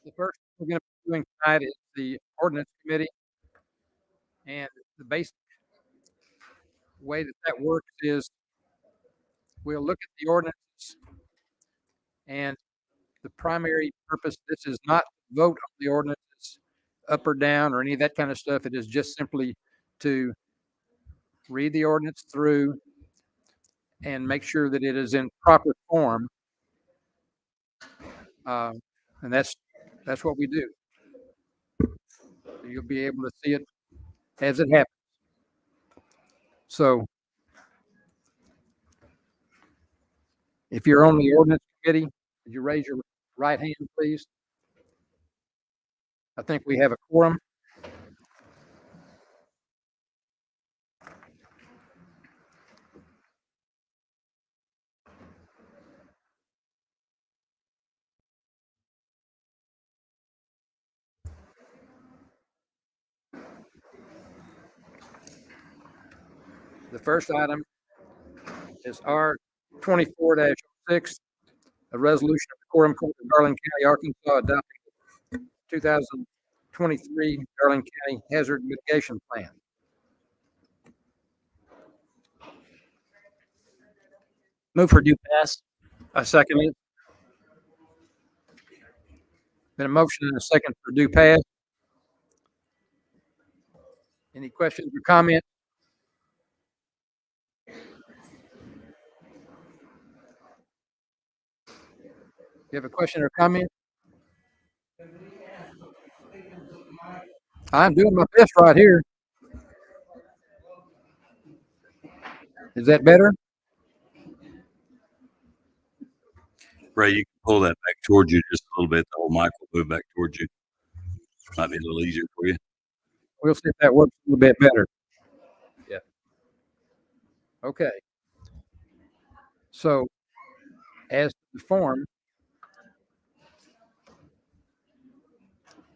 The first we're going to be doing tonight is the Ordinance Committee, and the basic way that works is we'll look at the ordinances, and the primary purpose, this is not to vote on the ordinances up or down or any of that kind of stuff. It is just simply to read the ordinance through and make sure that it is in proper form. And that's what we do. You'll be able to see it as it happens. So if you're on the ordinance committee, would you raise your right hand, please? I think we have a quorum. The first item is R 24-06, a resolution of the Quorum Court of Garland County, Arkansas, adopting the 2023 Garland County Hazard Mitigation Plan. Move for due pass. I second it. Been a motion and a second for due pass. Any questions or comments? You have a question or comment? I'm doing my best right here. Is that better? Ray, you can pull that back towards you just a little bit. The whole mic will move back towards you. Might be a little easier for you. We'll see if that works a little bit better. Yeah. Okay. So, as to the form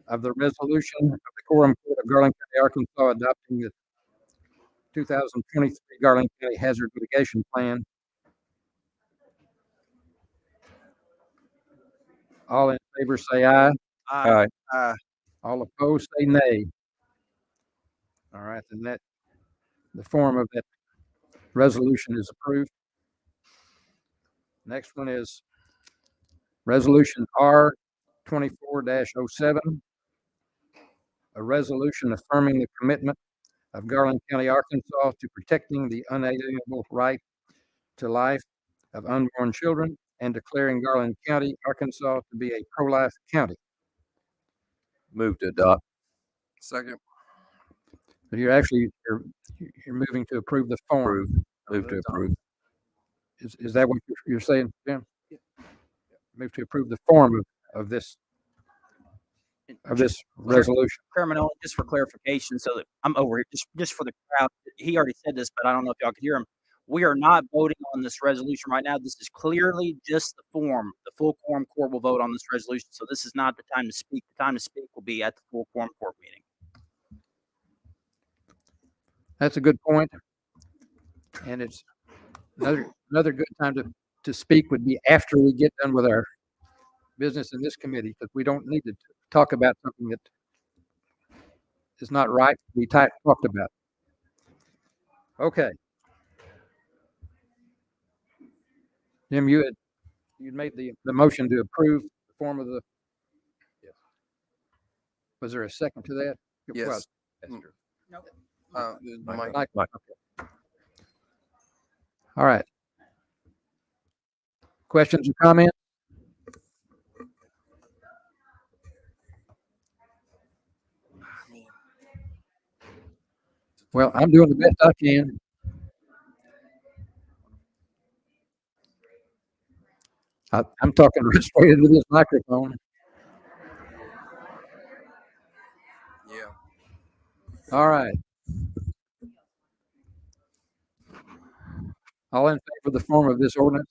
of the resolution of the Quorum Court of Garland County, Arkansas, adopting the 2023 Garland County Hazard Mitigation Plan. All in favor say aye. Aye. Aye. All opposed say nay. All right, then the form of that resolution is approved. Next one is Resolution R 24-07, a resolution affirming the commitment of Garland County, Arkansas to protecting the unalienable right to life of unborn children and declaring Garland County, Arkansas to be a pro-life county. Move to adopt. Second. So you're moving to approve the form. Move to approve. Is that what you're saying, Jim? Yeah. Move to approve the form of this resolution. Chairman, just for clarification, so that I'm over here, just for the crowd, he already said this, but I don't know if y'all could hear him. We are not voting on this resolution right now. This is clearly just the form. The full quorum court will vote on this resolution. So this is not the time to speak. The time to speak will be at the full quorum court meeting. That's a good point. And it's another good time to speak would be after we get done with our business in this committee, because we don't need to talk about something that is not right to be talked about. Okay. Jim, you made the motion to approve the form of the. Yes. Was there a second to that? Yes. No. Mike. Okay. All right. Questions or comments? Well, I'm doing the best I can. I'm talking straight into this microphone. Yeah. All right. All in favor of the form of this ordinance?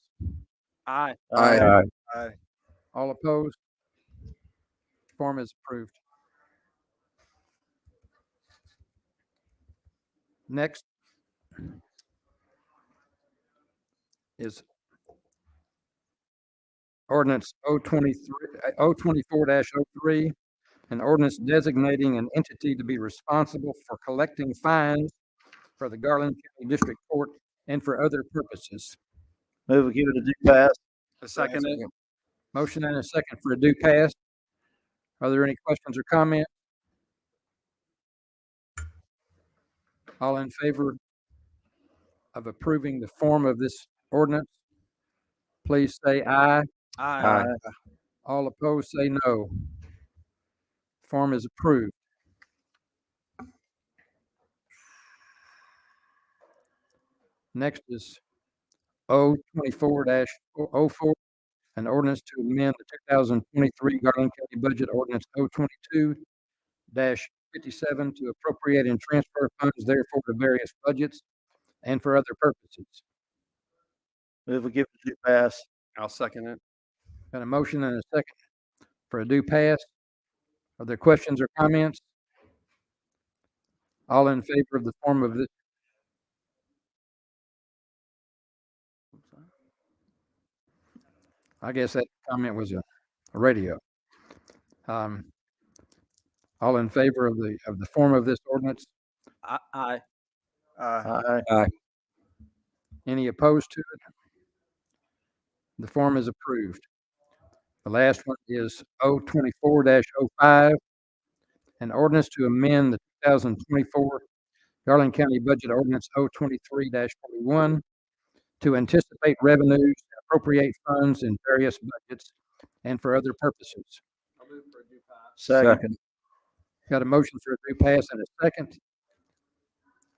Aye. Aye. Aye. All opposed? Form is approved. Next is Ordinance 024-03, an ordinance designating an entity to be responsible for collecting fines for the Garland County District Court and for other purposes. Move we give it a due pass. A second. Motion and a second for a due pass. Are there any questions or comments? All in favor of approving the form of this ordinance, please say aye. Aye. All opposed, say no. Form is approved. Next is 024-04, an ordinance to amend the 2023 Garland County Budget Ordinance 022-57 to appropriate and transfer funds therefore to various budgets and for other purposes. Move we give it a due pass. I'll second it. Got a motion and a second for a due pass. Are there questions or comments? All in favor of the form of this? I guess that comment was a radio. All in favor of the form of this ordinance? Aye. Aye. Any opposed to it? The form is approved. The last one is 024-05, an ordinance to amend the 2024 Garland County Budget Ordinance 023-41 to anticipate revenues and appropriate funds in various budgets and for other purposes. Second. Got a motion for a due pass and a second.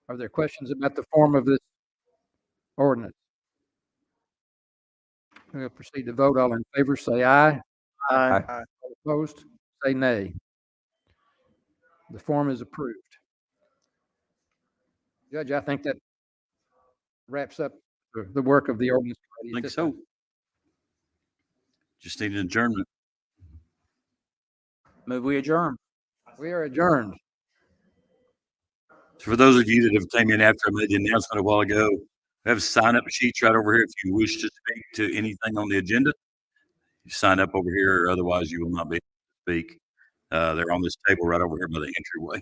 Are there questions about the form of this ordinance? We'll proceed to vote. All in favor, say aye. Aye. All opposed, say nay. The form is approved. Judge, I think that wraps up the work of the ordinance I committee. think so. Just need an adjournment. Move we adjourn. We are adjourned. So for those of you that have came in after I made the announcement a while ago, we have sign-up sheets right over here if you wish to speak to anything on the agenda. You sign up over here, or otherwise you will not be able to speak. They're on this table right over here by the entryway.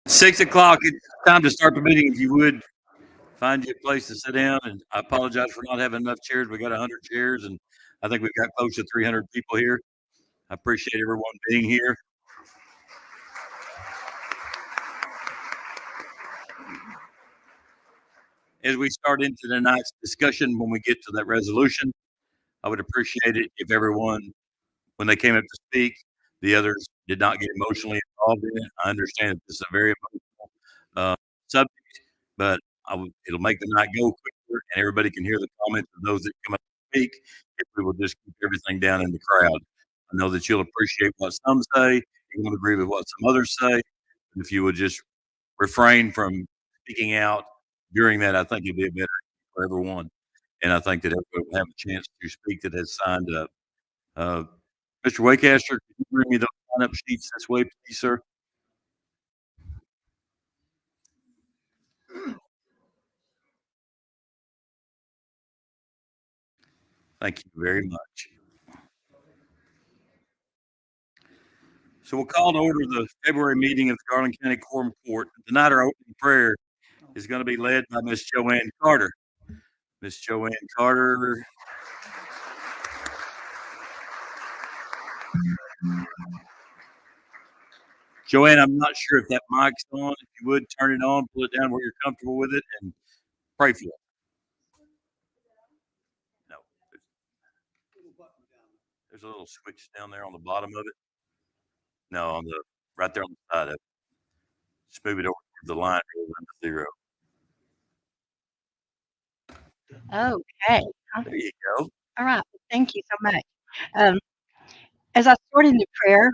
6 o'clock. It's time to start the meeting. If you would find you a place to sit down, and I apologize for not having enough chairs. We got 100 chairs, and I think we've got close to 300 people here. I appreciate everyone being here. As we start into tonight's discussion, when we get to that resolution, I would appreciate it if everyone, when they came up to speak, the others did not get emotionally involved in it. I understand that this is a very emotional subject, but it'll make the night go quicker, and everybody can hear the comments of those that come up to speak if we will just keep everything down in the crowd. I know that you'll appreciate what some say. You won't agree with what some others say. And if you would just refrain from speaking out during that, I think it'd be better for everyone. And I think that everyone will have a chance to speak that has signed up. Mr. Waycaster, could you bring me those sign-up sheets this way, please, sir? Thank you very much. So we'll call to order the February meeting of the Garland County Quorum Court. Tonight, our opening prayer is going to be led by Miss Joanne Carter. Miss Joanne Carter. Joanne, I'm not sure if that mic's on. If you would turn it on, pull it down where you're comfortable with it, and pray for it. No. There's a little switch down there on the bottom of it. No, right there on the side of it. Just move it over to the line rather than 0. Okay. There you go. All right. Thank you so much. As I start in the prayer,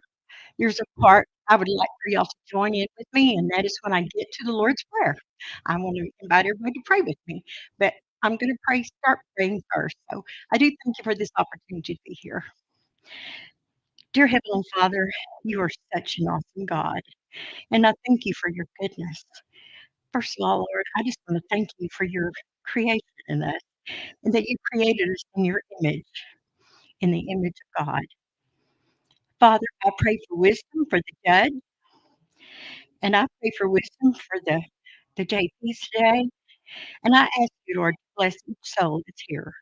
there's a part I would like for y'all to join in with me, and that is when I get to the Lord's Prayer. I want to invite everybody to pray with me, but I'm going to start praying first. So I do thank you for this opportunity to be here. Dear Heavenly Father, you are such an awesome God, and I thank you for your goodness. First of all, Lord, I just want to thank you for your creation in us, and that you created us in your image, in the image of God. Father, I pray for wisdom for the judge, and I pray for wisdom for the JPs today. And I ask you, Lord, to bless each soul that's here.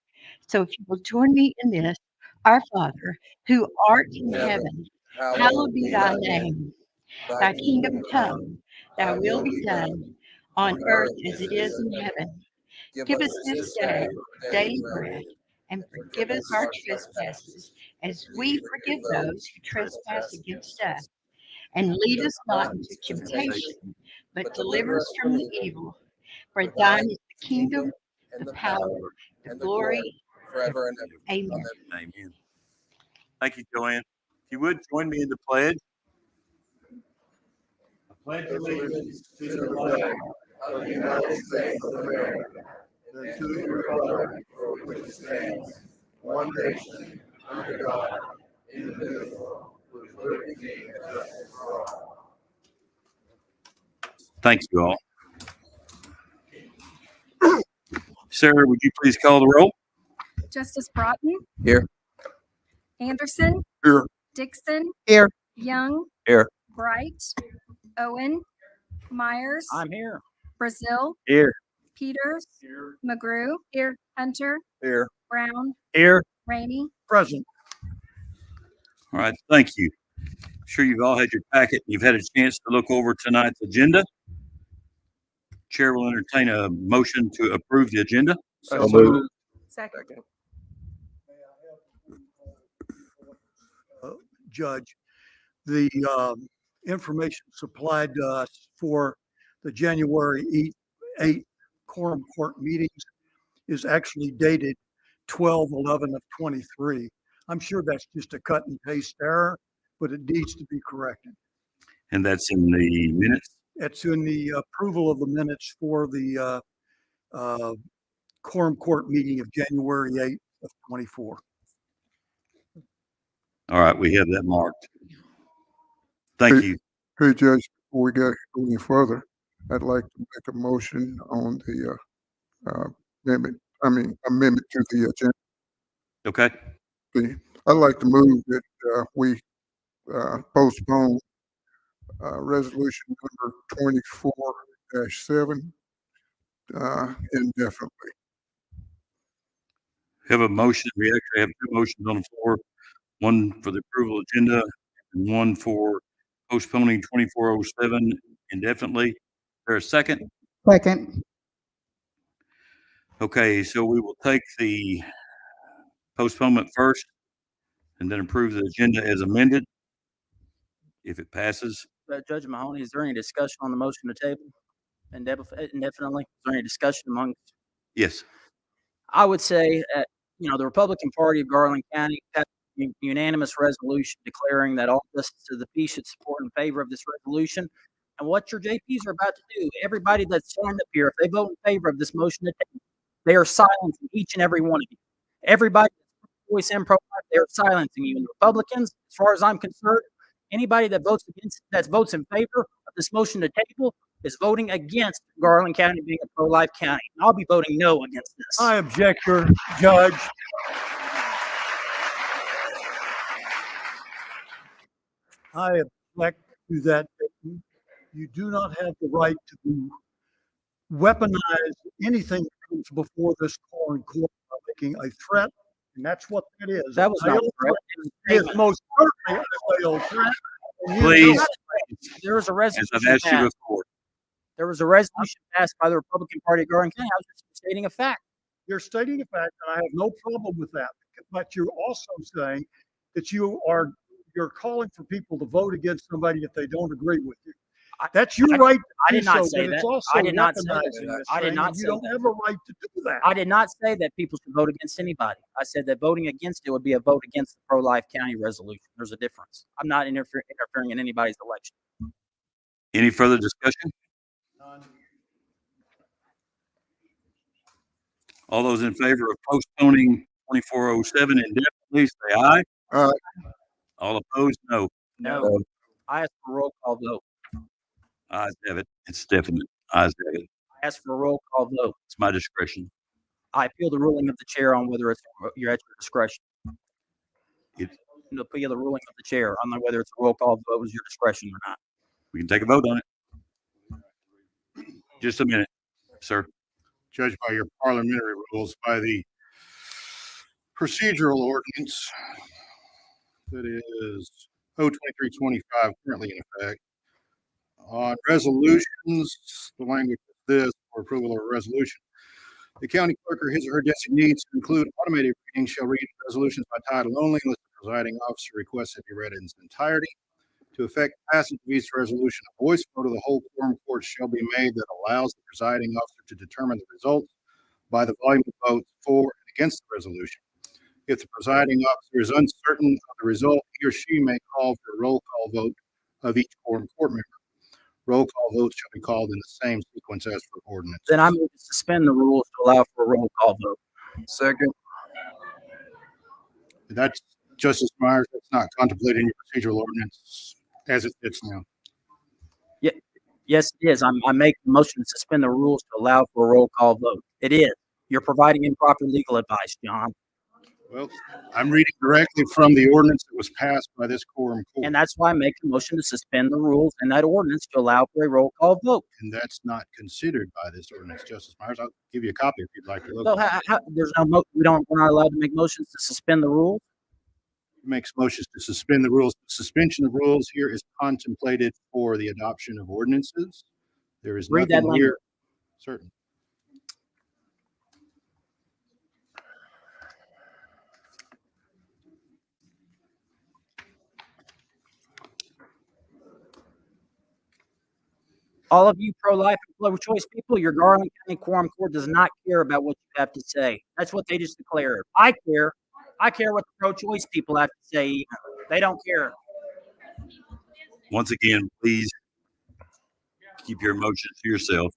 So if you will join me in this, our Father, who art in heaven, hallowed be thy name. Thy kingdom come, thy will be done, on earth as it is in heaven. Give us this day daily bread, and forgive us our trespasses, as we forgive those who trespass against us. And lead us not into temptation, but deliver us from the evil. For thine is the kingdom, the power, the glory, forever and ever. Amen. Amen. Thank you, Joanne. If you would join me in the pledge. I pledge allegiance to the flag of the United States of America and to the republic for which it stands, one nation, under God, indivisible, with liberty and justice for all. Thank you all. Sarah, would you please call the roll? Justice Broughton. Here. Anderson. Here. Dixon. Here. Young. Here. Bright. Owen. Myers. I'm here. Brazil. Here. Peters. Here. McGrew. Here. Hunter. Here. Brown. Here. Rainey. Present. All right, thank you. I'm sure you've all had your packet. You've had a chance to look over tonight's agenda. Chair will entertain a motion to approve the agenda. So moved. Second. Judge, the information supplied to us for the January 8 Quorum Court meetings is actually dated 12/11 of 23. I'm sure that's just a cut and paste error, but it needs to be corrected. And that's in the minutes. It's in the approval of the minutes for the Quorum Court meeting of January 8 of 24. All right, we have that marked. Thank you. Hey, Judge, before we go any further, I'd like to make a motion on the amendment to the agenda. Okay. I'd like to move that we postpone resolution number 24-7, indefinitely. Have a motion. We actually have two motions on the floor, one for the approval agenda and one for postponing 2407 indefinitely. Is there a second? Second. Okay, so we will take the postponement first and then approve the agenda as amended. If it passes, Judge Mahoney, is there any discussion on the motion to table indefinitely? Is there any discussion among? yes. I would say, the Republican Party of Garland County passed a unanimous resolution declaring that all justices of the peace should support in favor of this resolution. And what your JPs are about to do, everybody that's signed up here, if they vote in favor of this motion to table, they are silencing each and every one of you. Everybody that's pro-choice and pro-life, they are silencing you. And the Republicans, as far as I'm concerned, anybody that votes in favor of this motion to table is voting against Garland County being a pro-life county. And I'll be voting no against this. I object, your judge. I object to that statement. You do not have the right to weaponize anything that comes before this Quorum court by making a threat, and that's what that is. That was not a threat. It is most certainly a veiled threat. And you Please, know There was a as resolution I've asked you passed. before, There was a resolution passed by the Republican Party of Garland County. I was just stating a fact. You're stating a fact, and I have no problem with that. But you're also saying that you're calling for people to vote against somebody if they don't agree with you. That's your right to I do did not so, say but it's that. also I did not say weaponizing that. this I did thing, not and you say don't that. have a right to do that. I did not say that people should vote against anybody. I said that voting against it would be a vote against the pro-life county resolution. There's a difference. I'm not interfering in anybody's election. any further discussion? All those in favor of postponing 2407 indefinitely, say aye. Aye. All opposed, no. No. I asked for a roll call vote. Ayes have it. It's definite. Ayes have it. I asked for a roll call vote. It's my discretion. I appeal the ruling of the chair on whether you're at your discretion. It- To appeal the ruling of the chair on whether it's a roll call vote was your discretion or not. We can take a vote on it. Just a minute, sir. Judged by your parliamentary rules, by the procedural ordinance that is O2325 currently in effect. On resolutions, the language is this for approval of a resolution. The county clerk or his or her designees to include automated reading shall read resolutions by title only unless the presiding officer requests it be read in its entirety. To effect passage of each resolution, a voice vote of the whole quorum court shall be made that allows the presiding officer to determine the results by the volume of votes for and against the resolution. If the presiding officer is uncertain of the result, he or she may call for a roll call vote of each quorum court member. Roll call votes shall be called in the same sequence as for ordinance. Then I move to suspend the rules to allow for a roll call vote. Second. That's Justice Myers, that's not contemplated in your procedural ordinance as it sits now. Yes, it is. I make the motion to suspend the rules to allow for a roll call vote. It is. You're providing improper legal advice, John. Well, I'm reading directly from the ordinance that was passed by this quorum court. And that's why I make the motion to suspend the rules in that ordinance to allow for a roll call vote. And that's not considered by this ordinance, Justice Myers. I'll give you a copy if you'd like to look. So there's no we're not allowed to make motions to suspend the rules. Makes motions to suspend the rules. Suspension of rules here is contemplated for the adoption of ordinances. There is Read that nothing here. Certain. All of you pro-life and pro-choice people, your Garland County Quorum Court does not care about what you have to say. That's what they just declared. I care. I care what the pro-choice people have to say. They don't care. Once again, please keep your emotions to yourself.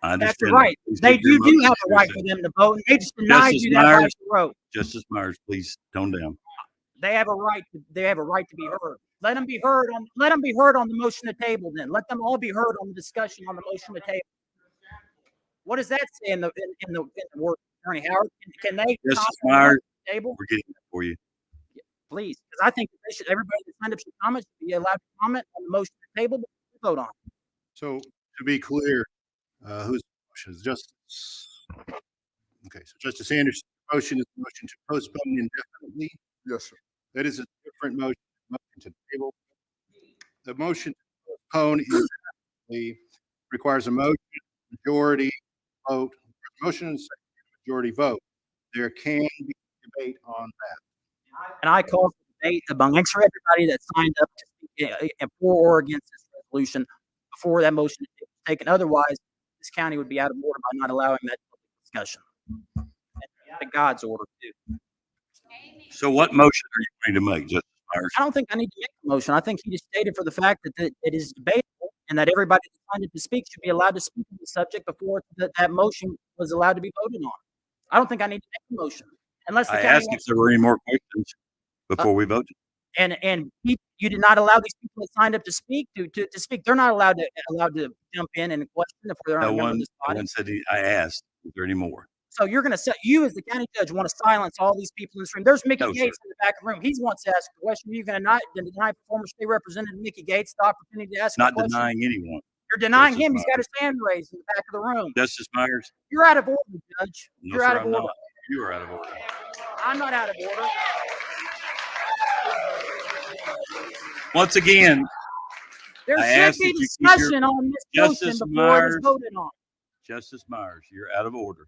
I That's understand. right. Please They keep your do emotions have to a right yourself. for them to vote, and they just denied Justice you that right Myers. to vote. Justice Myers, please tone down. They have a right. They have a right to be heard. Let them be heard on. Let them be heard on the motion to table. Then let them all be heard on the discussion on the motion to table. What does that say in the word, Attorney Howard? Can they Justice comment on Myers, the table? we're getting that for you. please, because I think that everybody that signed up should comment, should be allowed to comment on the motion to table, but vote on it. So to be clear, whose motion is Justice? Okay, so Justice Anderson's motion is the motion to postpone indefinitely. Yes, sir. That is a different motion, motion to table. The motion to postpone requires a motion, majority vote, motion and second, majority vote. There can be debate on that. And I call for debate amongst everybody that signed up to speak for or against this resolution before that motion is taken. Otherwise, this county would be out of order by not allowing that public discussion. And God's order too. So what motion are you going to make, Justice Myers? I don't think I need to make a motion. I think he just stated for the fact that it is debatable and that everybody that signed up to speak should be allowed to speak on the subject before that motion was allowed to be voted on. I don't think I need to make a motion unless the I county asked if there were any more questions before we voted. and you did not allow these people that signed up to speak to speak. They're not allowed to jump in and question if they're No not a member of one, this no body. one said I asked, is there any more? So you're going to say, you as the county judge want to silence all these people in this room. There's Mickey No, sir. Gates in the back of the room. He wants to ask a question. You're going to deny former state representative Mickey Gates the opportunity to ask a Not question. denying anyone. You're denying Justice him. He's got Myers. his hand raised in the back of the room. Justice Myers? You're out of order, Judge. No, You're sir, out of I'm order. not. You are out of order. I'm not out of order. Once again, There I should ask be that you keep your- discussion on this motion Justice before it is Myers. voted on. Justice Myers, you're out of order.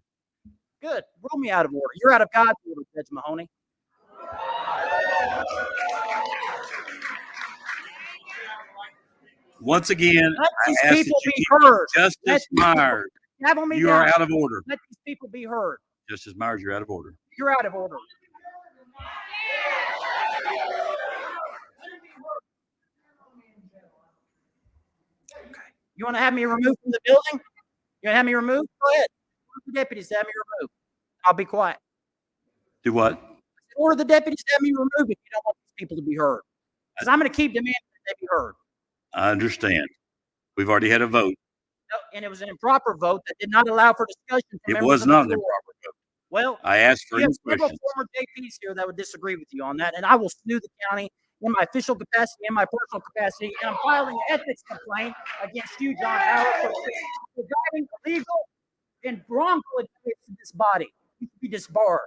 Good. Rule me out of order. You're out of God's order, Judge Mahoney. Once again, Let I these ask that people you be keep heard. Justice Let- Myers, Gavel me you down. are out of order. Let these people be heard. Justice Myers, you're out of order. You're out of order. You want to have me removed from the building? You want to have me removed? Go ahead. Order the deputies to have me removed. I'll be quiet. Do what? Order the deputies to have me removed if you don't want these people to be heard. Because I'm going to keep demanding that they be heard. I understand. We've already had a vote. No, and it was an improper vote that did not allow for discussion. From It members was on the not an floor. improper vote. Well, I asked for you have any several questions. former JPs here that would disagree with you on that, and I will sue the county in my official capacity, in my personal capacity, and I'm filing an ethics complaint against you, John Howard, for driving illegal and wrongful advantage to this body. You should be disbarred.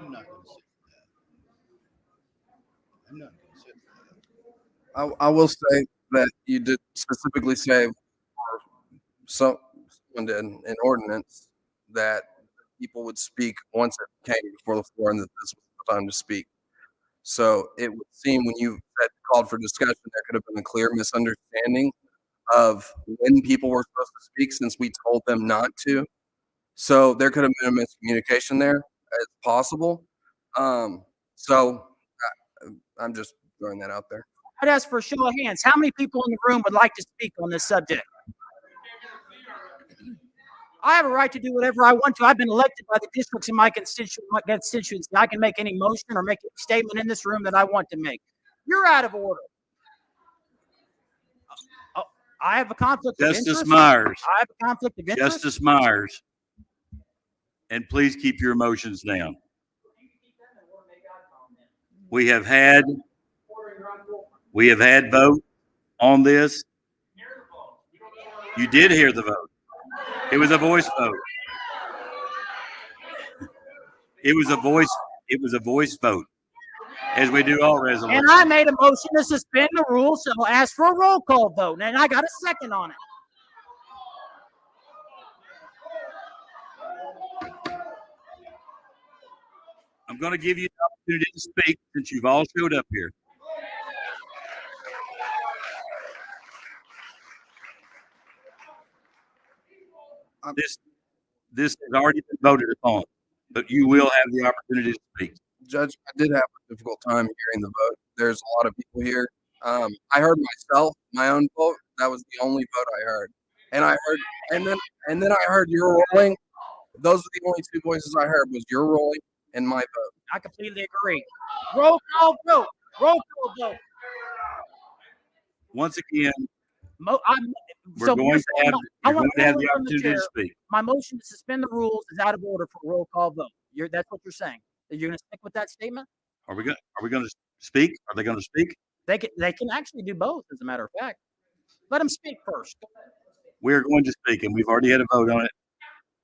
I'm not going to sit for that. I'm not going to sit for that. I will say that you did specifically say, or someone did, an ordinance that people would speak once it came before the floor and that this was the time to speak. So it would seem when you said called for discussion, there could have been a clear misunderstanding of when people were supposed to speak since we told them not to. So there could have been a miscommunication there as possible. So I'm just throwing that out there. I'd ask for a show of hands. How many people in the room would like to speak on this subject? I have a right to do whatever I want to. I've been elected by the districts in my constituency. I can make any motion or make any statement in this room that I want to make. You're out of order. Oh, I have a conflict of interest. Justice Myers. I have a conflict of interest. Justice Myers. And please keep your emotions down. We have had vote on this. You did hear the vote. It was a voice vote. It was a voice vote, as we do all resolutions. And I made a motion to suspend the rules, so I'll ask for a roll call vote, and I got a second on it. I'm going to give you the opportunity to speak since you've all showed up here. This has already been voted upon, but you will have the opportunity to speak. Judge, I did have a difficult time hearing the vote. There's a lot of people here. I heard myself, my own vote. That was the only vote I heard. And I heard, and then I heard your rolling. Those are the only two voices I heard was your rolling and my vote. I completely agree. Roll call vote. Roll call vote. Once again, We're we're going to have the opportunity to speak. My motion to suspend the rules is out of order for a roll call vote. That's what you're saying. Are you going to stick with that statement? Are we going to speak? Are they going to speak? They can actually do both, as a matter of fact. Let them speak first. We are going to speak, and we've already had a vote on it.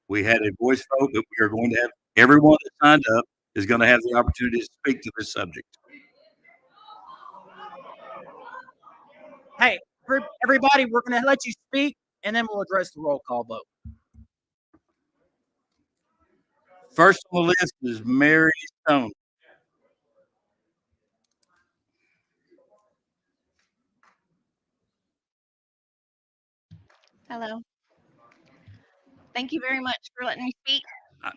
We had a voice vote, but we are going to have everyone that signed up is going to have the opportunity to speak to this subject. Hey, everybody, we're going to let you speak, and then we'll address the roll call vote. First on the list is Mary Stone. Hello. Thank you very much for letting me speak.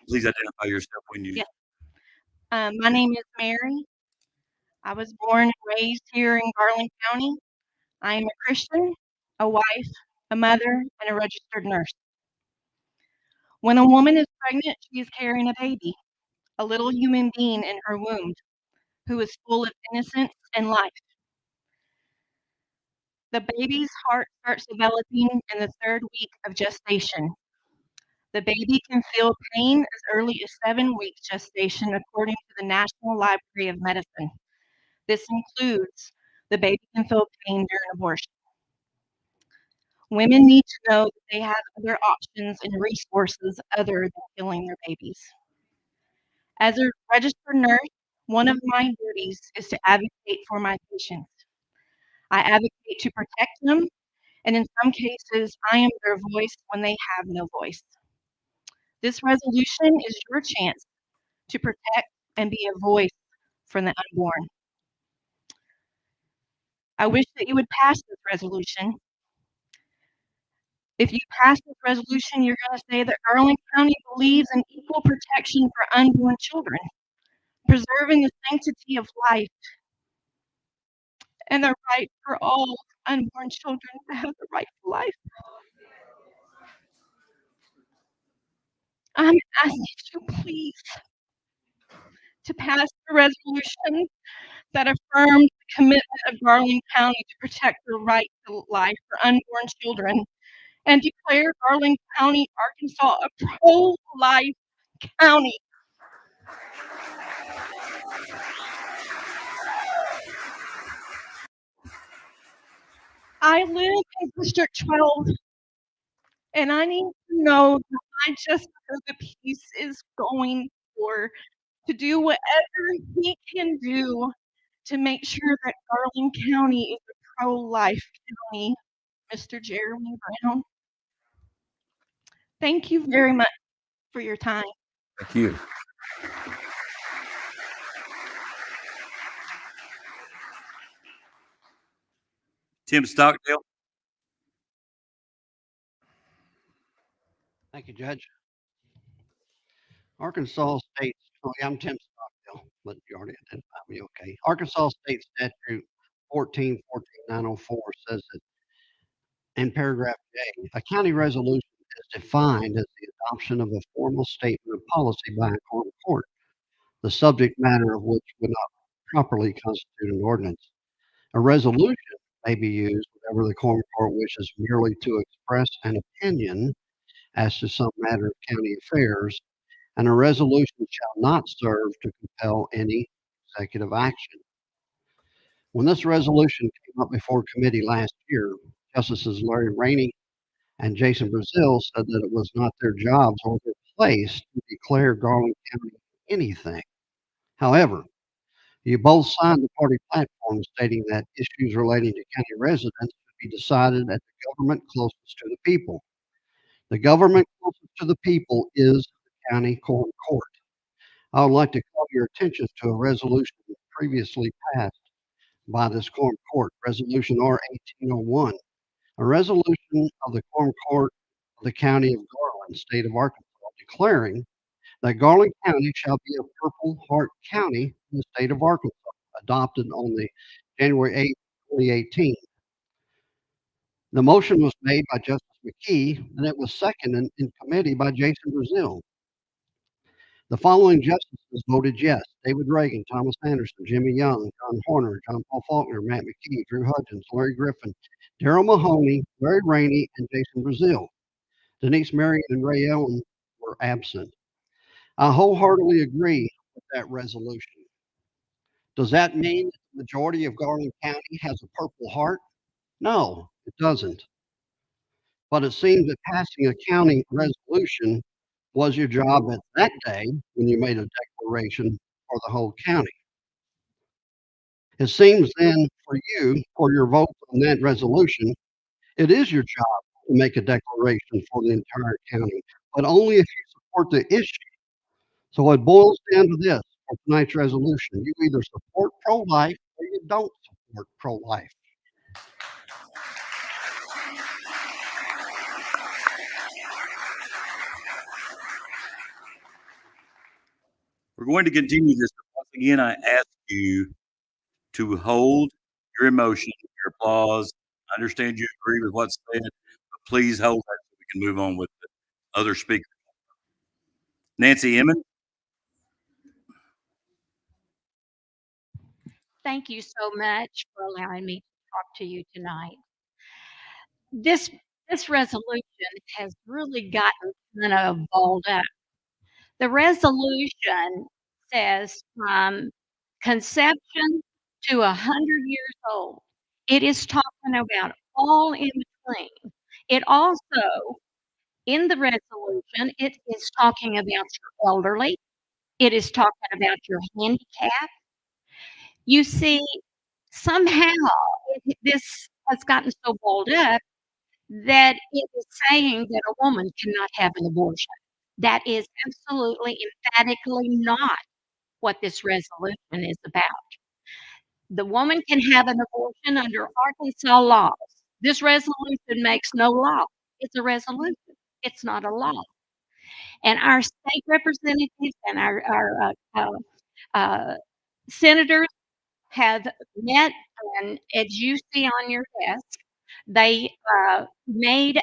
Please identify yourself when you. Yeah. My name is Mary. I was born and raised here in Garland County. I am a Christian, a wife, a mother, and a registered nurse. When a woman is pregnant, she is carrying a baby, a little human being in her womb who is full of innocence and life. The baby's heart starts developing in the 3rd week of gestation. The baby can feel pain as early as 7 weeks gestation, according to the National Library of Medicine. This includes the baby can feel pain during abortion. Women need to know that they have other options and resources other than killing their babies. As a registered nurse, one of my duties is to advocate for my patients. I advocate to protect them, and in some cases, I am their voice when they have no voice. This resolution is your chance to protect and be a voice for the unborn. I wish that you would pass this resolution. If you pass this resolution, you're going to say that Garland County believes in equal protection for unborn children, preserving the sanctity of life and the right for all unborn children to have the right to life. I'm asking you, please, to pass the resolution that affirms the commitment of Garland County to protect the right to life for unborn children and declare Garland County, Arkansas, a pro-life county. I live in District 12, and I need to know that my Justice of the Peace is going for to do whatever he can do to make sure that Garland County is a pro-life county, Mr. Jeremy Brown. Thank you very much for your time. Thank you. Tim Stockdale. Thank you, Judge. Arkansas State's, I'm Tim Stockdale, but you already identified me, okay. Arkansas State Statute 1414904 says that in paragraph J, a county resolution is defined as the adoption of a formal statement of policy by a quorum court, the subject matter of which would not properly constitute an ordinance. A resolution may be used whenever the quorum court wishes merely to express an opinion as to some matter of county affairs, and a resolution shall not serve to compel any executive action. When this resolution came up before committee last year, Justices Larry Rainey and Jason Brazil said that it was not their jobs or their place to declare Garland County anything. However, you both signed the party platform stating that issues relating to county residents should be decided at the government closest to the people. The government closest to the people is the county quorum court. I would like to call your attention to a resolution previously passed by this quorum court, Resolution R 1801, a resolution of the quorum court of the county of Garland, state of Arkansas, declaring that Garland County shall be a Purple Heart County in the state of Arkansas, adopted on the January 8, 2018. The motion was made by Justice McKee, and it was seconded in committee by Jason Brazil. The following justices voted yes: David Reagan, Thomas Anderson, Jimmy Young, John Horner, John Paul Faulkner, Matt McKee, Drew Hudgens, Larry Griffin, Darrell Mahoney, Larry Rainey, and Jason Brazil. Denise Marion and Ray Ellen were absent. I wholeheartedly agree with that resolution. Does that mean that the majority of Garland County has a Purple Heart? No, it doesn't. But it seems that passing a county resolution was your job at that day when you made a declaration for the whole county. It seems then for you, for your vote on that resolution, it is your job to make a declaration for the entire county, but only if you support the issue. So it boils down to this for tonight's resolution. You either support pro-life or you don't support pro-life. We're going to continue this. Once again, I ask you to hold your emotion, your applause. I understand you agree with what's said, but please hold that so we can move on with the other speakers. Nancy Emmons. Thank you so much for allowing me to talk to you tonight. This resolution has really gotten kind of balled up. The resolution says from conception to 100 years old. It is talking about all in between. It also, in the resolution, it is talking about your elderly. It is talking about your handicap. You see, somehow this has gotten so balled up that it is saying that a woman cannot have an abortion. That is absolutely emphatically not what this resolution is about. The woman can have an abortion under Arkansas laws. This resolution makes no law. It's a resolution. It's not a law. And our state representatives and our senators have met, and as you see on your desk, they made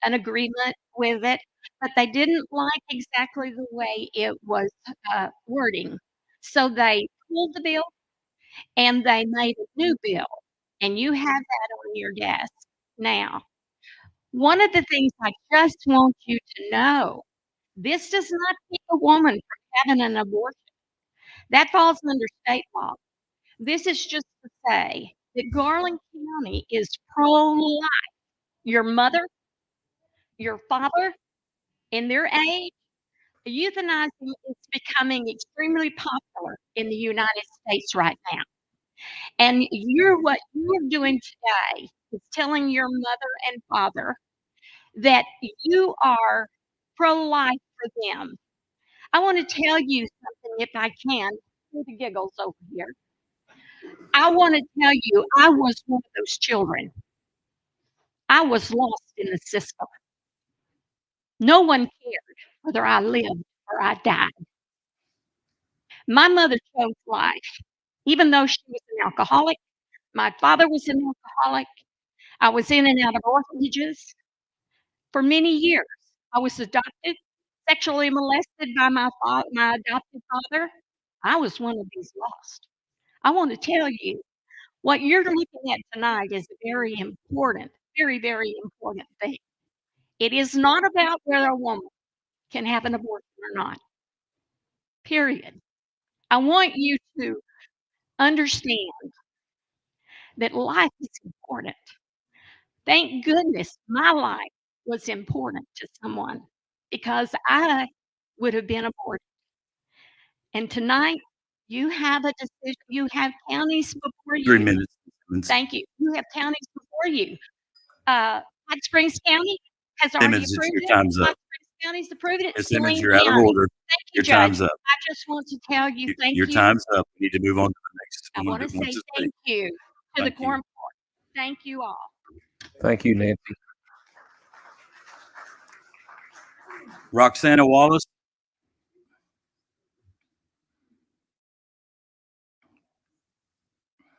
an agreement with it, but they didn't like exactly the way it was wording. So they pulled the bill and they made a new bill, and you have that on your desk. Now, one of the things I just want you to know, this does not keep a woman from having an abortion. That falls under state law. This is just to say that Garland County is pro-life. Your mother, your father, in their age, euthanizing is becoming extremely popular in the United States right now. And what you're doing today is telling your mother and father that you are pro-life for them. I want to tell you something, if I can, through the giggles over here. I want to tell you, I was one of those children. I was lost in the system. No one cared whether I lived or I died. My mother chose life, even though she was an alcoholic. My father was an alcoholic. I was in and out of orphanages for many years. I was adopted, sexually molested by my adopted father. I was one of these lost. I want to tell you, what you're looking at tonight is a very important, very, very important thing. It is not about whether a woman can have an abortion or not. Period. I want you to understand that life is important. Thank goodness my life was important to someone, because I would have been aborted. And tonight, you have a decision. You have counties before 3 you. minutes. Thank you. You have counties before you. Hot Springs County has already Simmons, approved your it. time's Hot up. Springs County's approved it. Ms. Simmons, Saline you're out of County. order. Thank you, Your Judge. time's up. I just want to tell you thank Your you. time's up. We need to move on to the next I one want to that wants say to thank speak. you to the Thank you. Quorum Court. Thank you all. Thank you, Nancy. Roxana Wallace.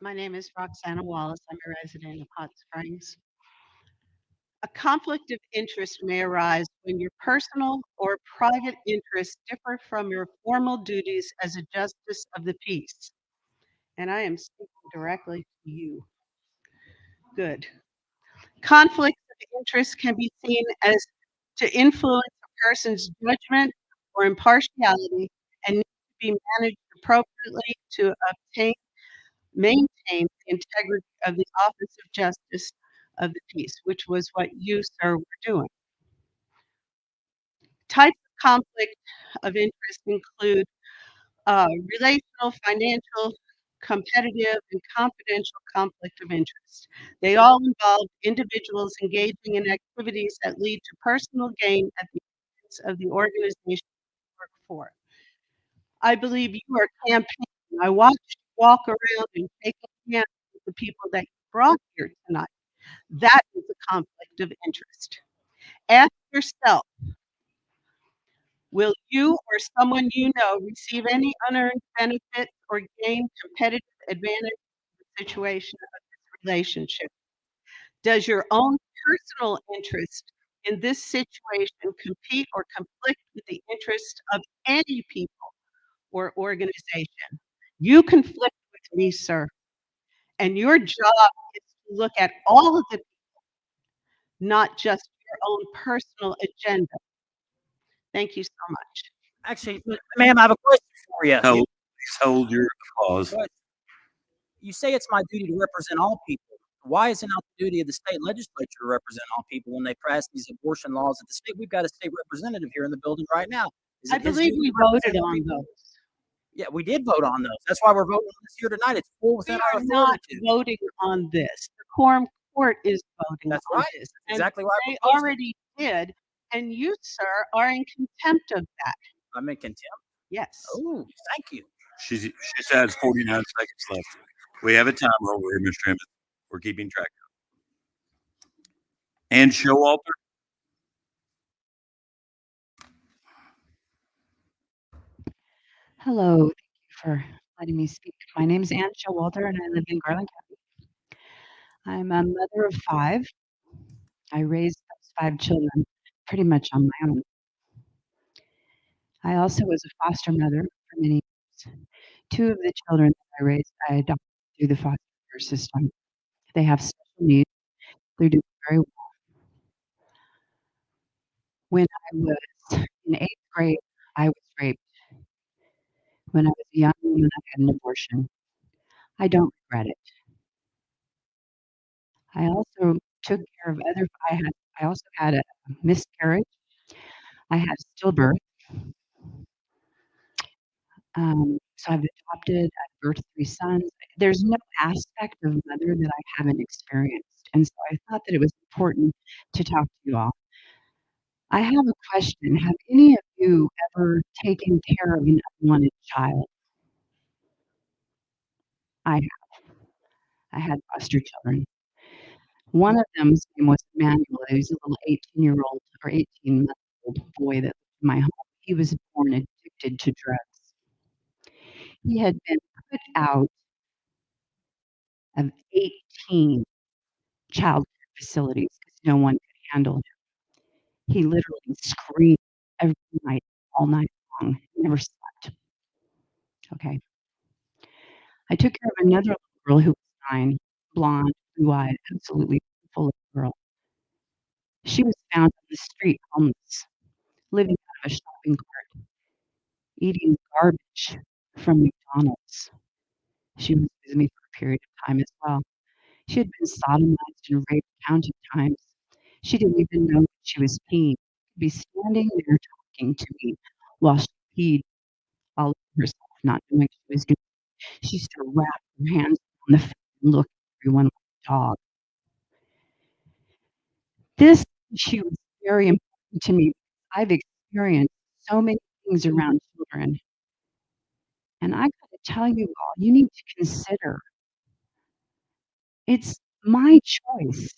My name is Roxana Wallace. I'm a resident of Hot Springs. A conflict of interest may arise when your personal or private interests differ from your formal duties as a justice of the peace. And I am speaking directly to you. Good. Conflicts of interest can be seen as to influence a person's judgment or impartiality and need to be managed appropriately to maintain the integrity of the office of justice of the peace, which was what you, sir, were doing. Types of conflict of interest include relational, financial, competitive, and confidential conflict of interest. They all involve individuals engaging in activities that lead to personal gain at the expense of the organization they work for. I believe you are campaigning. I watched you walk around and shake hands with the people that you brought here tonight. That is a conflict of interest. Ask yourself, will you or someone you know receive any unearned benefit or gain competitive advantage in the situation of this relationship? Does your own personal interest in this situation compete or conflict with the interest of any people or organization? You conflict with me, sir, and your job is to look at all of the people, not just your own personal agenda. Thank you so much. Actually, ma'am, I have a question for you. Please hold your applause. You say it's my duty to represent all people. Why is it not the duty of the state legislature to represent all people when they pass these abortion laws at the state? We've got a state representative here in the building right now. Is I it his believe duty we to represent voted all on people? those. Yeah, we did vote on those. That's why we're voting on this here tonight. It's full We within are our not authority. voting on this. The quorum court is voting That's on right. this. That's exactly why I They proposed it. already did, and you, sir, are in contempt of that. I'm in contempt. Yes. Oh, thank you. She has 49 seconds left. We have a timer over here, Mr. Emmett. We're keeping track. And Showalter. Hello, thank you for letting me speak. My name is Ann Showalter, and I live in Garland County. I'm a mother of 5. I raised those 5 children pretty much on my own. I also was a foster mother for many years. 2 of the children that I raised, I adopted through the foster care system. They have special needs. They're doing very well. When I was in 8th grade, I was raped. When I was a young woman, I had an abortion. I don't regret it. I also took care of I also had a miscarriage. I had a stillbirth. So I've adopted, I've birthed 3 sons. There's no aspect of mother that I haven't experienced, and so I thought that it was important to talk to you all. I have a question. Have any of you ever taken care of an unwanted child? I have. I had foster children. One of them's name was Emmanuel. He was a little 18-year-old or 18-month-old boy that lived in my home. He was born addicted to drugs. He had been put out of 18 child care facilities because no one could handle him. He literally screamed every night, all night long, never slept. Okay. I took care of another little girl who was 9, blonde, blue-eyed, absolutely beautiful little girl. She was found on the street, homeless, living out of a shopping cart, eating garbage from McDonald's. She was with me for a period of time as well. She had been sodomized and raped countless times. She didn't even know that she was peeing. She'd be standing there talking to me while she peed all over herself, not knowing what she was doing. She used to wrap her hands on the floor and look at everyone like a dog. This issue was very important to me. I've experienced so many things around children. And I gotta tell you all, you need to consider it's my choice.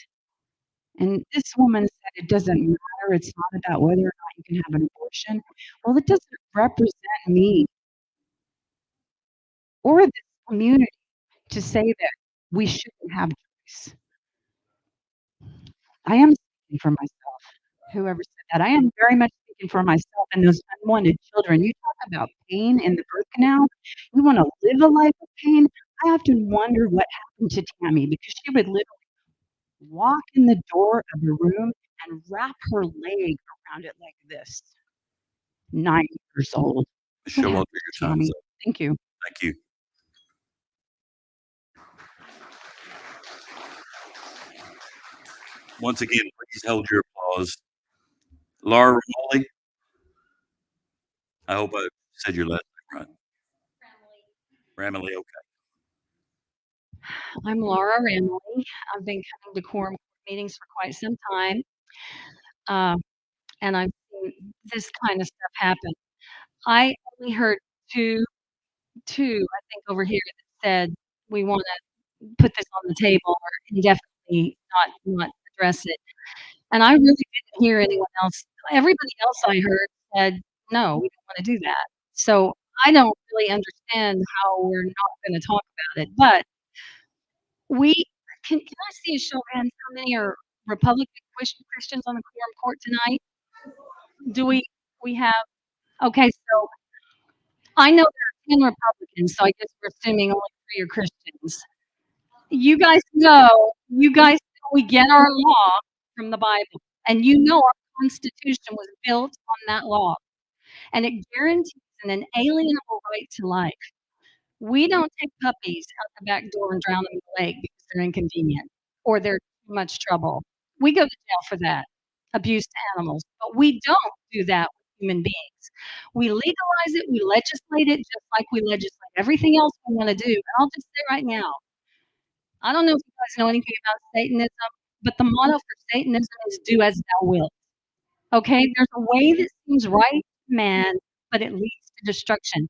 And this woman said it doesn't matter. It's not about whether or not you can have an abortion. Well, it doesn't represent me or this community to say that we shouldn't have choice. I am speaking for myself. Whoever said that, I am very much speaking for myself and those unwanted children. You talk about pain in the birth canal. You want to live a life of pain. I often wonder what happened to Tammy because she would literally walk in the door of the room and wrap her leg around it like this. 9 years old. Ms. What Showalter, happened, your time's Tammy? up. Thank you. Thank you. Once again, please hold your applause. Laura Ramoli. I hope I said your last name right. Ramley, okay. I'm Laura Ramley. I've been coming to Quorum meetings for quite some time. And I've seen this kind of stuff happen. I only heard two, I think over here that said we want to put this on the table or indefinitely not address it. And I really didn't hear anyone else. Everybody else I heard said, no, we don't want to do that. So I don't really understand how we're not going to talk about it. But we can I see a show of hands? How many are Republican Christians on the Quorum Court tonight? Do we have? Okay, so I know there are 10 Republicans, so I guess we're assuming only 3 are Christians. You guys know we get our law from the Bible, and you know our Constitution was built on that law, and it guarantees an inalienable right to life. We don't take puppies out the back door and drown them in the lake because they're inconvenient or they're too much trouble. We go to jail for that, abuse to animals, but we don't do that with human beings. We legalize it, we legislate it just like we legislate everything else we want to do. And I'll just say right now, I don't know if you guys know anything about Satanism, but the motto for Satanism is do as thou wilt. Okay, there's a way that seems right to man, but it leads to destruction.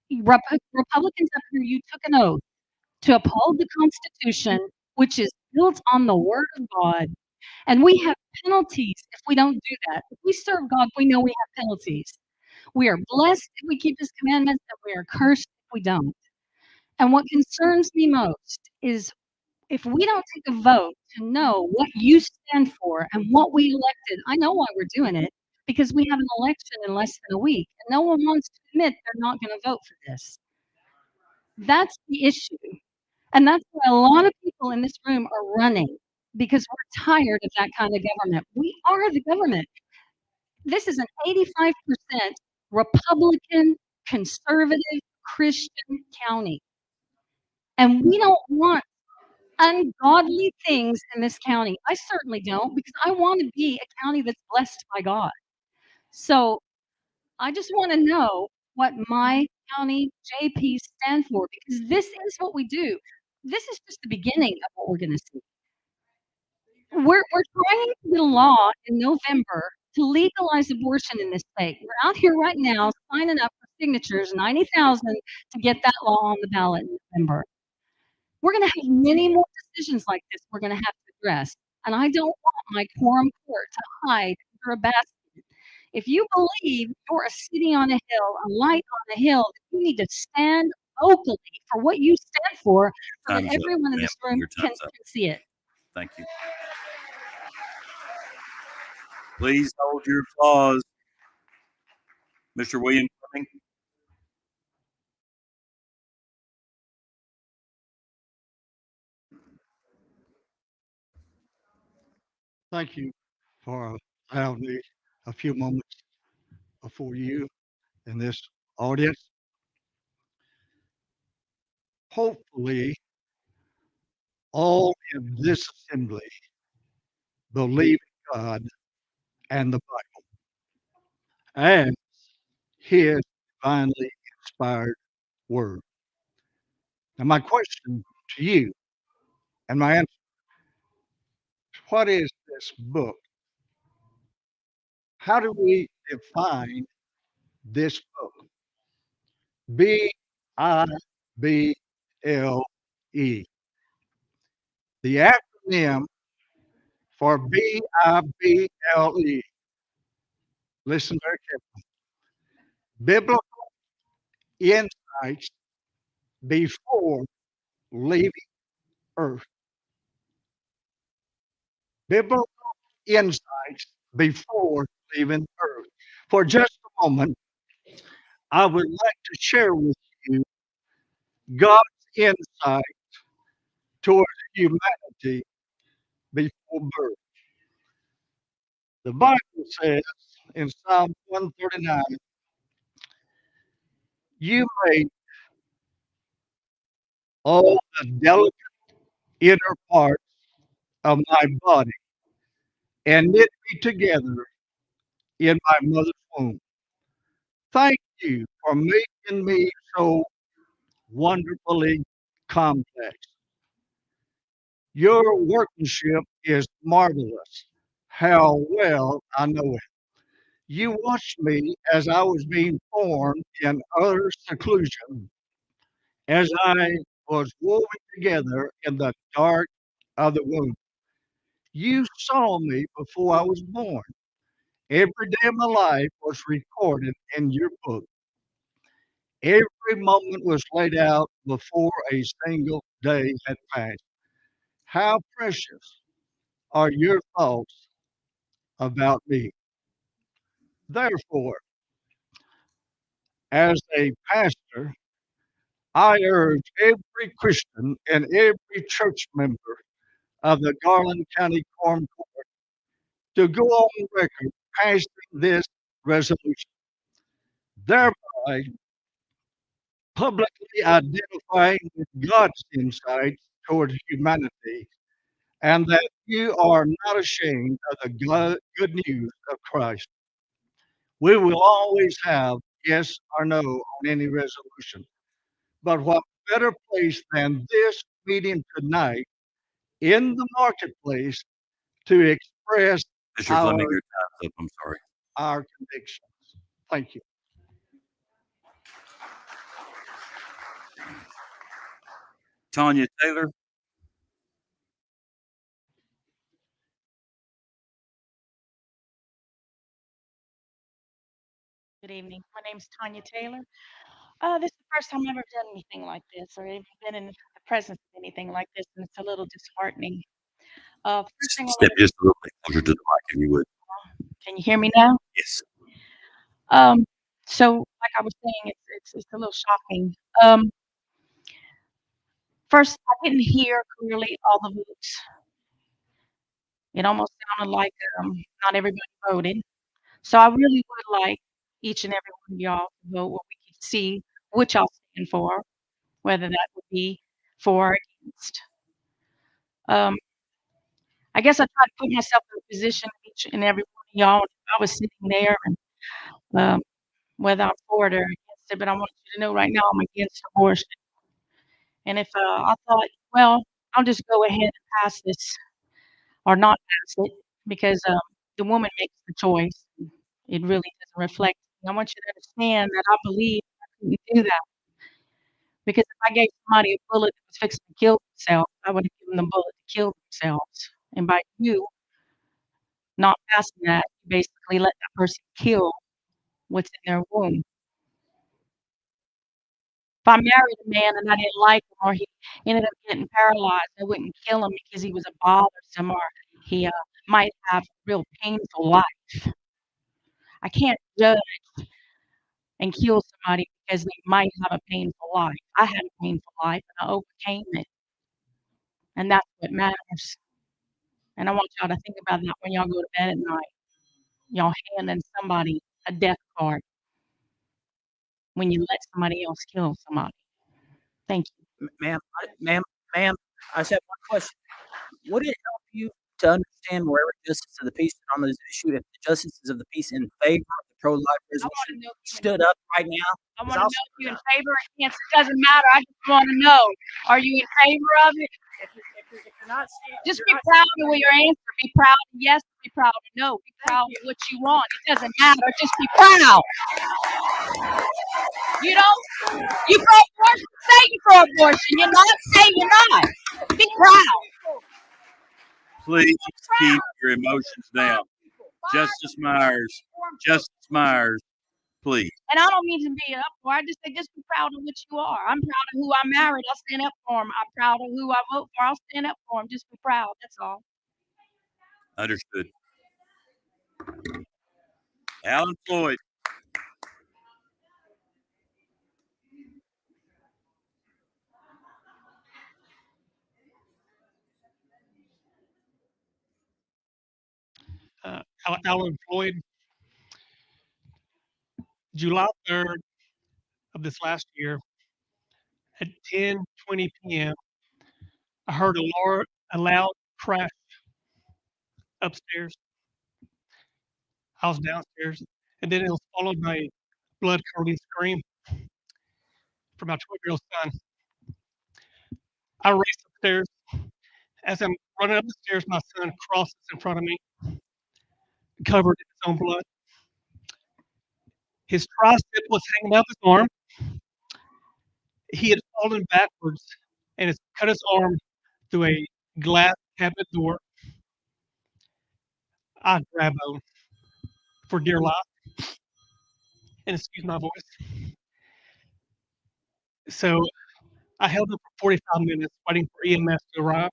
Republicans up here, you took an oath to uphold the Constitution, which is built on the Word of God. And we have penalties if we don't do that. If we serve God, we know we have penalties. We are blessed if we keep His commandments, and we are cursed if we don't. And what concerns me most is if we don't take a vote to know what you stand for and what we elected. I know why we're doing it, because we have an election in less than a week, and no one wants to admit they're not going to vote for this. That's the issue. And that's why a lot of people in this room are running, because we're tired of that kind of government. We are the government. This is an 85% Republican, conservative, Christian county. And we don't want ungodly things in this county. I certainly don't, because I want to be a county that's blessed by God. So I just want to know what my county JP stand for, because this is what we do. This is just the beginning of what we're going to see. We're trying to get a law in November to legalize abortion in this state. We're out here right now signing up for signatures, 90,000, to get that law on the ballot in November. We're going to have many more decisions like this we're going to have to address. And I don't want my quorum court to hide under a basket. If you believe you're a city on a hill, a light on a hill, you need to stand vocally for what you stand for so that Time's up, everyone in ma'am. this room Your can time's up. see it. Thank you. Please hold your applause. Mr. William Fleming. Thank you for allowing me a few moments before you in this audience. Hopefully, all in this assembly believe in God and the Bible and His divinely inspired word. Now, my question to you and my answer, what is this book? How do we define this book? BIBLE. The acronym for BIBLE. Listen very carefully. Biblical insights before leaving Earth. Biblical insights before leaving Earth. For just a moment, I would like to share with you God's insight towards humanity before birth. The Bible says in Psalm 139, You made all the delicate inner parts of my body and knit me together in my mother's womb. Thank you for making me so wonderfully complex. Your workmanship is marvelous. How well I know it. You watched me as I was being formed in utter seclusion, as I was woven together in the dark of the womb. You saw me before I was born. Every day of my life was recorded in your book. Every moment was laid out before a single day had passed. How precious are your thoughts about me? Therefore, as a pastor, I urge every Christian and every church member of the Garland County Quorum Court to go on record passing this resolution, thereby publicly identifying God's insights toward humanity, and that you are not ashamed of the good news of Christ. We will always have yes or no on any resolution. But what better place than this meeting tonight in the marketplace to express Mr. Fleming, our, your time's up. I'm sorry. our convictions? Thank you. Tanya Taylor. Good evening. My name's Tanya Taylor. This is the first time I've ever done anything like this or even been in the presence of anything like this, and it's a little disheartening. First thing I Step want just a little bit closer to the mic if you would. can you hear me now? Yes. So like I was saying, it's a little shocking. First, I didn't hear clearly all the votes. It almost sounded like not everybody voted. So I really would like each and every one of y'all to vote where we can see what y'all stand for, whether that would be for or against. I guess I try to put myself in the position of each and every one of y'all. If I was sitting there and whether I'm for it or against it, but I want you to know right now I'm against abortion. And if I thought, well, I'll just go ahead and pass this or not pass it because the woman makes the choice. It really doesn't reflect me. I want you to understand that I believe I couldn't do that because if I gave somebody a bullet that was fixing to kill themselves, I would have given them a bullet to kill themselves. And by you not passing that, you basically let that person kill what's in their womb. If I married a man and I didn't like him or he ended up getting paralyzed, I wouldn't kill him because he was a bothersome or he might have a real painful life. I can't judge and kill somebody because they might have a painful life. I had a painful life and I overcame it. And that's what matters. And I want y'all to think about that when y'all go to bed at night. Y'all handing somebody a death card when you let somebody else kill somebody. Thank you. Ma'am, I just have one question. Would it help you to understand wherever justice of the peace on this issue if the justices of the peace in favor of the pro-life resolution stood up right now? I want to know if you're in favor or against. It doesn't matter. I just want to know. Are you in favor of it? If you're not, Just be proud of your answer. Be proud of yes. Be proud of no. Be proud of what you want. It doesn't matter. Just be proud. You don't. You pro abortion. Say you pro abortion. You're not. Say you're not. Be proud. Please keep your emotions down. Justice Myers, please. And I don't mean to be up for. I just say just be proud of what you are. I'm proud of who I married. I'll stand up for him. I'm proud of who I vote for. I'll stand up for him. Just be proud. That's all. Understood. Alan Floyd. Alan Floyd, July 3rd, of this last year, at 10:20 p.m., I heard a loud crash upstairs. I was downstairs, and then it was followed by a blood-curdling scream from my 12-year-old son. I raced upstairs. As I'm running up the stairs, my son crosses in front of me, covered in his own blood. His tricep was hanging out his arm. He had fallen backwards and has cut his arm through a glass cabinet door. I grabbed him for dear life, and excuse my voice. So I held him for 45 minutes waiting for EMS to arrive.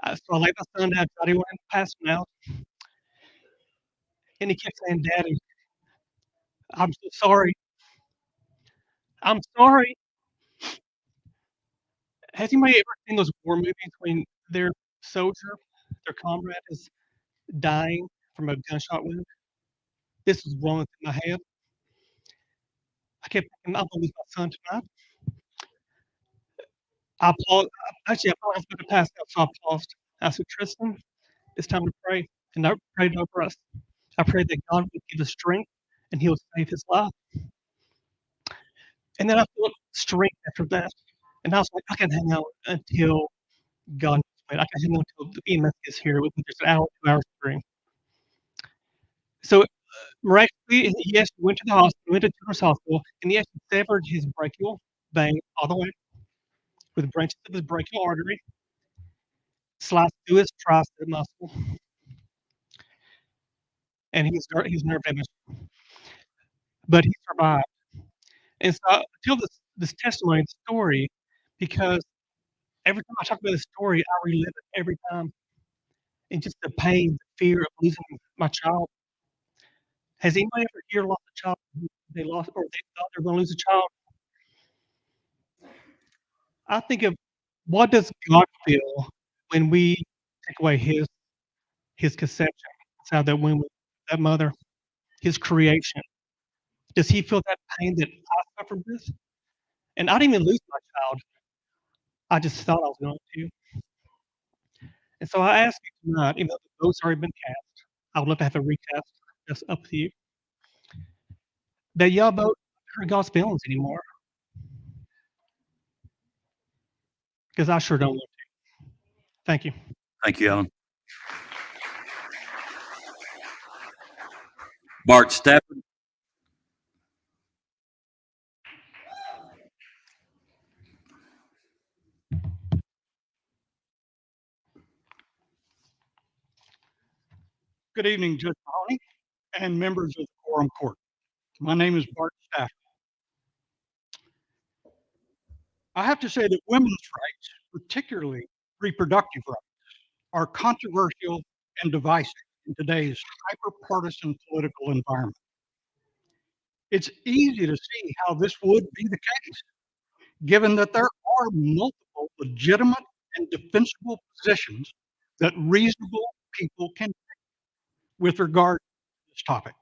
So I laid my son down, thought he went passing out, and he kept saying, "Daddy, I'm so sorry. I'm sorry." Has anybody ever seen those war movies when their soldier, their comrade, is dying from a gunshot wound? This was rolling through my head. I kept thinking, I'm gonna lose my son tonight. I paused. Actually, I thought I was going to pass out, so I paused. I said, Tristan, it's time to pray. And I prayed over us. I prayed that God would give us strength and He would save his life. And then I felt strength after that. And I was like, I can hang out until God gets paid. I can hang out until the EMS gets here within just an hour, 2 hours free. So miraculously, he actually went to the hospital, went to Children's Hospital, and he actually severed his brachial vein all the way with branches of his brachial artery, sliced through his tricep muscle, and he's nerve damaged. But he survived. And so I tell this testimony, this story, because every time I talk about this story, I relive it every time. And just the pain, the fear of losing my child. Has anybody ever here lost a child? They lost, or they thought they were going to lose a child? I think of what does God feel when we take away His conception inside that womb, that mother, His creation? Does He feel that pain that I suffered with? And I didn't even lose my child. I just thought I was going to. And so I ask you tonight, even though the vote's already been cast, I would love to have a recast. That's up to you. That y'all vote hurt God's feelings anymore. Because I sure don't want to. Thank you. Thank you, Alan. Bart Stafford. Good evening, Judge Mahoney and members of the Quorum Court. My name is Bart Stafford. I have to say that women's rights, particularly reproductive rights, are controversial and divisive in today's hyper-partisan political environment. It's easy to see how this would be the case, given that there are multiple legitimate and defensible positions that reasonable people can take with regard to this topic.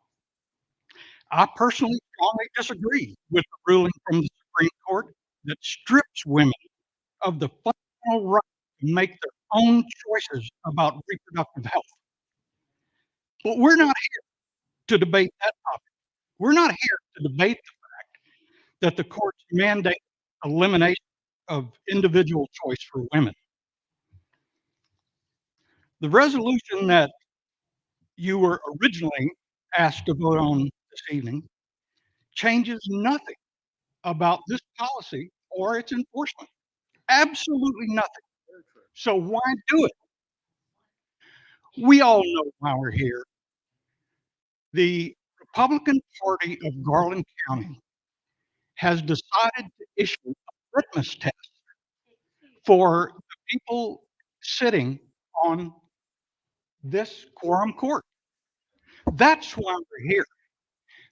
I personally strongly disagree with the ruling from the Supreme Court that strips women of the fundamental right to make their own choices about reproductive health. But we're not here to debate that topic. We're not here to debate the fact that the courts mandate elimination of individual choice for women. The resolution that you were originally asked to vote on this evening changes nothing about this policy or its enforcement. Absolutely nothing. So why do it? We all know why we're here. The Republican Party of Garland County has decided to issue a litmus test for the people sitting on this quorum court. That's why we're here.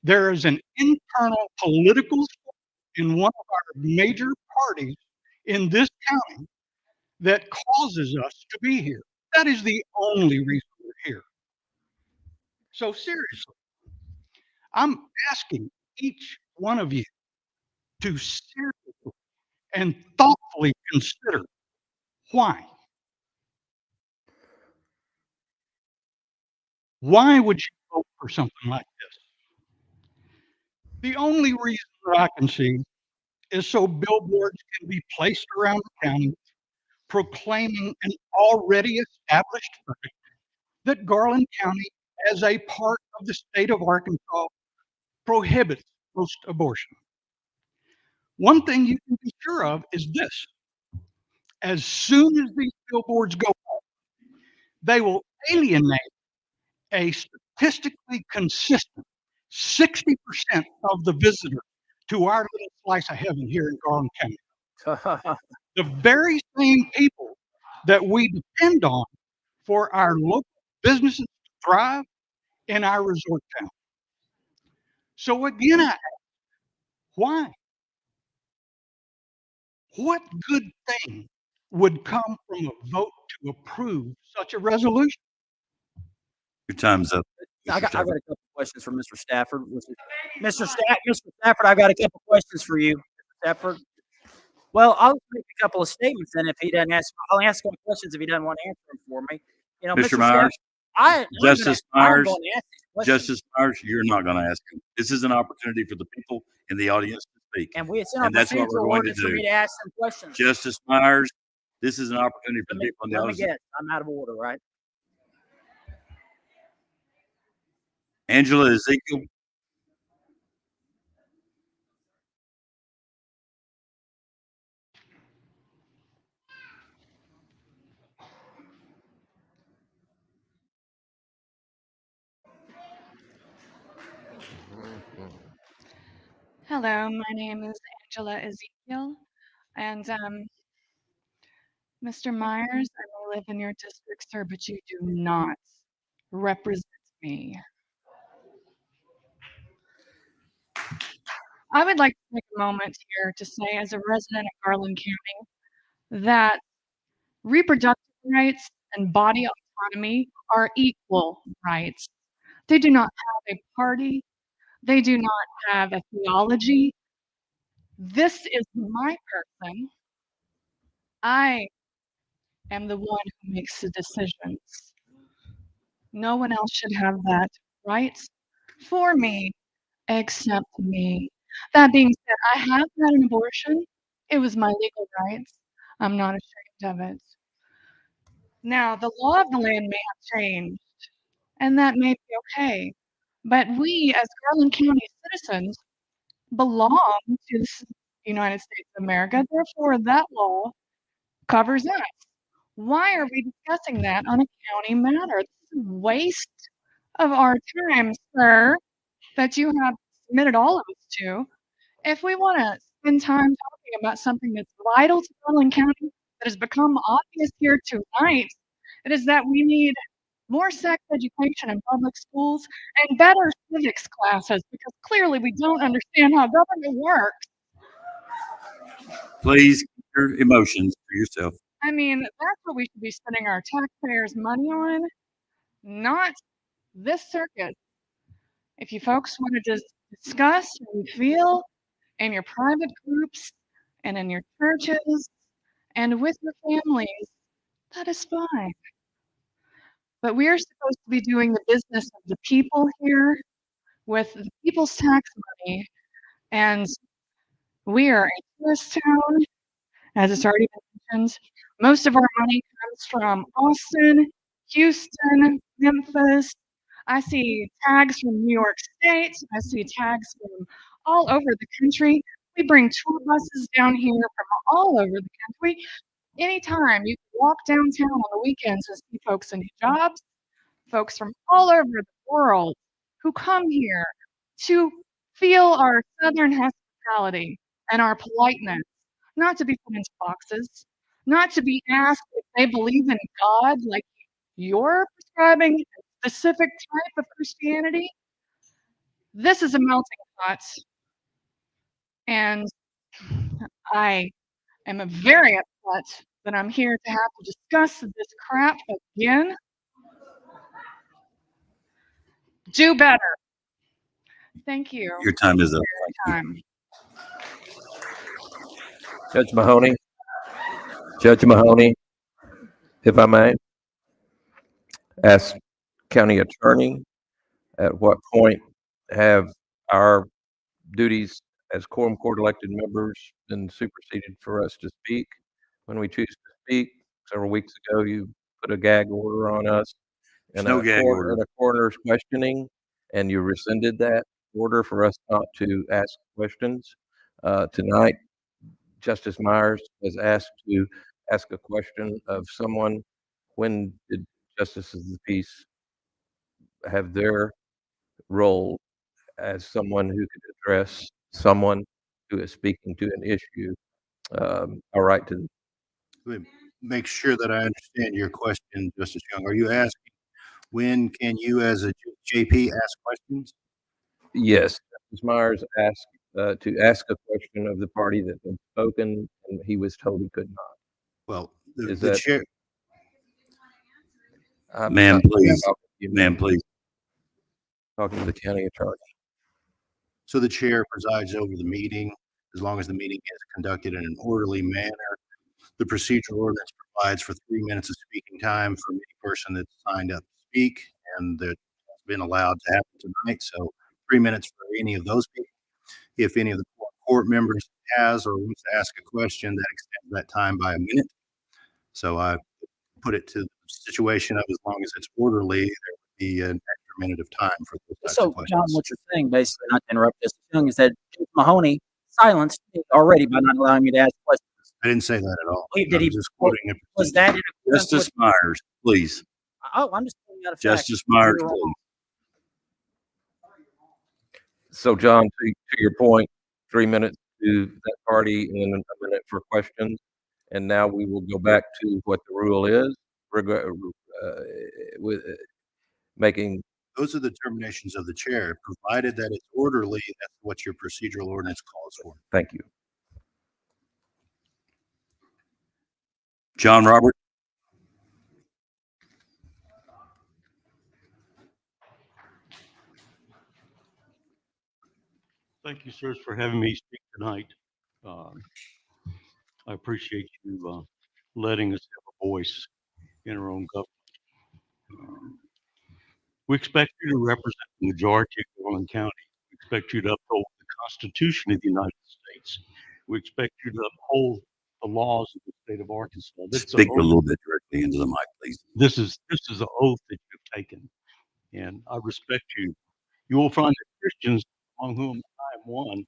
There is an internal political split in one of our major parties in this county that causes us to be here. That is the only reason we're here. So seriously, I'm asking each one of you to seriously and thoughtfully consider why. Why would you vote for something like this? The only reason that I can see is so billboards can be placed around the county proclaiming an already established fact that Garland County, as a part of the state of Arkansas, prohibits most abortion. One thing you can be sure of is this: as soon as these billboards go up, they will alienate a statistically consistent 60% of the visitors to our little slice of heaven here in Garland County. The very same people that we depend on for our local businesses to thrive in our resort town. So again, I ask, why? What good thing would come from a vote to approve such a resolution? Your time's up. I got a couple questions for Mr. Stafford. Mr. Stafford, I got a couple questions for you, Mr. Stafford. Well, I'll make a couple of statements then if he doesn't ask. I'll ask him questions if he doesn't want to answer them for me. You know, Mr. Myers, Justice I'm Myers, going to ask these questions. Justice Myers, you're not going to ask him. This is an opportunity for the people in the audience to speak. And it's in our And that's what we're procedural going to ordinance for do. me to ask them questions. Justice Myers, this is an opportunity for the people in the Let me audience. guess. I'm out of order, right? Angela Ezekiel. Hello, my name is Angela Ezekiel, and Mr. Myers, I may live in your district, sir, but you do not represent me. I would like to take a moment here to say, as a resident of Garland County, that reproductive rights and body autonomy are equal rights. They do not have a party. They do not have a theology. This is my person. I am the one who makes the decisions. No one else should have that right for me except me. That being said, I have had an abortion. It was my legal rights. I'm not ashamed of it. Now, the law of the land may have changed, and that may be okay. But we, as Garland County citizens, belong to the United States of America. Therefore, that law covers us. Why are we discussing that on a county matter? This is a waste of our time, sir, that you have submitted all of us to. If we want to spend time talking about something that's vital to Garland County, that has become obvious here tonight, it is that we need more sex education in public schools and better civics classes, because clearly we don't understand how government works. Please keep your emotions for yourself. I mean, that's what we should be spending our taxpayers' money on, not this circuit. If you folks want to just discuss how you feel in your private groups and in your churches and with your families, that is fine. But we are supposed to be doing the business of the people here with the people's tax money, and we are a tourist town, as it's already been mentioned. Most of our money comes from Austin, Houston, Memphis. I see tags from New York State. I see tags from all over the country. We bring tour buses down here from all over the country. Anytime you can walk downtown on the weekends and see folks in jobs, folks from all over the world who come here to feel our Southern hospitality and our politeness, not to be put into boxes, not to be asked if they believe in God like you're prescribing a specific type of Christianity. This is a melting pot, and I am very upset that I'm here to have to discuss this crap again. Do better. Thank you. Your time is up. For your time. Judge Mahoney, if I may, ask county attorney, at what point have our duties as quorum court elected members been superseded for us to speak? When we choose to speak, several weeks ago, you put a gag order on us There's no gag order. and a coroner's questioning, and you rescinded that order for us not to ask questions. Tonight, Justice Myers has asked to ask a question of someone. When did justices of the peace have their role as someone who could address someone who is speaking to an issue, a right to? Let me make sure that I understand your question, Justice Young. Are you asking when can you as a JP ask questions? Yes, Justice Myers asked to ask a question of the party that had spoken, and he was told he could not. Well, Is the that chair, I'm Ma'am, not please. talking to you, Ma'am, please. talking to the county attorney. so the chair presides over the meeting as long as the meeting is conducted in an orderly manner. The procedural ordinance provides for 3 minutes of speaking time for any person that's signed up to speak, and that's been allowed to happen tonight. So 3 minutes for any of those people. If any of the court members has or wants to ask a question, that extends that time by a minute. So I put it to the situation of as long as it's orderly, there would be an extra minute of time for those types So, of questions. John, what you're saying, basically, not to interrupt Justice Young, is that Judge Mahoney silenced me already by not allowing me to ask questions. I didn't say that at all. Wait, did I he? was just quoting it. Was that in accordance Justice Myers, please. Oh, I'm just pointing out a fact. Justice Myers, You're wrong. please. So, John, to your point, 3 minutes to that party and then a minute for questions. And now we will go back to what the rule is, with making. Those are the determinations of the chair, provided that it's orderly. That's what your procedural ordinance calls for. Thank you. John Robert. Thank you, sirs, for having me speak tonight. I appreciate you letting us have a voice in our own government. We expect you to represent the majority of Garland County. We expect you to uphold the Constitution of the United States. We expect you to uphold the laws of the state of Arkansas. Speak a little bit directly into the mic, please. This is an oath that you've taken, and I respect you. You will find that Christians, among whom I am one,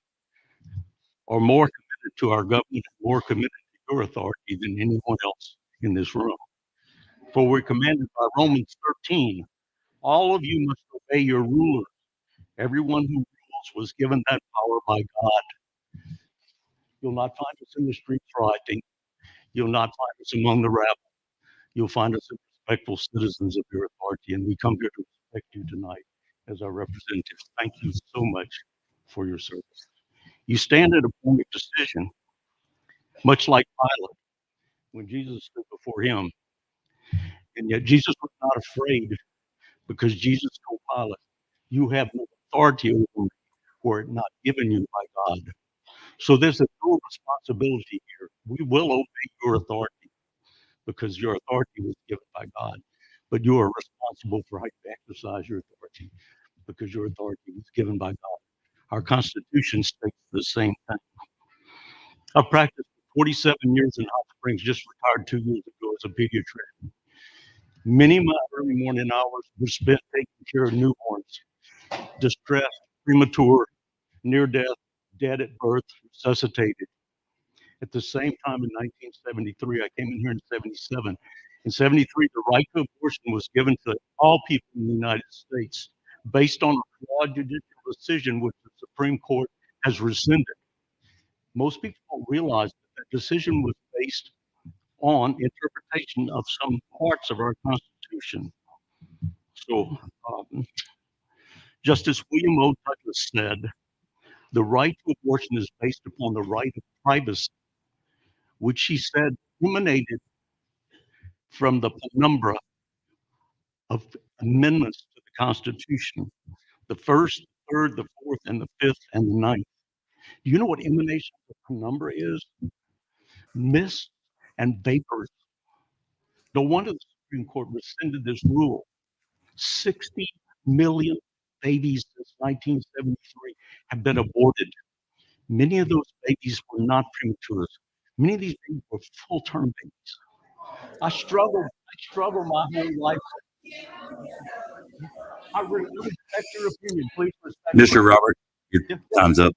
are more committed to our government, more committed to your authority than anyone else in this room. For we're commanded by Romans 13, all of you must obey your rulers. Everyone who rules was given that power by God. You'll not find us in the streets rioting. You'll not find us among the rabble. You'll find us as respectful citizens of your authority, and we come here to respect you tonight as our representatives. Thank you so much for your service. You stand at a point of decision, much like Pilate, when Jesus stood before him. And yet Jesus was not afraid, because Jesus told Pilate, you have no authority over me, were it not given you by God. So there's a dual responsibility here. We will obey your authority, because your authority was given by God. But you are responsible for how you exercise your authority, because your authority was given by God. Our Constitution states the same thing. I've practiced 47 years in Hot Springs, just retired 2 years ago as a pediatrician. Many of my early morning hours were spent taking care of newborns, distressed, premature, near death, dead at birth, resuscitated. At the same time in 1973, I came in here in 77. In 73, the right to abortion was given to all people in the United States based on a flawed judicial decision which the Supreme Court has rescinded. Most people don't realize that that decision was based on interpretation of some parts of our Constitution. So, Justice William O. Douglas said, the right to abortion is based upon the right of privacy, which he said emanated from the penumbra of amendments to the Constitution. The first, the third, the 4th and the 5th and the 9th. Do you know what emanation of the penumbra is? Mist and vapors. No wonder the Supreme Court rescinded this rule. 60 million babies since 1973 have been aborted. Many of those babies were not prematures. Many of these babies were full-term babies. I struggled my whole life. I respect your opinion. Please respect Mr. Robert, your time's up.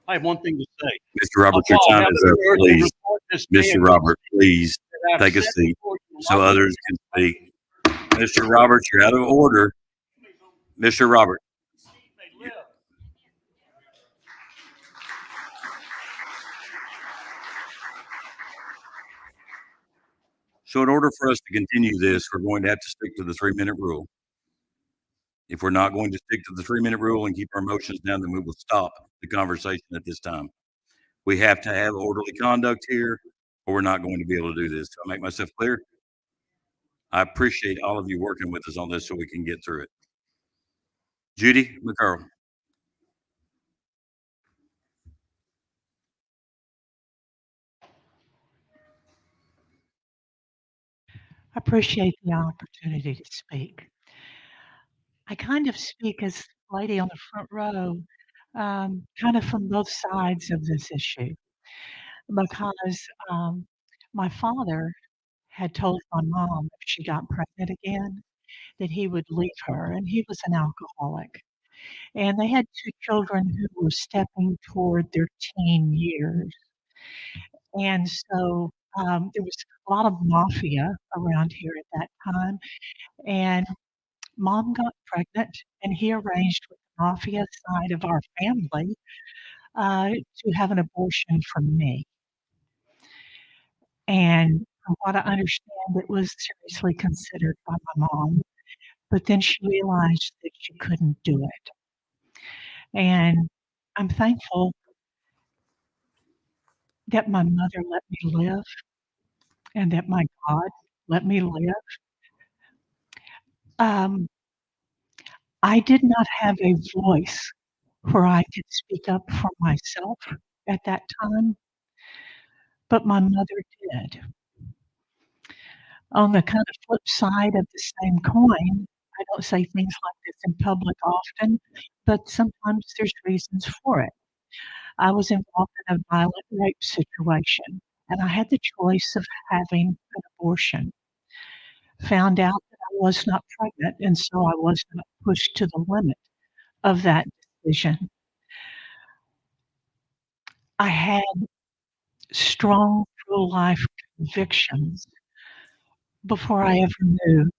I have one thing to say. Mr. Robert, your time is up, please. Mr. Robert, please take a seat so others can speak. Mr. Roberts, you're out of order. Mr. Robert. So in order for us to continue this, we're going to have to stick to the 3-minute rule. If we're not going to stick to the 3-minute rule and keep our emotions down, then we will stop the conversation at this time. We have to have orderly conduct here, or we're not going to be able to do this. Do I make myself clear? I appreciate all of you working with us on this so we can get through it. Judy McCarroll. I appreciate the opportunity to speak. I kind of speak as lady on the front row, kind of from both sides of this issue, because my father had told my mom if she got pregnant again that he would leave her, and he was an alcoholic. And they had 2 children who were stepping toward their teen years. And so there was a lot of mafia around here at that time. And mom got pregnant, and he arranged with the mafia side of our family to have an abortion for me. And from what I understand, it was seriously considered by my mom, but then she realized that she couldn't do it. And I'm thankful that my mother let me live and that my God let me live. I did not have a voice where I could speak up for myself at that time, but my mother did. On the kind of flip side of the same coin, I don't say things like this in public often, but sometimes there's reasons for it. I was involved in a violent rape situation, and I had the choice of having an abortion. Found out that I was not pregnant, and so I was not pushed to the limit of that decision. I had strong pro-life convictions before I ever knew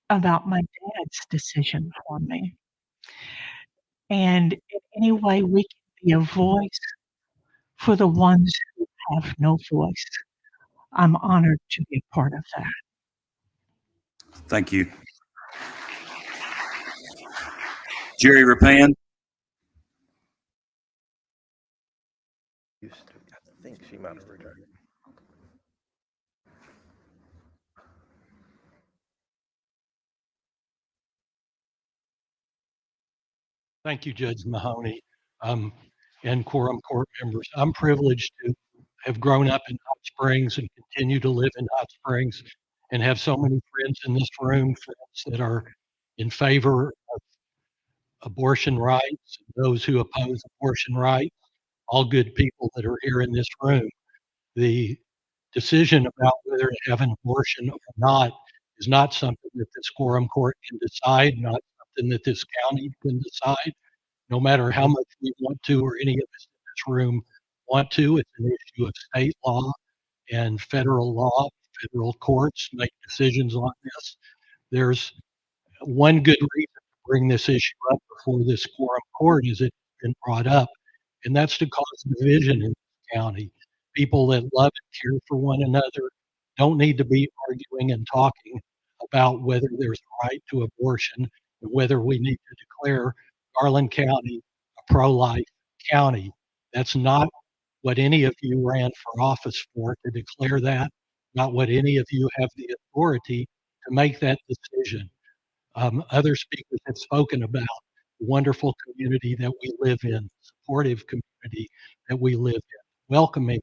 about my dad's decision for me. And in any way we can be a voice for the ones who have no voice, I'm honored to be a part of that. Thank you. Jerry Rapan. I think she might have returned. Thank you, Judge Mahoney, and Quorum Court members. I'm privileged to have grown up in Hot Springs and continue to live in Hot Springs and have so many friends in this room, friends that are in favor of abortion rights, those who oppose abortion rights, all good people that are here in this room. The decision about whether to have an abortion or not is not something that this Quorum Court can decide, not something that this county can decide, no matter how much we want to or any of us in this room want to. It's an issue of state law and federal law. Federal courts make decisions on this. There's one good reason to bring this issue up before this Quorum Court is it's been brought up, and that's to cause division in this county. People that love and care for one another don't need to be arguing and talking about whether there's a right to abortion and whether we need to declare Garland County a pro-life county. That's not what any of you ran for office for, to declare that, not what any of you have the authority to make that decision. Other speakers have spoken about the wonderful community that we live in, supportive community that we live in, welcoming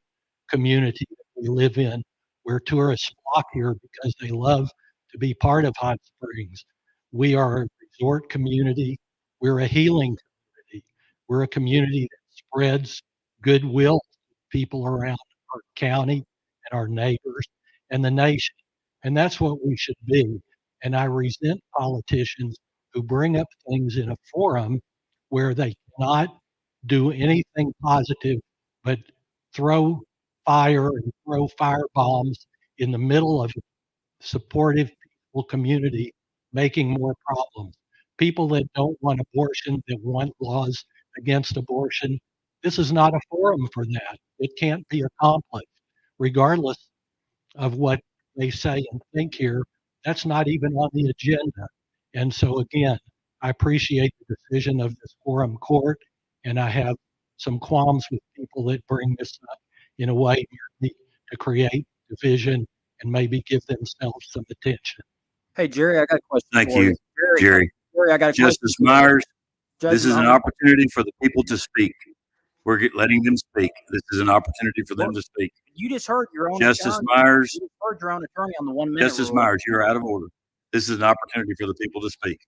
community that we live in, where tourists flock here because they love to be part of Hot Springs. We are a resort community. We're a healing community. We're a community that spreads goodwill to people around our county and our neighbors and the nation. And that's what we should be. And I resent politicians who bring up things in a forum where they cannot do anything positive but throw fire and throw fire bombs in the middle of a supportive, peaceful community, making more problems. People that don't want abortion, that want laws against abortion, this is not a forum for that. It can't be accomplished, regardless of what they say and think here. That's not even on the agenda. And so again, I appreciate the decision of this quorum court, and I have some qualms with people that bring this up in a way to create division and maybe give themselves some attention. Hey, Jerry, I got a question Thank for you, Jerry. Jerry, I got a Justice question. Myers, Judge this is an Muhammad. opportunity for the people to speak. We're letting them speak. This is an opportunity for them to speak. You just heard your own Justice attorney. Myers, You just heard your own attorney on the 1 minute Justice rule. Myers, you're out of order. This is an opportunity for the people to speak.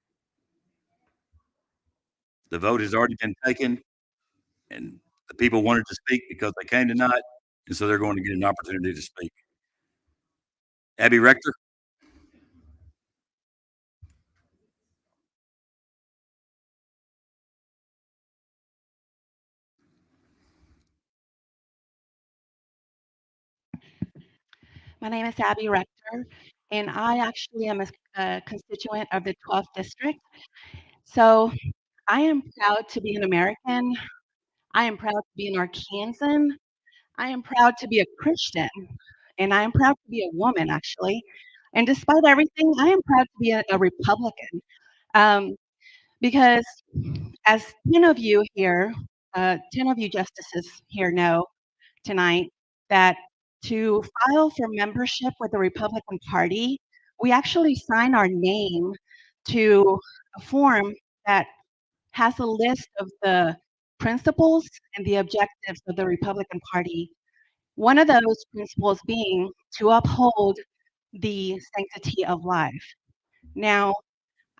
The vote has already been taken, and the people wanted to speak because they came tonight, and so they're going to get an opportunity to speak. Abby Rector. My name is Abby Rector, and I actually am a constituent of the 12th district. So I am proud to be an American. I am proud to be an Arkansan. I am proud to be a Christian, and I am proud to be a woman, actually. And despite everything, I am proud to be a Republican, because as 10 of you here, 10 of you justices here know tonight that to file for membership with the Republican Party, we actually sign our name to a form that has a list of the principles and the objectives of the Republican Party. One of those principles being to uphold the sanctity of life. Now,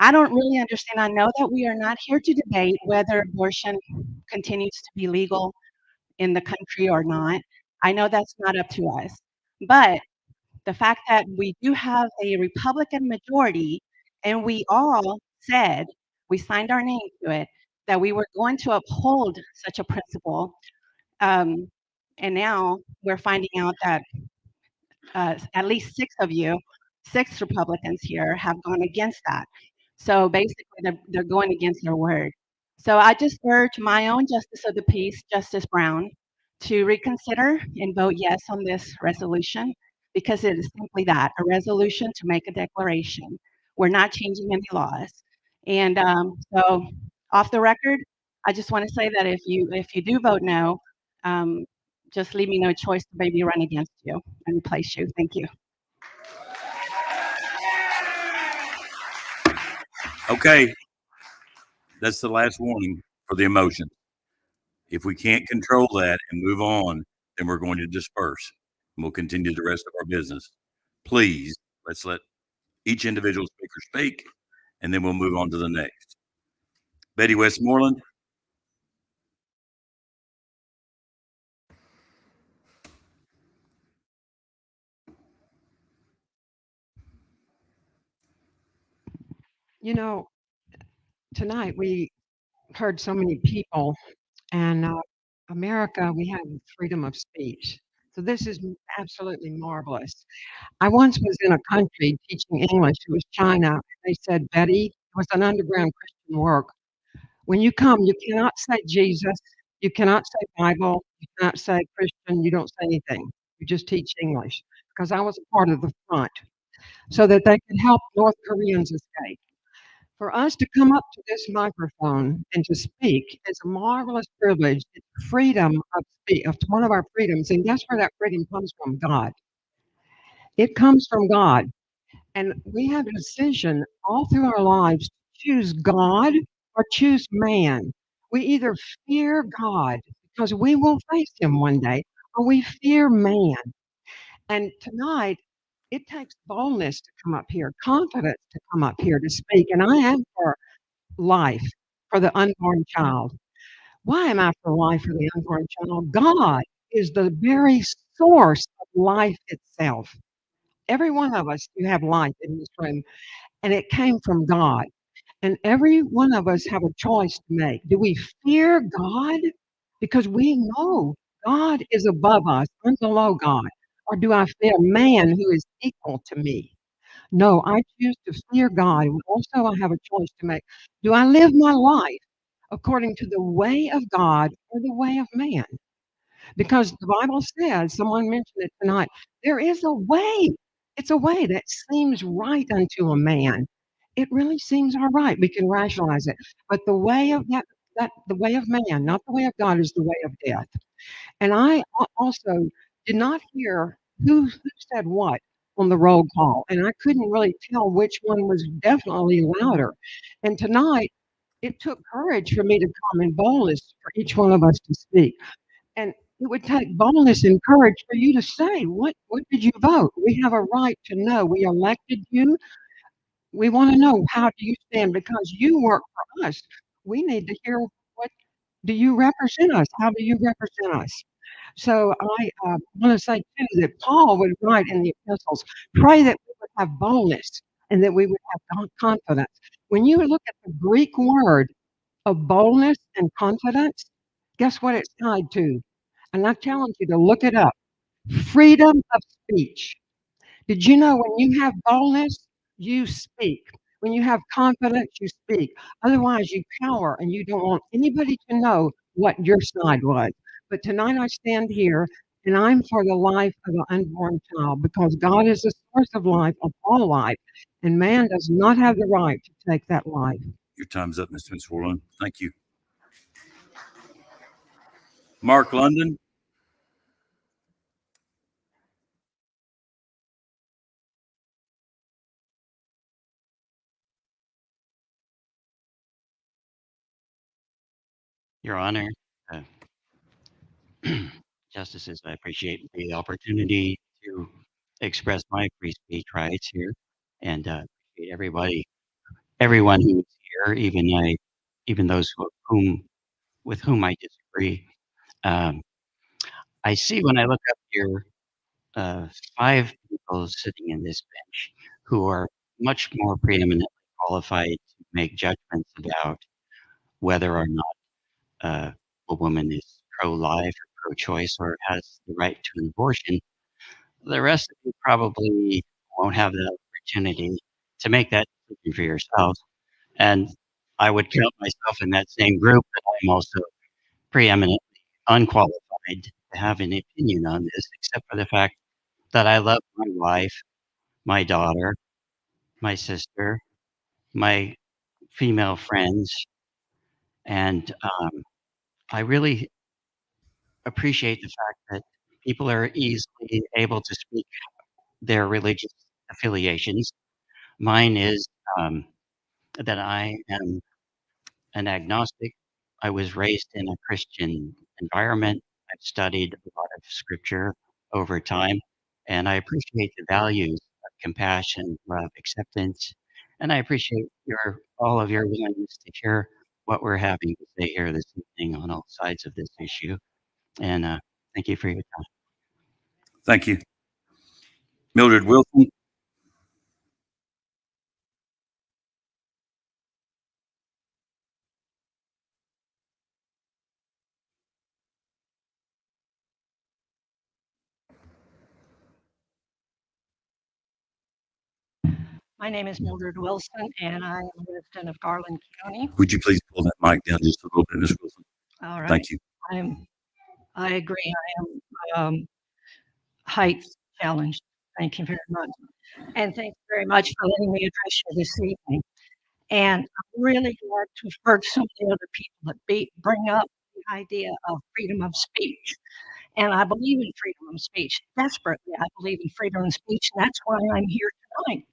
I don't really understand. I know that we are not here to debate whether abortion continues to be legal in the country or not. I know that's not up to us. But the fact that we do have a Republican majority and we all said, we signed our name to it, that we were going to uphold such a principle. And now we're finding out that at least 6 Republicans here have gone against that. So basically, they're going against their word. So I just urge my own Justice of the Peace, Justice Brown, to reconsider and vote yes on this resolution, because it is simply that, a resolution to make a declaration. We're not changing any laws. And so off the record, I just want to say that if you do vote no, just leave me no choice to maybe run against you and replace you. Thank you. Okay. That's the last warning for the emotion. If we can't control that and move on, then we're going to disperse and we'll continue the rest of our business. Please, let's let each individual speaker speak, and then we'll move on to the next. Betty Westmoreland. You know, tonight we heard so many people, and America, we have freedom of speech. So this is absolutely marvelous. I once was in a country teaching English. It was China. They said, Betty, it was an underground Christian work. When you come, you cannot say Jesus, you cannot say Bible, you cannot say Christian, you don't say anything. You just teach English. Because I was a part of the front so that they could help North Koreans escape. For us to come up to this microphone and to speak is a marvelous privilege. It's freedom of speech, of one of our freedoms. And guess where that freedom comes from? God. It comes from God. And we have a decision all through our lives to choose God or choose man. We either fear God because we will face him one day, or we fear man. And tonight, it takes boldness to come up here, confidence to come up here to speak. And I am for life for the unborn child. Why am I for life for the unborn child? God is the very source of life itself. Every one of us, you have life in this room, and it came from God. And every one of us have a choice to make. Do we fear God because we know God is above us, I'm below God? Or do I fear man who is equal to me? No, I choose to fear God. And also, I have a choice to make. Do I live my life according to the way of God or the way of man? Because the Bible says, someone mentioned it tonight, there is a way. It's a way that seems right unto a man. It really seems all right. We can rationalize it. But the way of the way of man, not the way of God, is the way of death. And I also did not hear who said what on the roll call, and I couldn't really tell which one was definitely louder. And tonight, it took courage for me to come and boldness for each one of us to speak. And it would take boldness and courage for you to say, what did you vote? We have a right to know. We elected you. We want to know, how do you stand? Because you work for us. We need to hear, what do you represent us? How do you represent us? So I want to say too that Paul would write in the epistles, pray that we would have boldness and that we would have confidence. When you look at the Greek word of boldness and confidence, guess what it's tied to? And I challenge you to look it up. Freedom of speech. Did you know when you have boldness, you speak? When you have confidence, you speak. Otherwise, you cower and you don't want anybody to know what your side was. But tonight I stand here and I'm for the life of an unborn child because God is the source of life, of all life, and man does not have the right to take that life. Your time's up, Mr. McSorley. Thank you. Mark London. Your Honor, uh, Justices, I appreciate the opportunity to express my free speech rights here, and appreciate everyone who's here, even those with whom I disagree. Um, I see when I look up here, 5 people sitting in this bench who are much more preeminently qualified to make judgments about whether or not a woman is pro-life or pro-choice or has the right to an abortion. The rest of you probably won't have that opportunity to make that decision for yourselves. And I would count myself in that same group, but I'm also preeminently unqualified to have an opinion on this, except for the fact that I love my wife, my daughter, my sister, my female friends, and I really appreciate the fact that people are easily able to speak their religious affiliations. Mine is that I am an agnostic. I was raised in a Christian environment. I've studied a lot of scripture over time, and I appreciate the values of compassion, love, acceptance, and I appreciate all of your willingness to hear what we're having to say here this evening on all sides of this issue. And thank you for your time. Thank you. Mildred Wilson. My name is Mildred Wilson, and I am a resident of Garland County. Would you please pull that mic down just a little bit, Ms. Wilson? All right. Thank you. I agree. I am height challenged. Thank you very much. And thank you very much for letting me address you this evening. And I'm really glad to have heard so many other people that bring up the idea of freedom of speech. And I believe in freedom of speech desperately. I believe in freedom of speech, and that's why I'm here tonight.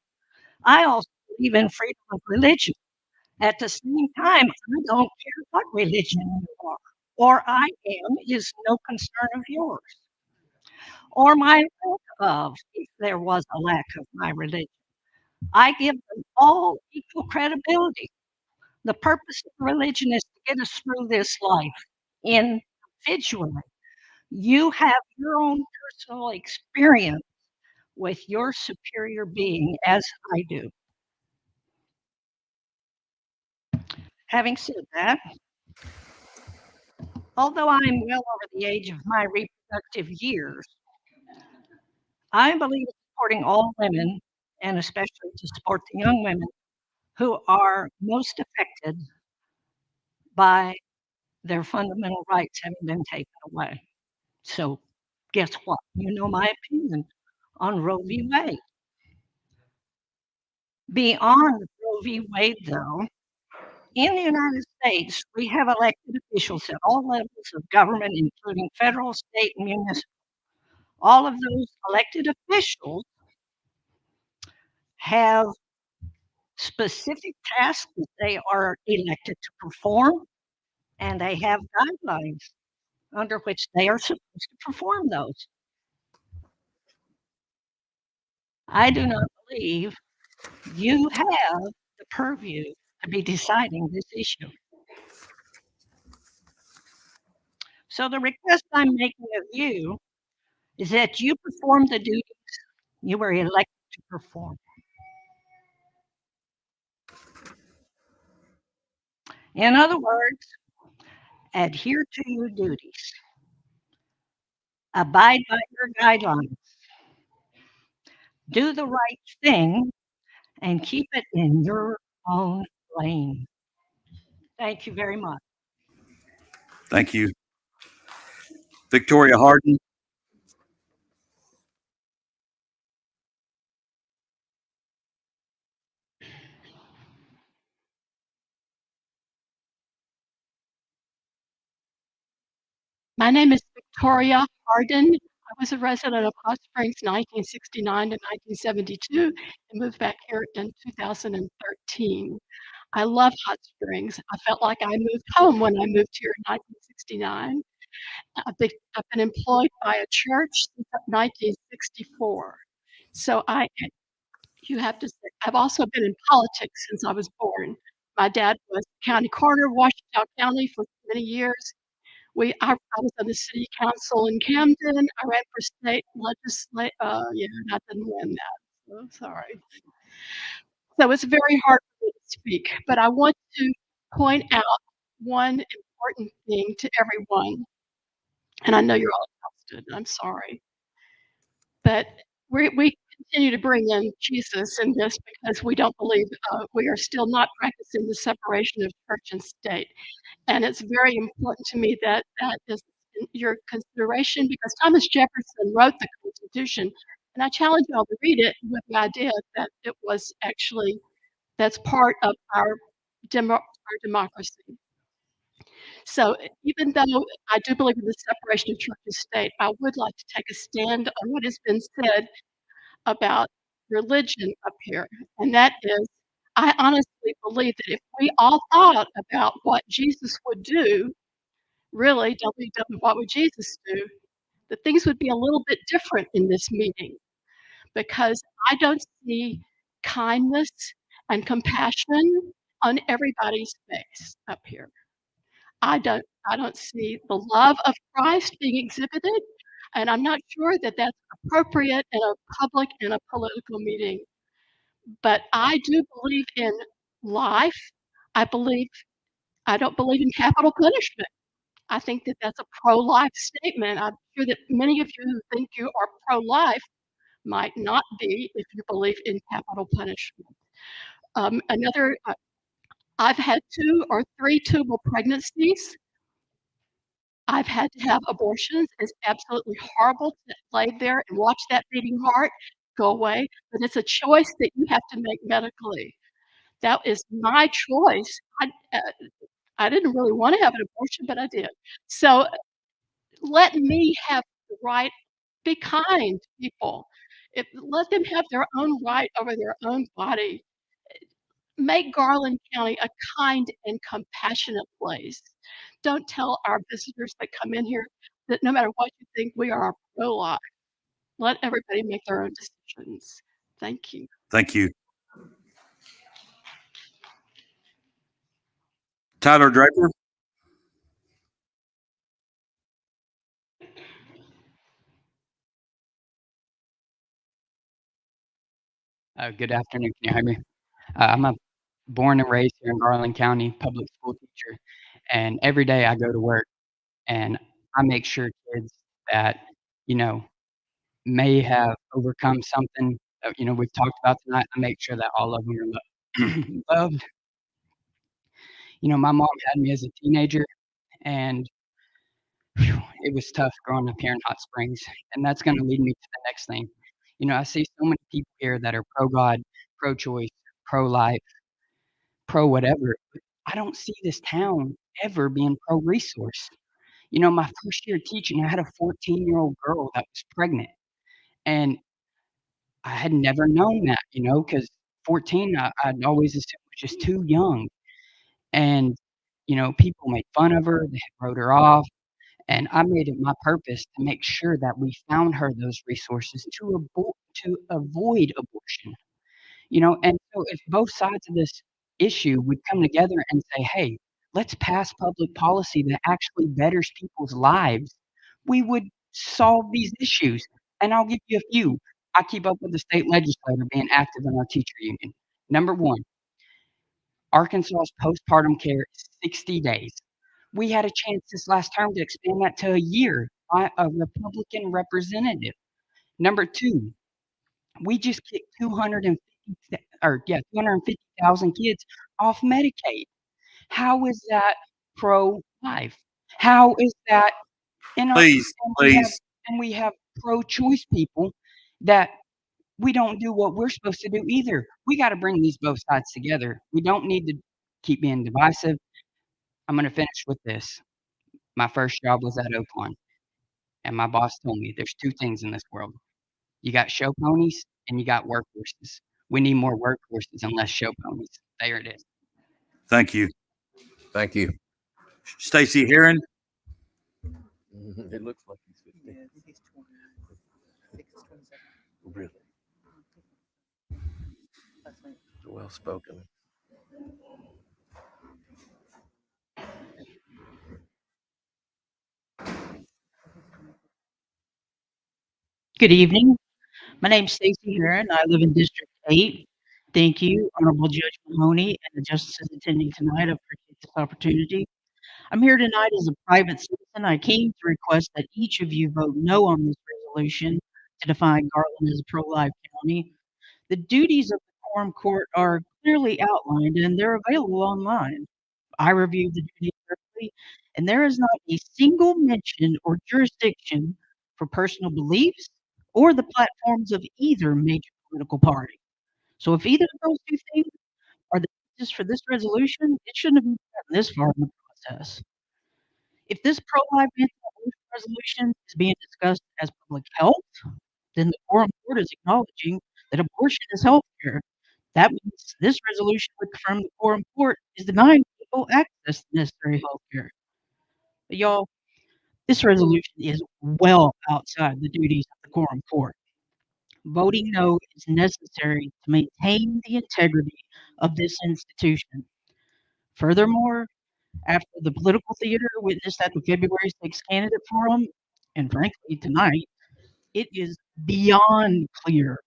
I also believe in freedom of religion. At the same time, I don't care what religion you are or I am is no concern of yours or my lack of, if there was a lack of my religion. I give them all equal credibility. The purpose of religion is to get us through this life individually. You have your own personal experience with your superior being, as I do. Having said that, although I'm well over the age of my reproductive years, I believe in supporting all women, and especially to support the young women who are most affected by their fundamental rights having been taken away. So, guess what? You know my opinion on Roe v. Wade. Beyond Roe v. Wade, though, in the United States, we have elected officials at all levels of government, including federal, state, and municipal. All of those elected officials have specific tasks that they are elected to perform, and they have guidelines under which they are supposed to perform those. I do not believe you have the purview to be deciding this issue. So the request I'm making of you is that you perform the duties you were elected to perform. In other words, adhere to your duties. Abide by your guidelines. Do the right thing and keep it in your own lane. Thank you very much. Thank you. Victoria Harden. My name is Victoria Harden. I was a resident of Hot Springs 1969 to 1972 and moved back here in 2013. I love Hot Springs. I felt like I moved home when I moved here in 1969. I've been employed by a church since 1964. So you have to say, I've also been in politics since I was born. My dad was county coroner of Washington County for many years. I was on the city council in Camden. I ran for state legislature. Yeah, and I didn't win that. So sorry. So it's very hard for me to speak, but I want to point out one important thing to everyone. And I know you're all exhausted. I'm sorry. But we continue to bring in Jesus in this because we don't believe we are still not practicing the separation of church and state. And it's very important to me that that is in your consideration because Thomas Jefferson wrote the Constitution, and I challenge you all to read it with the idea that it was actually that's part of our democracy. So even though I do believe in the separation of church and state, I would like to take a stand on what has been said about religion up here, and that is, I honestly believe that if we all thought about what Jesus would do, really, what would Jesus do, that things would be a little bit different in this meeting because I don't see kindness and compassion on everybody's face up here. I don't see the love of Christ being exhibited, and I'm not sure that that's appropriate in a public and a political meeting. But I do believe in life. I don't believe in capital punishment. I think that that's a pro-life statement. I'm sure that many of you who think you are pro-life might not be if you believe in capital punishment. I've had 2 or 3 tubal pregnancies. I've had to have abortions. It's absolutely horrible to lay there and watch that beating heart go away, but it's a choice that you have to make medically. That is my choice. I didn't really want to have an abortion, but I did. So let me have the right. Be kind, people. Let them have their own right over their own body. Make Garland County a kind and compassionate place. Don't tell our visitors that come in here that no matter what you think, we are pro-life. Let everybody make their own decisions. Thank you. Thank you. Tyler Draper. Good afternoon. Can you hear me? I'm a born and raised here in Garland County public school teacher, and every day I go to work and I make sure kids that, you know, may have overcome something that, we've talked about tonight. I make sure that all of them are loved. My mom had me as a teenager, and it was tough growing up here in Hot Springs, and that's going to lead me to the next thing. I see so many people here that are pro-God, pro-choice, pro-life, pro-whatever. But I don't see this town ever being pro-resource. My first year teaching, I had a 14-year-old girl that was pregnant, and I had never known that, because 14, I'd always assumed was just too young. And, people made fun of her, they wrote her off. And I made it my purpose to make sure that we found her those resources to avoid abortion. And so if both sides of this issue would come together and say, hey, let's pass public policy that actually betters people's lives, we would solve these issues. And I'll give you a few. I keep up with the state legislator being active in our teacher union. Number one, Arkansas's postpartum care is 60 days. We had a chance this last term to expand that to a year by a Republican representative. Number two, we just kicked 250,000 kids off Medicaid. How is that pro-life? How is that Please. And we have pro-choice people that we don't do what we're supposed to do either. We got to bring these both sides together. We don't need to keep being divisive. I'm going to finish with this. My first job was at Oakland, and my boss told me there's two things in this world. You got show ponies and you got workhorses. We need more workhorses and less show ponies. There it is. Thank you. Thank you. Stacy Heron. It looks like he's 15. Really? Well spoken. Good evening. My name's Stacy Heron. I live in District 8. Thank you, Honorable Judge Mahoney and the justices attending tonight. I appreciate this opportunity. I'm here tonight as a private citizen. I came to request that each of you vote no on this resolution to define Garland as a pro-life county. The duties of the Quorum Court are clearly outlined and they're available online. I reviewed the duties carefully, and there is not a single mention or jurisdiction for personal beliefs or the platforms of either major political party. So if either of those two things are the basis for this resolution, it shouldn't have been gotten this far in the process. If this pro-life anti-abortion resolution is being discussed as public health, then the Quorum Court is acknowledging that abortion is health care. That means this resolution would confirm the Quorum Court is denying people access to necessary health care. But y'all, this resolution is well outside the duties of the Quorum Court. Voting no is necessary to maintain the integrity of this institution. Furthermore, after the political theater witnessed at the February 6th candidate forum, and frankly tonight, it is beyond clear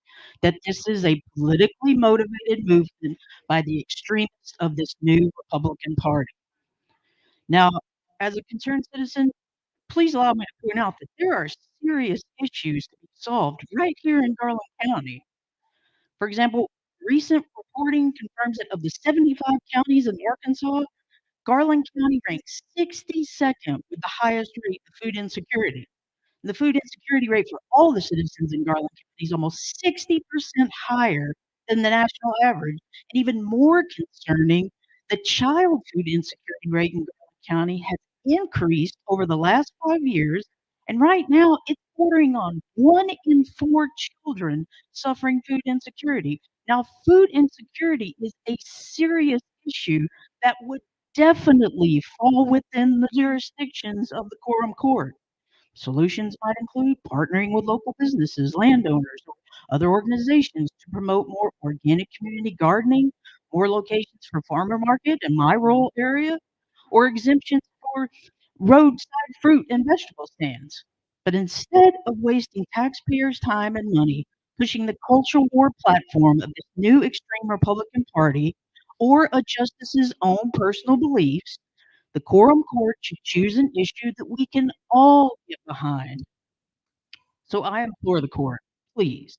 that this is a politically motivated movement by the extremists of this new Republican Party. Now, as a concerned citizen, please allow me to point out that there are serious issues to be solved right here in Garland County. For example, recent reporting confirms that of the 75 counties in Arkansas, Garland County ranks 62nd with the highest rate of food insecurity. The food insecurity rate for all the citizens in Garland County is almost 60% higher than the national average. And even more concerning, the child food insecurity rate in Garland County has increased over the last 5 years. And right now, it's bordering on 1 in 4 children suffering food insecurity. Now, food insecurity is a serious issue that would definitely fall within the jurisdictions of the Quorum Court. Solutions might include partnering with local businesses, landowners, or other organizations to promote more organic community gardening, more locations for farmer market in my rural area, or exemptions for roadside fruit and vegetable stands. But instead of wasting taxpayers' time and money pushing the culture war platform of this new extreme Republican Party or a justice's own personal beliefs, the Quorum Court should choose an issue that we can all get behind. So I implore the court, please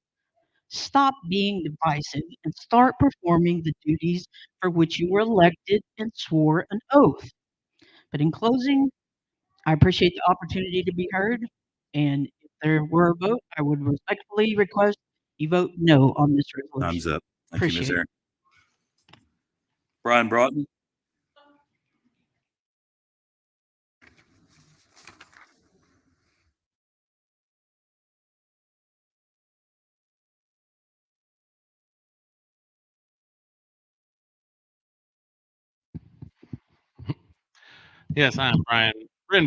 stop being divisive and start performing the duties for which you were elected and swore an oath. But in closing, I appreciate the opportunity to be heard. And if there were a vote, I would respectfully request you vote no on this resolution. Time's up. Thank you, Ms. Appreciate it. Aaron. Brian Broughton. Yes, I am Brian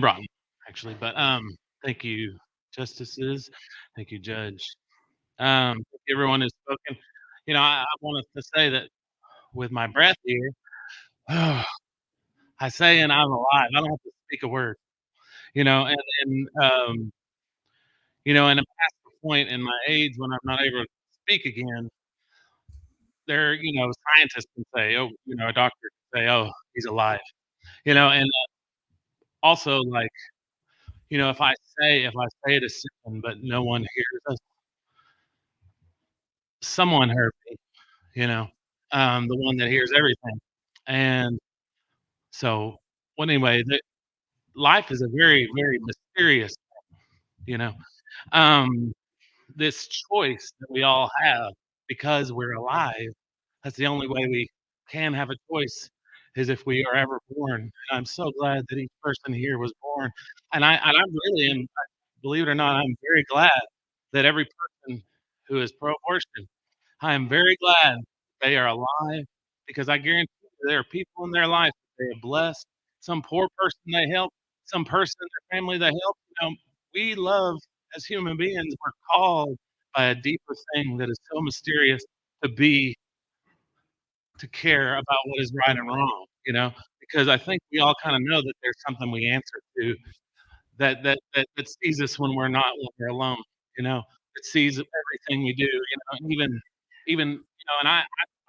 Broughton, actually. But thank you, justices. Thank you, Judge. Thank you everyone who's spoken. You know, I wanted to say that with my breath here, I say and I'm alive. I don't have to speak a word. You know, and I'm past the point in my age when I'm not able to speak again. Scientists can say, oh, a doctor can say, oh, he's alive. And also like, if I say it is sin, but no one hears us, someone heard me, the one that hears everything. And so, well, anyway, life is a very, very mysterious thing, this choice that we all have because we're alive. That's the only way we can have a choice is if we are ever born. And I'm so glad that each person here was born. And I really am, believe it or not, I'm very glad that every person who is pro-abortion, I am very glad they are alive because I guarantee you there are people in their life that they have blessed, some poor person they help, some person in their family they help. We love as human beings, we're called by a deeper thing that is so mysterious to care about what is right and wrong, because I think we all kind of know that there's something we answer to that sees us when we're alone, that sees everything we do, and even and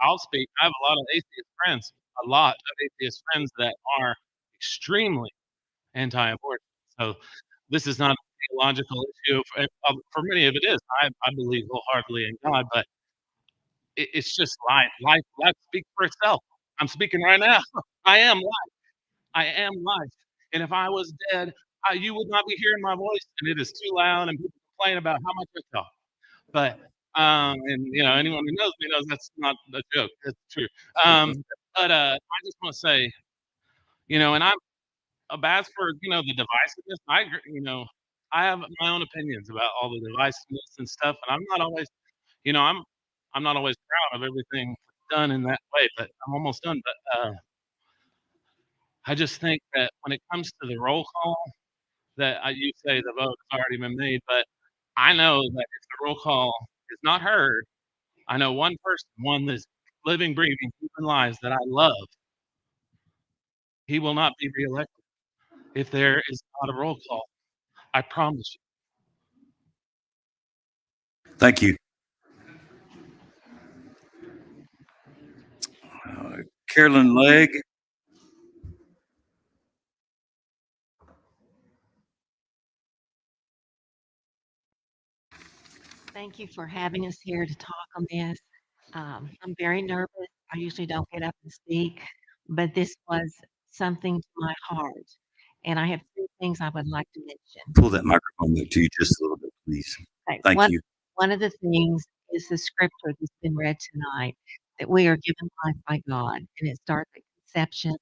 I'll speak. I have a lot of atheist friends that are extremely anti-abortion. So this is not a theological issue. For many of it is. I believe wholeheartedly in God, but it's just life. Life speaks for itself. I'm speaking right now. I am life. I am life. And if I was dead, you would not be hearing my voice, and it is too loud, and people complain about how much I talk. But anyone who knows me knows that's not a joke. That's true. But I just want to say, and I'm as for the divisiveness, I agree. I have my own opinions about all the divisiveness and stuff, and I'm not always, I'm not always proud of everything done in that way. But I'm almost done. But I just think that when it comes to the roll call, that you say the vote has already been made, but I know that if the roll call is not heard, I know one person, one that's living, breathing, human lives that I love, he will not be reelected if there is not a roll call. I promise you. Thank you. Carolyn Legg. Thank you for having us here to talk on this. I'm very nervous. I usually don't get up and speak, but this was something to my heart. And I have three things I would like to mention. Pull that microphone up to you just a little bit, please. Okay, Thank you. One of the things is the scripture that's been read tonight, that we are given life by God, and it starts at conception,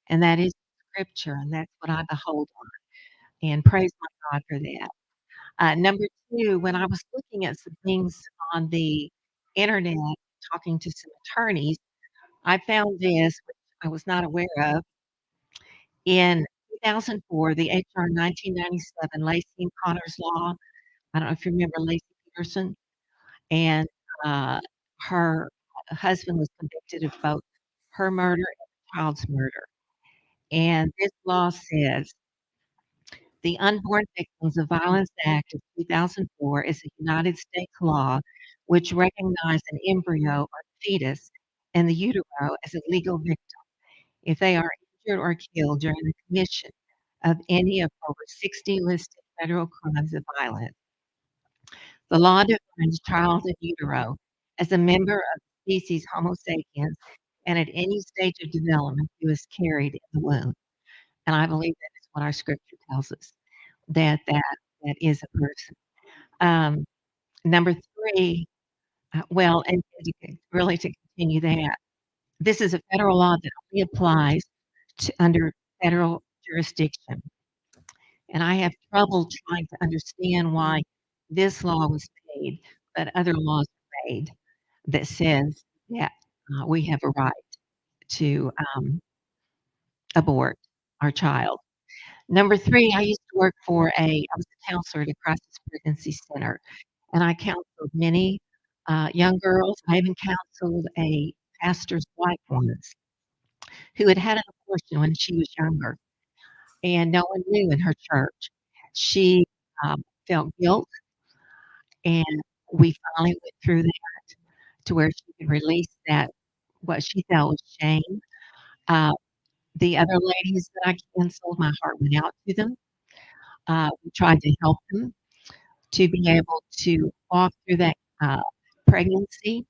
and that is scripture, and that's what I behold on. And praise my God for that. Number two, when I was looking at some things on the internet, talking to some attorneys, I found this, which I was not aware of. In 2004, the H.R. 1997 Lacey and Connors Law, I don't know if you remember Lacey Peterson, and her husband was convicted of both her murder and the child's murder. And this law says the Unborn Victims of Violence Act of 2004 is a United States law which recognizes an embryo or fetus in the utero as a legal victim if they are injured or killed during the commission of any of over 60 listed federal crimes of violence. The law defines child in utero as a member of the species Homo sapiens and at any stage of development who is carried in the womb. And I believe that is what our scripture tells us, that is a person. Number three, well, and really to continue that, this is a federal law that only applies to under federal jurisdiction. And I have trouble trying to understand why this law was made, but other laws are made that says that we have a right to abort our child. Number three, I used to work I was a counselor at a crisis pregnancy center, and I counseled many young girls. I even counseled a pastor's wife once who had had an abortion when she was younger, and no one knew in her church. She felt guilt, and we finally went through that to where she could release that, what she felt was shame. The other ladies that I counseled, my heart went out to them. We tried to help them to be able to walk through that pregnancy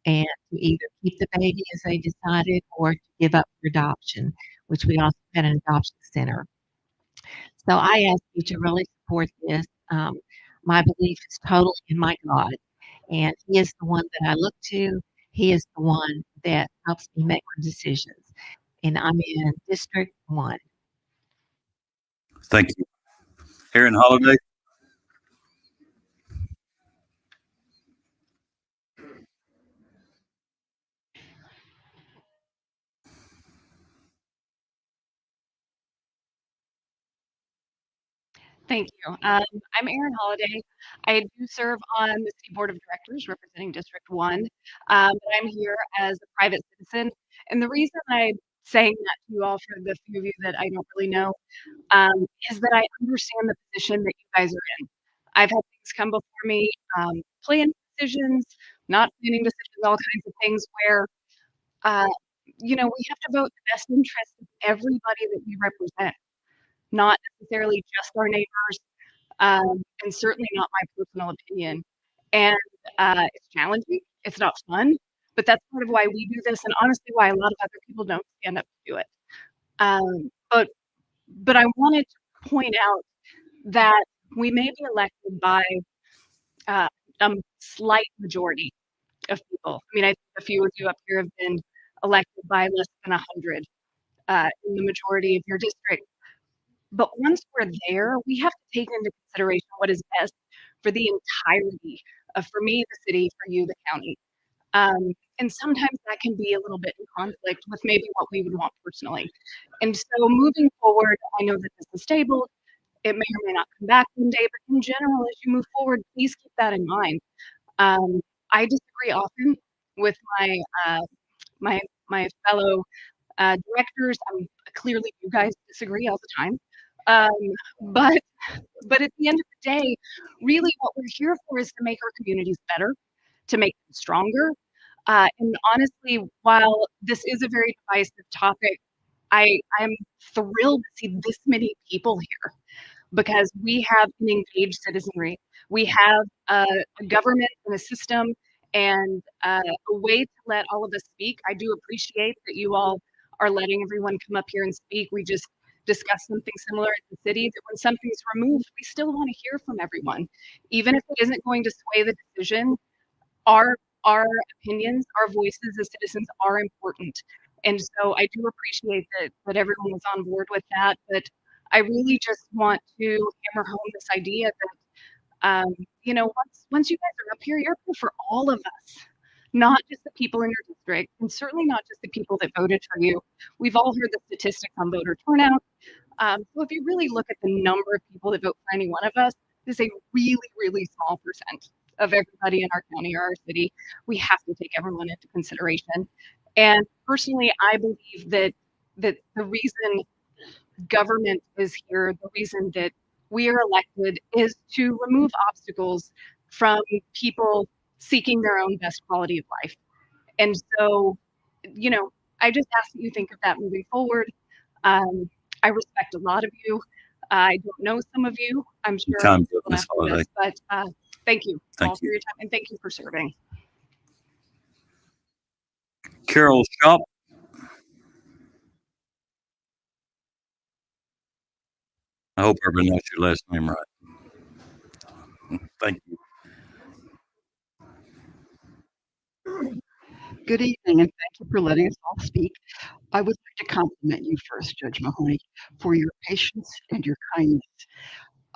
and to either keep the baby as they decided or to give up for adoption, which we also had an adoption center. So I ask you to really support this. My belief is totally in my God, and He is the one that I look to. He is the one that helps me make my decisions. And I'm in District 1. Thank you. Aaron Holiday. Thank you. I'm Erin Holiday. I do serve on the City Board of Directors representing District 1, but I'm here as a private citizen. And the reason I'm saying that to you all, for the few of you that I don't really know, is that I understand the position that you guys are in. I've had things come before me, planning decisions, not planning decisions, all kinds of things where, we have to vote the best interest of everybody that we represent, not necessarily just our neighbors, and certainly not my personal opinion. And it's challenging. It's not fun, but that's part of why we do this, and honestly, why a lot of other people don't stand up to do it. But I wanted to point out that we may be elected by a slight majority of people. I mean, I think a few of you up here have been elected by less than 100 in the majority of your district. But once we're there, we have to take into consideration what is best for the entirety of, for me, the city, for you, the county. And sometimes that can be a little bit in conflict with maybe what we would want personally. And so moving forward, I know that this is tabled. It may or may not come back one day, but in general, as you move forward, please keep that in mind. I disagree often with my fellow directors. Clearly, you guys disagree all the time. But at the end of the day, really what we're here for is to make our communities better, to make them stronger. And honestly, while this is a very divisive topic, I'm thrilled to see this many people here because we have an engaged citizenry. We have a government and a system and a way to let all of us speak. I do appreciate that you all are letting everyone come up here and speak. We just discussed something similar at the city, that when something's removed, we still want to hear from everyone. Even if it isn't going to sway the decision, our opinions, our voices as citizens are important. And so I do appreciate that everyone was on board with that. But I really just want to hammer home this idea Once you guys are up here, you're up here for all of us, not just the people in your district, and certainly not just the people that voted for you. We've all heard the statistics on voter turnout. So if you really look at the number of people that vote for any one of us, this is a really, really small percent of everybody in our county or our city. We have to take everyone into consideration. And personally, I believe that the reason government is here, the reason that we are elected is to remove obstacles from people seeking their own best quality of life. And so, I just ask that you think of that moving forward. I respect a lot of you. I don't know some of you. I'm sure Time's up, people Ms. after this, Holiday. but thank you Thank all for you. your time and thank you for serving. Carol Shop. I hope I pronounced your last name right. Thank you. Good evening, and thank you for letting us all speak. I would like to compliment you first, Judge Mahoney, for your patience and your kindness.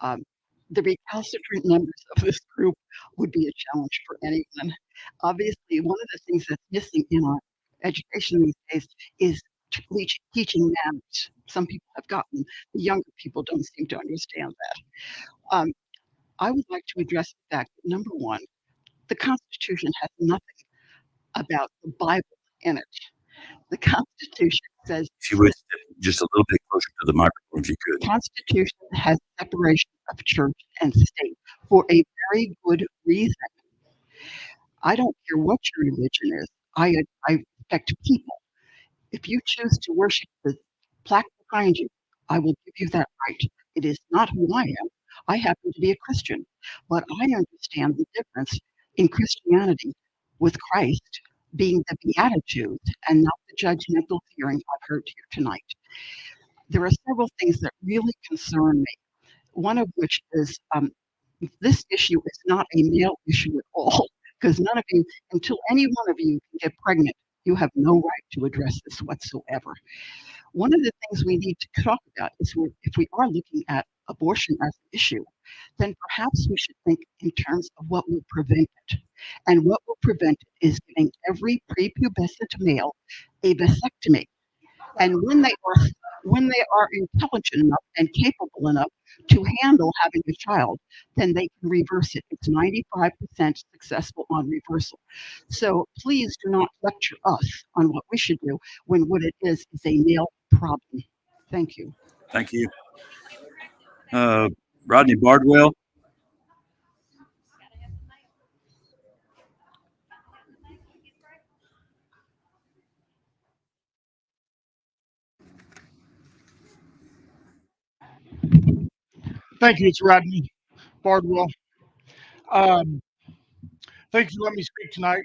Um, the recalcitrant members of this group would be a challenge for anyone. Obviously, one of the things that's missing in our education these days is teaching manners. Some people have gotten, the younger people don't seem to understand that. I would like to address the fact that, number one, the Constitution has nothing about the Bible in it. The Constitution says If you would step just a little bit closer to the microphone, if you the could. Constitution has separation of church and state for a very good reason. I don't care what your religion is. I respect people. If you choose to worship the plaque behind you, I will give you that right. It is not who I am. I happen to be a Christian, but I understand the difference in Christianity with Christ being the Beatitudes and not the judgmental hearing I've heard here tonight. There are several things that really concern me. One of which is this issue is not a male issue at all, because none of you, until any one of you can get pregnant, you have no right to address this whatsoever. One of the things we need to talk about is if we are looking at abortion as an issue, then perhaps we should think in terms of what will prevent it. And what will prevent it is giving every prepubescent male a vasectomy. And when they are intelligent enough and capable enough to handle having a child, then they can reverse it. It's 95% successful on reversal. So please do not lecture us on what we should do when what it is a male problem. Thank you. Thank you. Rodney Bardwell. Thank you. It's Rodney Bardwell. Um, Thank you for letting me speak tonight.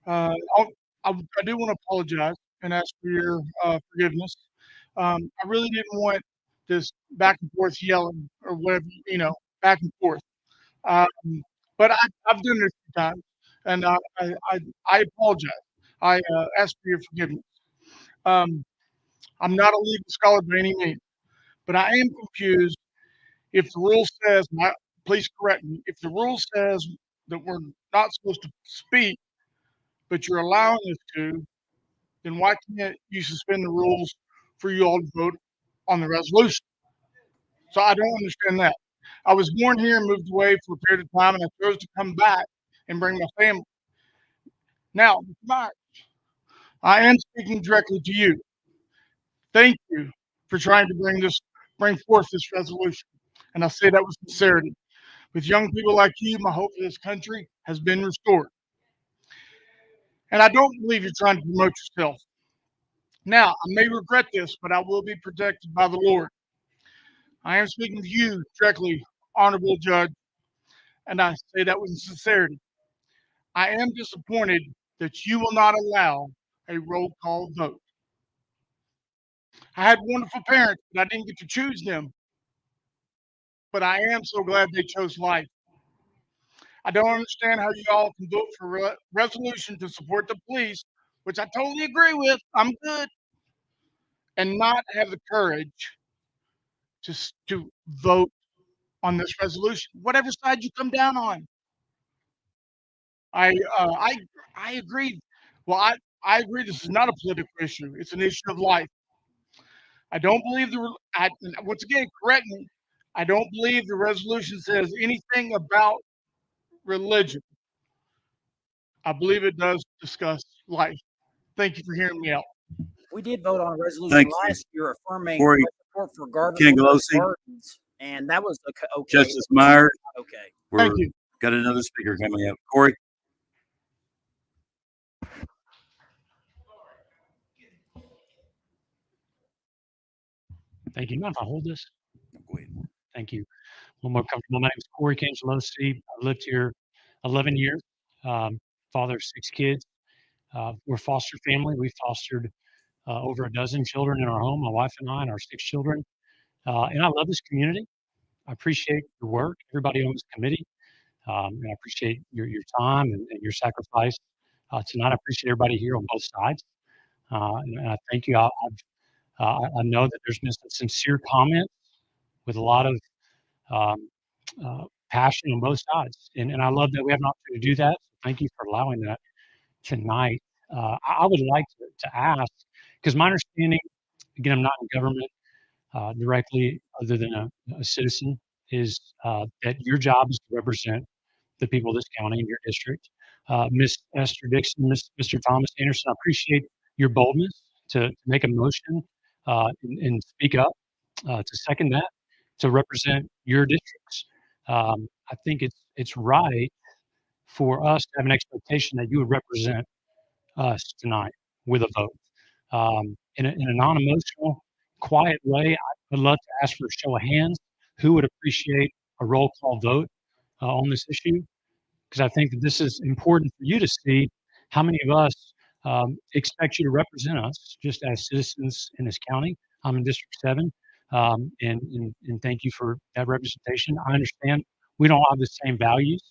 I do want to apologize and ask for your forgiveness. I really didn't want this back and forth yelling or whatever, back and forth. Um, but I've done it a few times, and I apologize. I ask for your forgiveness. Um, I'm not a legal scholar by any means, but I am confused if the rule says, please correct me, if the rule says that we're not supposed to speak, but you're allowing us to, then why can't you suspend the rules for you all to vote on the resolution? So I don't understand that. I was born here and moved away for a period of time, and I chose to come back and bring my family. Now, Mike, I am speaking directly to you. Thank you for trying to bring forth this resolution, and I say that with sincerity. With young people like you, my hope for this country has been restored. And I don't believe you're trying to promote yourself. Now, I may regret this, but I will be protected by the Lord. I am speaking to you directly, Honorable Judge, and I say that with sincerity. I am disappointed that you will not allow a roll call vote. I had wonderful parents, but I didn't get to choose them. But I am so glad they chose life. I don't understand how you all can vote for a resolution to support the police, which I totally agree with. I'm good. And not have the courage to vote on this resolution, whatever side you come down on. I agree. Well, I agree this is not a political issue. It's an issue of life. I don't believe once again, correct me. I don't believe the resolution says anything about religion. I believe it does discuss life. Thank you for hearing me out. We did vote on a resolution Thank you. last year affirming Corey support for Garland Cangelosi. Gardens, and that was okay. Justice Myers. Okay. Thank you. Got another speaker coming up. Corey. Thank you. Mind if I hold this? Go ahead. Thank you. One more comfortable. My name is Corey Cangelosi. I've lived here 11 years. Father of 6 kids. We're a foster family. We fostered over a dozen children in our home, my wife and I, and our 6 children. And I love this community. I appreciate your work, everybody on this committee. And I appreciate your time and your sacrifice tonight. I appreciate everybody here on both sides. And I thank you. I know that there's been some sincere comments with a lot of passion on both sides. And I love that we have an opportunity to do that. So thank you for allowing that tonight. I would like to ask, because my understanding, again, I'm not in government directly other than a citizen, is that your job is to represent the people of this county and your district. Ms. Esther Dixon, Mr. Thomas Anderson, I appreciate your boldness to make a motion and speak up, to second that, to represent your districts. I think it's right for us to have an expectation that you would represent us tonight with a vote. In a non-emotional, quiet way, I would love to ask for a show of hands. Who would appreciate a roll call vote on this issue? Because I think that this is important for you to see how many of us expect you to represent us just as citizens in this county. I'm in District 7, and thank you for that representation. I understand we don't have the same values,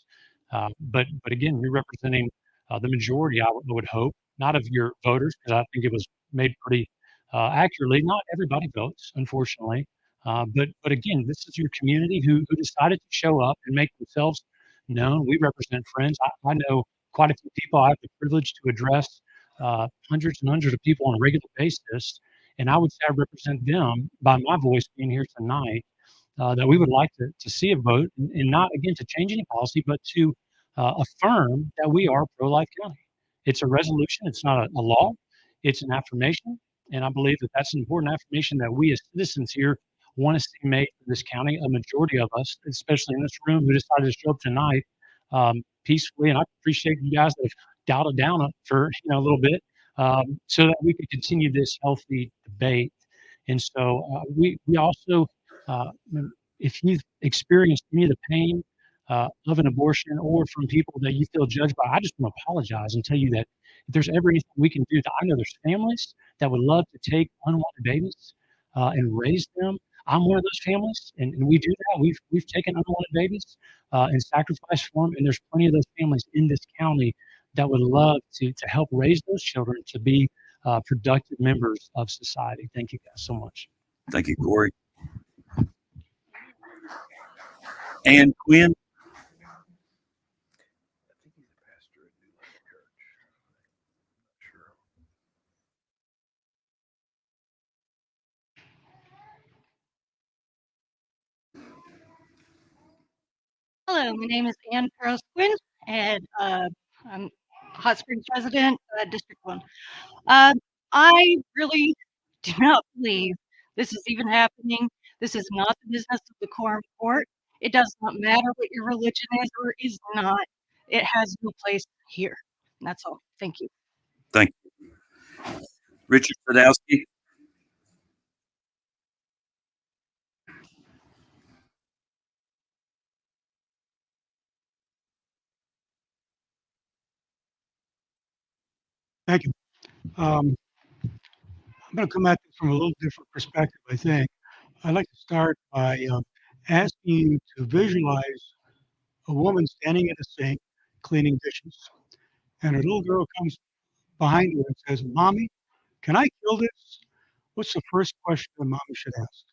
but again, you're representing the majority, I would hope, not of your voters, because I think it was made pretty accurately. Not everybody votes, unfortunately, but again, this is your community who decided to show up and make themselves known. We represent friends. I know quite a few people. I have the privilege to address hundreds and hundreds of people on a regular basis, and I would say I represent them by my voice being here tonight. That we would like to see a vote, and not again to change any policy, but to affirm that we are a pro-life county. It's a resolution. It's not a law. It's an affirmation, and I believe that that's an important affirmation that we as citizens here want to see made for this county. A majority of us, especially in this room, who decided to show up tonight peacefully, and I appreciate you guys that have dialed it down for a little bit, so that we could continue this healthy debate. And so we also, if you've experienced any of the pain of an abortion, or from people that you feel judged by, I just want to apologize and tell you that if there's ever anything we can do, that I know there's families that would love to take unwanted babies and raise them. I'm one of those families, and we do that. We've taken unwanted babies and sacrificed for them, and there's plenty of those families in this county that would love to help raise those children to be productive members of society. Thank you guys so much. Thank you, Corey. And Quinn. Hello, my name is Ann Carlos Quinn, and I'm a Hot Springs resident, District 1. I really do not believe this is even happening. This is not the business of the Quorum Court. It does not matter what your religion is or is not. It has no place here. And that's all. Thank you. Thank you. Richard Sadowski. Thank you. I'm going to come at this from a little different perspective, I think. I'd like to start by asking you to visualize a woman standing in a sink cleaning dishes. And her little girl comes behind her and says, "Mommy, can I kill this?" What's the first question a mommy should ask?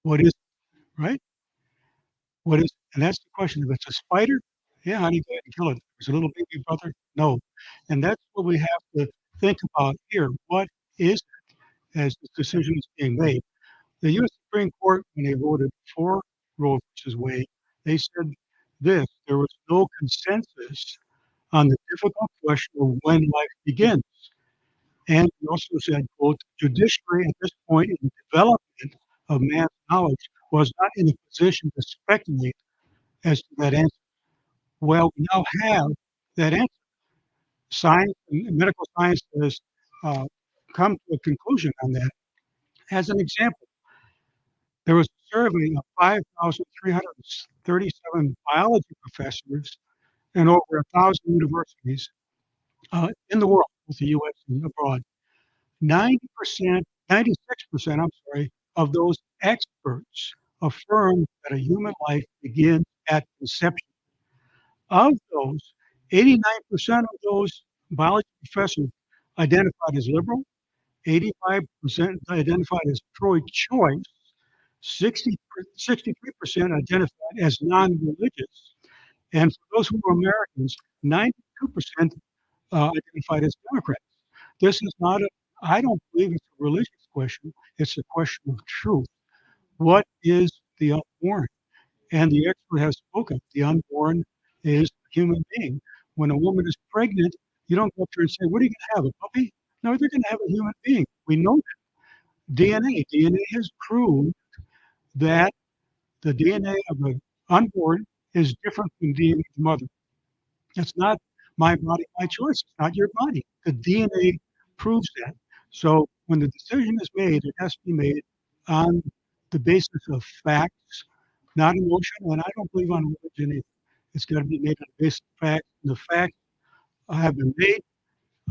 What is it, right? What is, and that's the question. If it's a spider, yeah, honey, go ahead and kill it. If it's a little baby brother, no. And that's what we have to think about here. What is it as the decision is being made? The U.S. Supreme Court, when they voted for Roe versus Wade, they said this: there was no consensus on the difficult question of when life begins. And he also said, quote, judiciary at this point in the development of man's knowledge was not in a position to speculate as to that answer. Well, we now have that answer. Science and medical science has come to a conclusion on that. As an example, there was a survey of 5,337 biology professors in over 1,000 universities in the world, both the U.S. and abroad. 90%, 96%, I'm sorry, of those experts affirm that a human life begins at conception. Of those, 89% of those biology professors identified as liberal, 85% identified as pro-choice, 63% identified as non-religious, and for those who are Americans, 92% identified as Democrats. This is not a, I don't believe it's a religious question. It's a question of truth. What is the unborn? And the expert has spoken. The unborn is a human being. When a woman is pregnant, you don't go up to her and say, what are you going to have, a puppy? No, they're going to have a human being. We know that. DNA has proved that the DNA of an unborn is different from DNA of the mother. It's not my body, my choice. It's not your body. The DNA proves that. So when the decision is made, it has to be made on the basis of facts, not emotion. And I don't believe on religion either. It's got to be made on the basis of facts. And the facts have been made.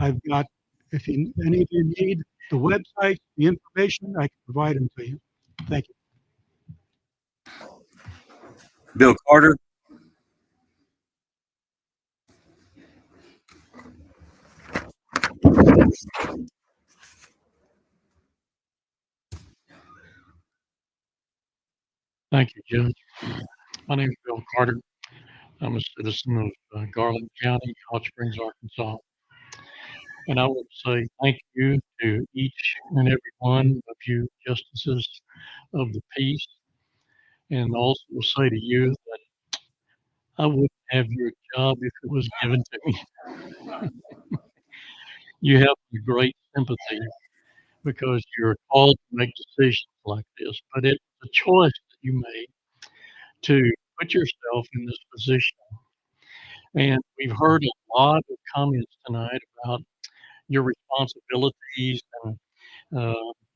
I've got, if you, any of you need the website, the information, I can provide them to you. Thank you. Bill Carter. Thank you, Judge. My name is Bill Carter. I'm a citizen of Garland County, Hot Springs, Arkansas. And I want to say thank you to each and every one of you justices of the peace. And also say to you that I wouldn't have your job if it was given to me. You have a great sympathy because you're called to make decisions like this, but it's a choice that you made to put yourself in this position. And we've heard a lot of comments tonight about your responsibilities and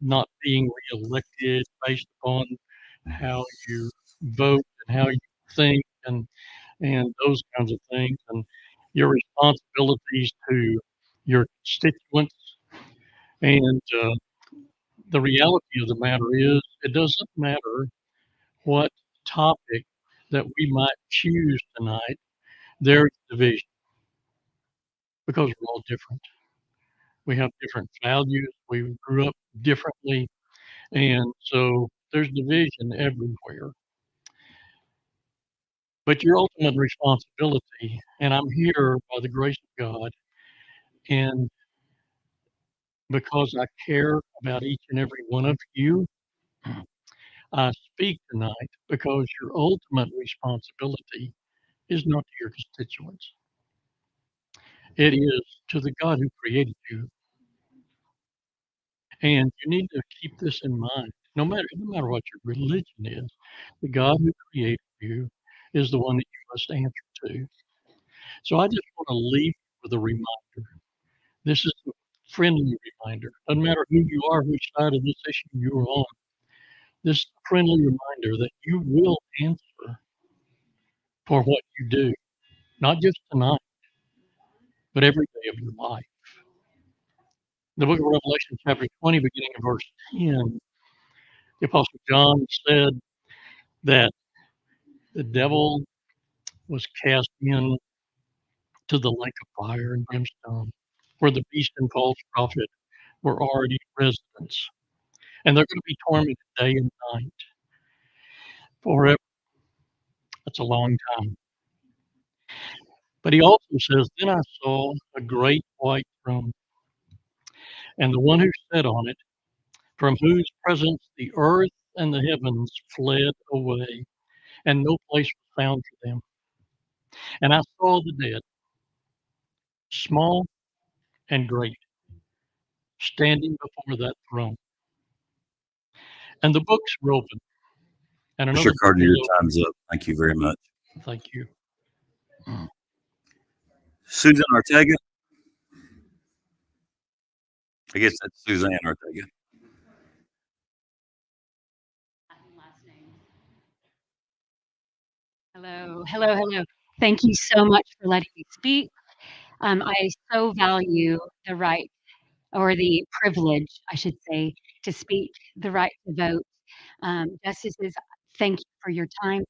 not being reelected based upon how you vote and how you think and those kinds of things, and your responsibilities to your constituents. And the reality of the matter is, it doesn't matter what topic that we might choose tonight, there's division because we're all different. We have different values. We grew up differently. And so there's division everywhere. But your ultimate responsibility, and I'm here by the grace of God, and because I care about each and every one of you, I speak tonight because your ultimate responsibility is not to your constituents. It is to the God who created you. And you need to keep this in mind. No matter what your religion is, the God who created you is the one that you must answer to. So I just want to leave you with a reminder. This is a friendly reminder. Doesn't matter who you are, which side of this issue you're on. This is a friendly reminder that you will answer for what you do, not just tonight, but every day of your life. The book of Revelation, chapter 20, beginning of verse 10, the Apostle John said that the devil was cast in to the lake of fire and brimstone, where the beast and false prophet were already residents. And they're going to be tormented day and night forever. That's a long time. But he also says, "Then I saw a great white throne, and the one who sat on it, from whose presence the earth and the heavens fled away, and no place was found for them. And I saw the dead, small and great, standing before that throne. And the books were open, and another Mr. book Carter, your was open." time's up. Thank you very much. Thank you. Susan Ortega. I guess that's Suzanne Ortega. Hello, hello, hello. Thank you so much for letting me speak. I so value the right or the privilege, I should say, to speak, the right to vote. Justices, thank you for your time.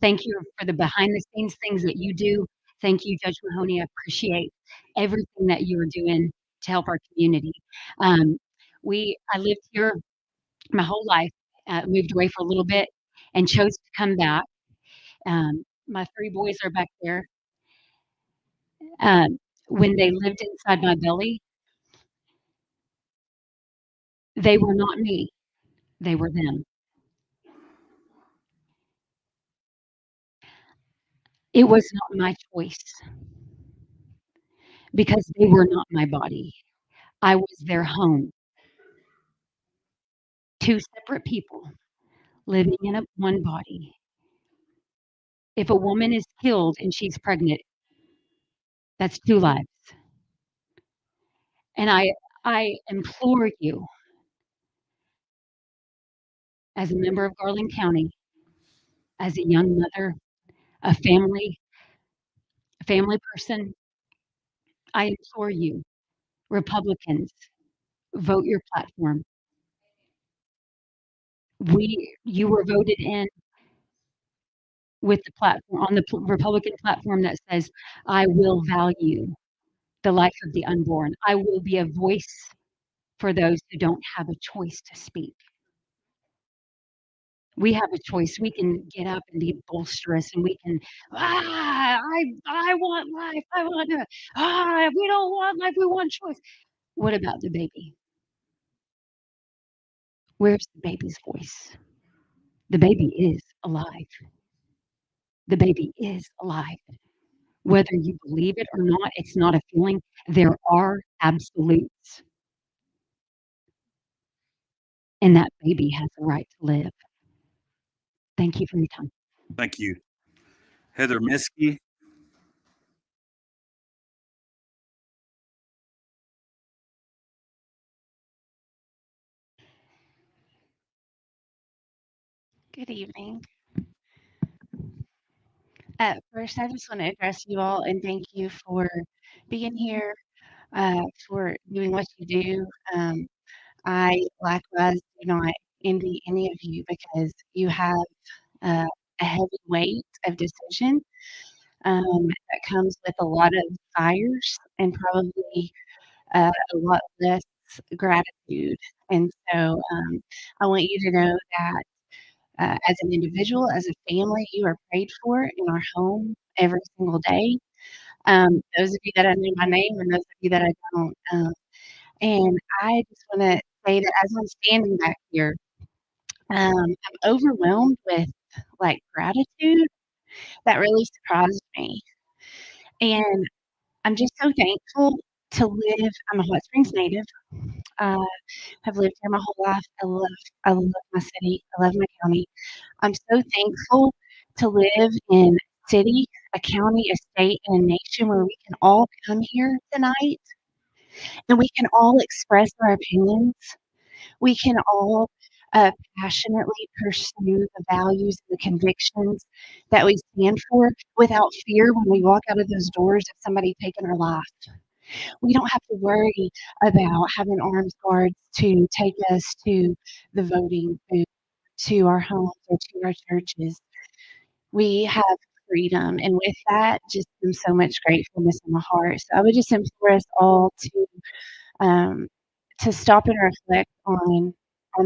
Thank you for the behind the scenes things that you do. Thank you, Judge Mahoney. I appreciate everything that you are doing to help our community. I lived here my whole life, moved away for a little bit, and chose to come back. My 3 boys are back there. When they lived inside my belly, they were not me, they were them. It was not my choice because they were not my body. I was their home. 2 separate people living in one body. If a woman is killed and she's pregnant, that's 2 lives. And I implore you, as a member of Garland County, as a young mother, a family person, I implore you, Republicans, vote your platform. You were voted in with the platform on the Republican platform that says, "I will value the life of the unborn. I will be a voice for those who don't have a choice to speak." We have a choice. We can get up and be boisterous, and we can, I want life. I want to. We don't want life. We want choice. What about the baby? Where's the baby's voice? The baby is alive. The baby is alive. Whether you believe it or not, it's not a feeling. There are absolutes. And that baby has the right to live. Thank you for your time. Thank you. Heather Miskey. Good evening. First, I just want to address you all and thank you for being here, for doing what you do. I likewise do not envy any of you because you have a heavy weight of decision that comes with a lot of fires and probably a lot less gratitude. And so I want you to know that as an individual, as a family, you are prayed for in our home every single day. Those of you that I know my name and those of you that I don't. And I just want to say that as I'm standing back here, I'm overwhelmed with like gratitude that really surprised me. And I'm just so thankful to live. I'm a Hot Springs native. Have lived here my whole life. I love my city. I love my county. I'm so thankful to live in a city, a county, a state, and a nation where we can all come here tonight and we can all express our opinions. We can all passionately pursue the values and the convictions that we stand for without fear when we walk out of those doors of somebody taking our life. We don't have to worry about having armed guards to take us to the voting booth, to our homes, or to our churches. We have freedom, and with that, just so much gratefulness in my heart. So I would just implore us all to stop and reflect on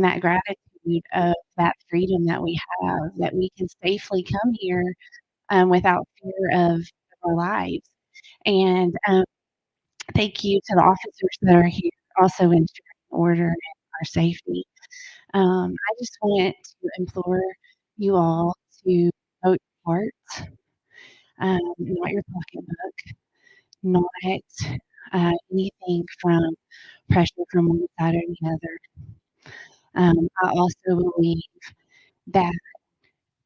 that gratitude of that freedom that we have, that we can safely come here without fear of our lives. And thank you to the officers that are here also ensuring order and our safety. I just want to implore you all to vote your hearts, not your pocketbook, not anything from pressure from one side or the other. I also believe that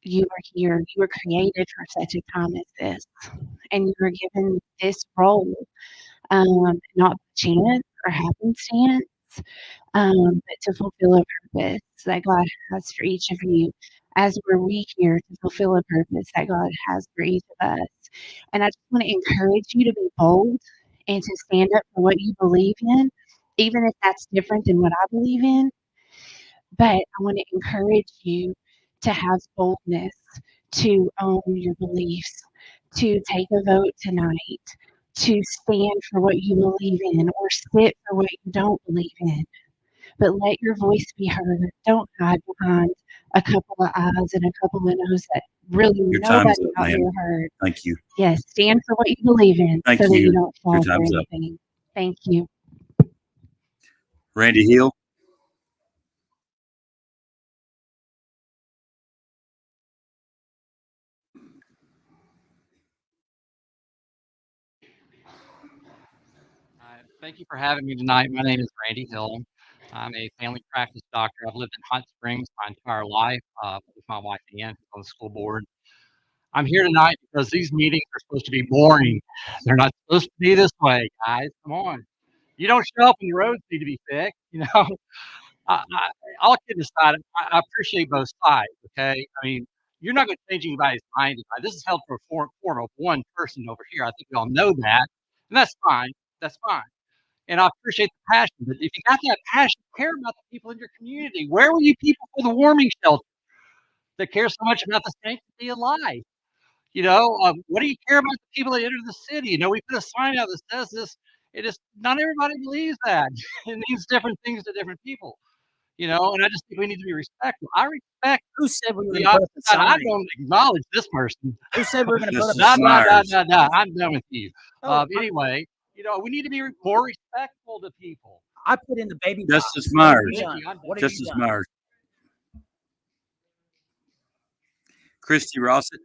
you are here, you were created for such a time as this, and you were given this role, not by chance or happenstance, but to fulfill a purpose that God has for each of you, as we're we here to fulfill a purpose that God has for each of us. And I just want to encourage you to be bold and to stand up for what you believe in, even if that's different than what I believe in. But I want to encourage you to have boldness, to own your beliefs, to take a vote tonight, to stand for what you believe in or sit for what you don't believe in. But let your voice be heard. Don't hide behind a couple of eyes and a couple of nose that really Your time is nobody up, out ma'am. there heard. Thank you. Yes, stand for what you believe in Thank so that you you. don't Your fall for time's up. anything. Thank you. Randy Hill. Thank you for having me tonight. My name is Randy Hill. I'm a family practice doctor. I've lived in Hot Springs my entire life with my wife Ann, who's on the school board. I'm here tonight because these meetings are supposed to be boring. They're not supposed to be this way, guys. Come on. You don't show up and the roads need to be fixed, you know. All kidding aside, I appreciate both sides. Okay, I mean, you're not going to change anybody's mind tonight. This is held for a form of one person over here. I think we all know that, and that's fine. That's fine. And I appreciate the passion. But if you got that passion, care about the people in your community. Where were you people for the warming shelter that care so much about the sanctity of life? You know, what do you care about the people that enter the city? You know, we put a sign out that says this. It is not everybody believes that. It means different things to different people. You know, and I just think we need to be respectful. I respect Who said we were the going to put up opposite the side. I sign? don't acknowledge this person. Who said we were going to put up Nah, the nah, nah, sign? nah, nah. I'm done with you. Oh, Anyway, you know, we need to be more respectful to people. I put in the baby box. Justice What have Myers. you done? What have you Justice done? Myers. Christy Rossett.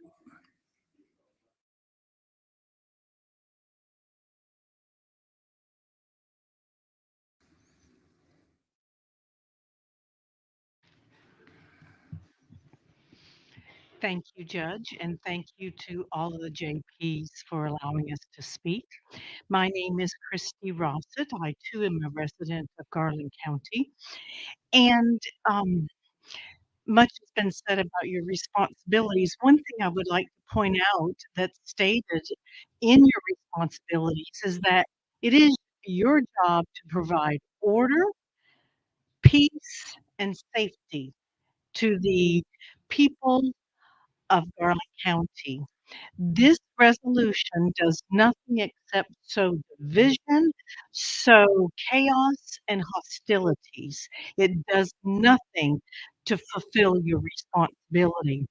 Thank you, Judge, and thank you to all of the JPs for allowing us to speak. My name is Christy Rossett. I too am a resident of Garland County. And much has been said about your responsibilities. One thing I would like to point out that's stated in your responsibilities is that it is your job to provide order, peace, and safety to the people of Garland County. This resolution does nothing except sow division, sow chaos and hostilities. It does nothing to fulfill your responsibility.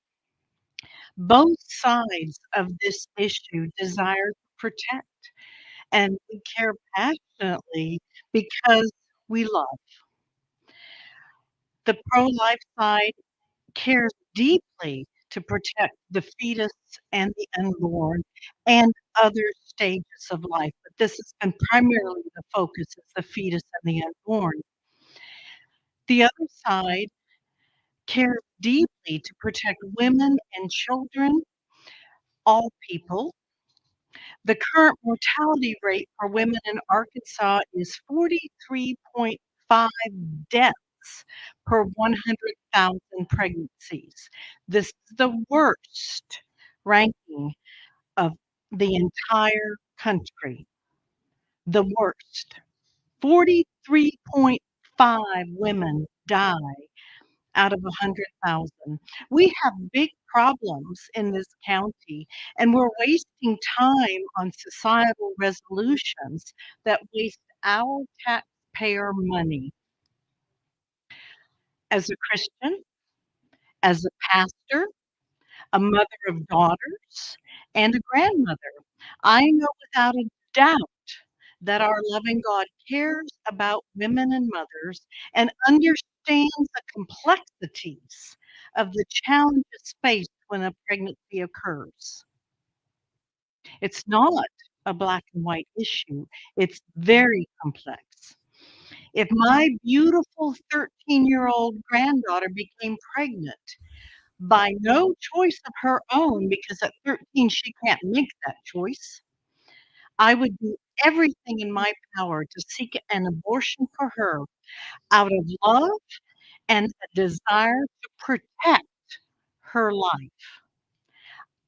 Both sides of this issue desire to protect, and we care passionately because we love. The pro life side cares deeply to protect the fetus and the unborn and other stages of life. But this has been primarily the focus is the fetus and the unborn. The other side cares deeply to protect women and children, all people. The current mortality rate for women in Arkansas is 43.5 deaths per 100,000 pregnancies. This is the worst ranking of the entire country. The worst. 43.5 women die out of 100,000. We have big problems in this county, and we're wasting time on societal resolutions that waste our taxpayer money. As a Christian, as a pastor, a mother of daughters, and a grandmother. I know without a doubt that our loving God cares about women and mothers and understands the complexities of the challenges faced when a pregnancy occurs. It's not a black and white issue, it's very complex. If my beautiful 13-year-old granddaughter became pregnant by no choice of her own, because at 13 she can't make that choice, I would do everything in my power to seek an abortion for her out of love and a desire to protect her life.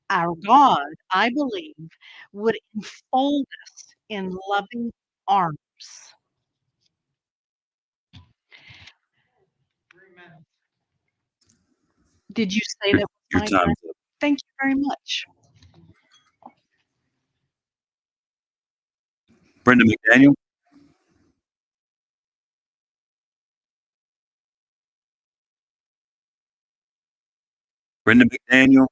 Our God, I believe, would enfold us in loving arms. Did you say that was Your my time's time? up. Thank you very much. Brenda McDaniel. Brenda McDaniel.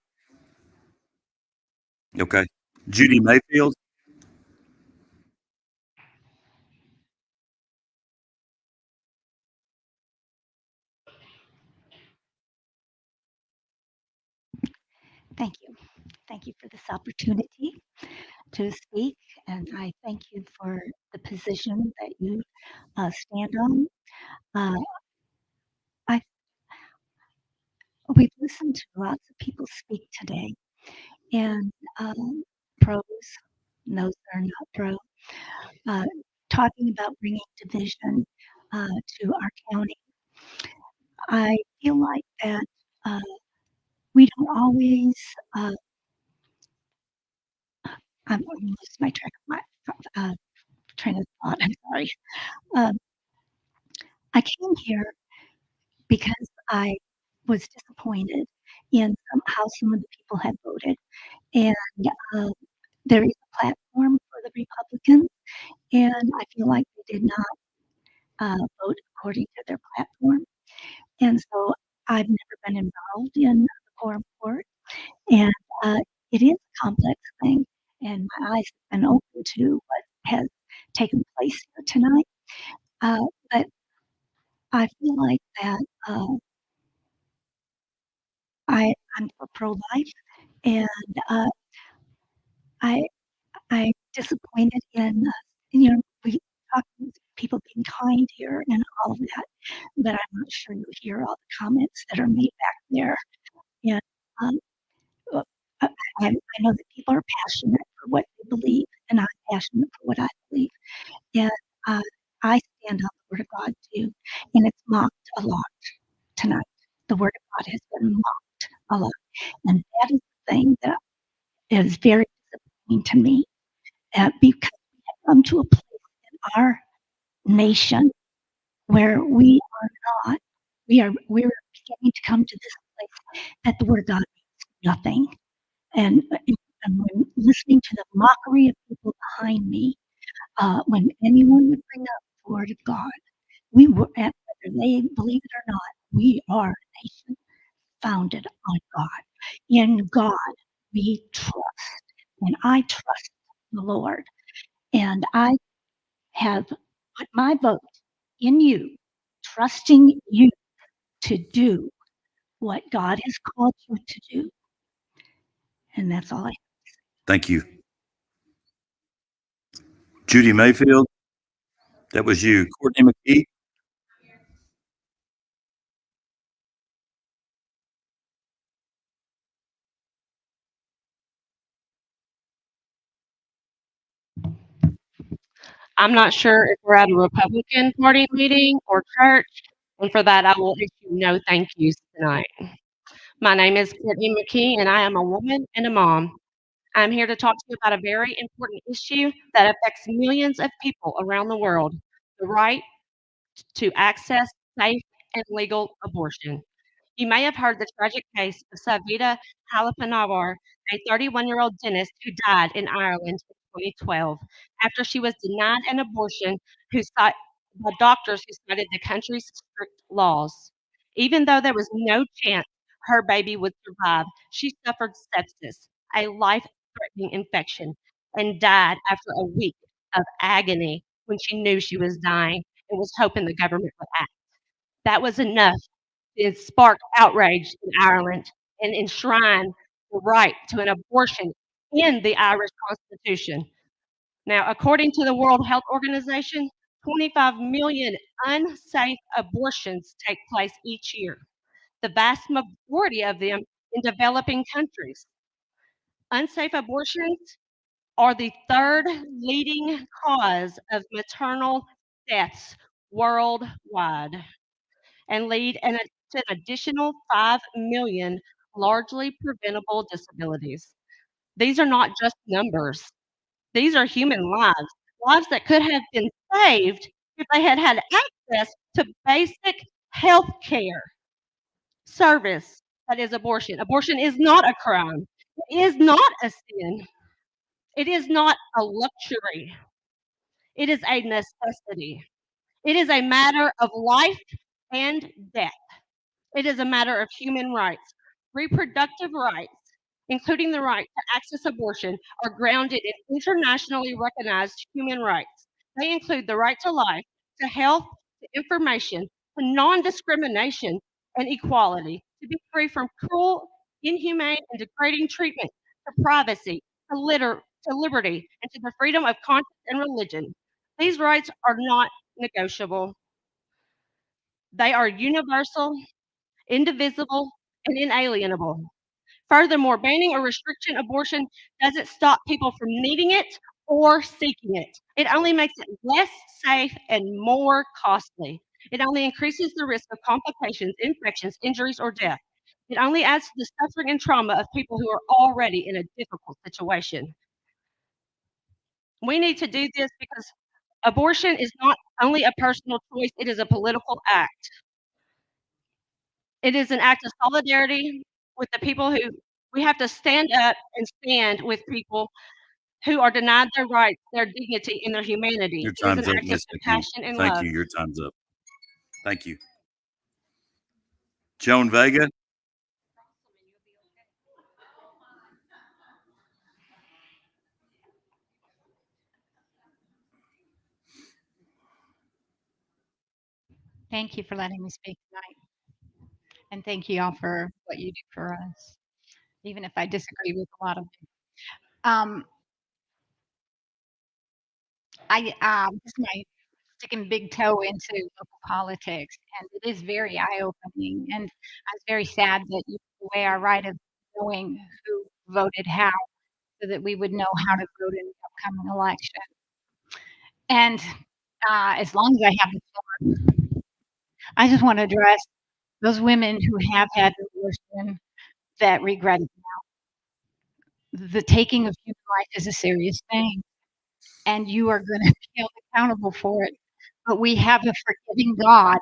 Okay. Judy Mayfield. Thank you. Thank you for this opportunity to speak, and I thank you for the position that you stand on. Uh, I we've listened to lots of people speak today, and pros, and those that are not pro, uh, talking about bringing division to our county. I feel like that uh, we don't always. Uh, I'm losing my track of my train of thought. I'm sorry. Um, I came here because I was disappointed in how some of the people had voted. And uh, there is a platform for the Republicans, and I feel like they did not vote according to their platform. And so I've never been involved in the Quorum Court, and it is a complex thing. And my eyes have been open to what has taken place here tonight. But I feel like that I'm for pro-life, and I I'm disappointed in we talk about people being kind here and all of that, but I'm not sure you hear all the comments that are made back there. And um, uh, I, I know that people are passionate for what they believe, and I'm passionate for what I believe. And uh, I stand on the Word of God too, and it's mocked a lot tonight. The Word of God has been mocked a lot, and that is the thing that is very disappointing to me, because we have come to a place in our nation where we're beginning to come to this place that the Word of God means nothing. And, and when listening to the mockery of people behind me, when anyone would bring up the Word of God, we were, whether they believe it or not, we are a nation founded on God. In God we trust, and I trust the Lord. And I have put my vote in you, trusting you to do what God has called you to do. And that's all I have. Thank you. Judy Mayfield. That was you. Courtney McKee. I'm not sure if we're at a Republican Party meeting or church, and for that, I will issue no thank yous tonight. My name is Courtney McKee, and I am a woman and a mom. I'm here to talk to you about a very important issue that affects millions of people around the world, the right to access safe and legal abortion. You may have heard the tragic case of Savita Halappanavar, a 31-year-old dentist who died in Ireland in 2012 after she was denied an abortion by doctors who cited the country's strict laws. Even though there was no chance her baby would survive. She suffered sepsis, a life-threatening infection, and died after a week of agony when she knew she was dying and was hoping the government would act. That was enough to spark outrage in Ireland and enshrine the right to an abortion in the Irish Constitution. Now, according to the World Health Organization, 25 million unsafe abortions take place each year, the vast majority of them in developing countries. Unsafe abortions are the third leading cause of maternal deaths worldwide and lead to an additional 5 million largely preventable disabilities. These are not just numbers. These are human lives, lives that could have been saved if they had had access to basic health care service that is abortion. Abortion is not a crime. It is not a sin. It is not a luxury. It is a necessity. It is a matter of life and death. It is a matter of human rights. Reproductive rights, including the right to access abortion, are grounded in internationally recognized human rights. They include the right to life, to health, to information, to non discrimination and equality, to be free from cruel, inhumane, and degrading treatment, to privacy, to liberty, and to the freedom of conscience and religion. These rights are not negotiable. They are universal, indivisible, and inalienable. Furthermore, banning or restricting abortion doesn't stop people from needing it or seeking it. It only makes it less safe and more costly. It only increases the risk of complications, infections, injuries, or death. It only adds to the suffering and trauma of people who are already in a difficult situation. We need to do this because abortion is not only a personal choice, it is a political act. It is an act of solidarity with the people who we have to stand up and stand with people who are denied their rights, their dignity, and their humanity. Your It is time's an up, act of Miss McKee. compassion and Thank love. you. Your time's up. Thank you. Joan Vega. Thank you for letting me speak tonight. And thank you all for what you do for us, even if I disagree with a lot of it. This is my sticking big toe into local politics, and it is very eye-opening. And I was very sad that you took away our right of knowing who voted how, so that we would know how to vote in the upcoming election. And as long as I have the floor, I just want to address those women who have had an abortion that regret it now. The taking of human life is a serious thing, and you are going to be held accountable for it. But we have a forgiving God.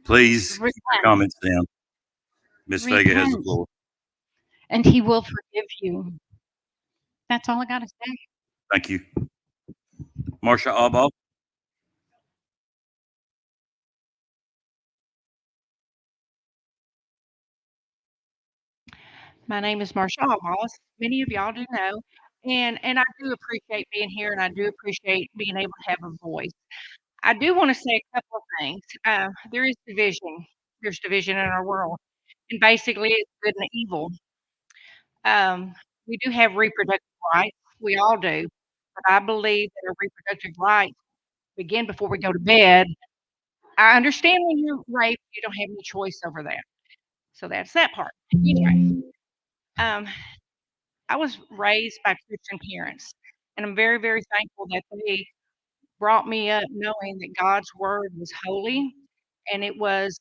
Please keep your comments down. Miss Vega has the Repent, floor. and He will forgive you. That's all I got to say. Thank you. Marsha Arbaugh. My name is Marsha Wallace. Many of y'all do know, and I do appreciate being here, and I do appreciate being able to have a voice. I do want to say a couple of things. There is division. There's division in our world, and basically, it's good and evil. We do have reproductive rights. We all do, but I believe that our reproductive rights begin before we go to bed. I understand when you're raped, you don't have any choice over that. So that's that part. Anyway, um, I was raised by Christian parents, and I'm very, very thankful that they brought me up knowing that God's word was holy and it was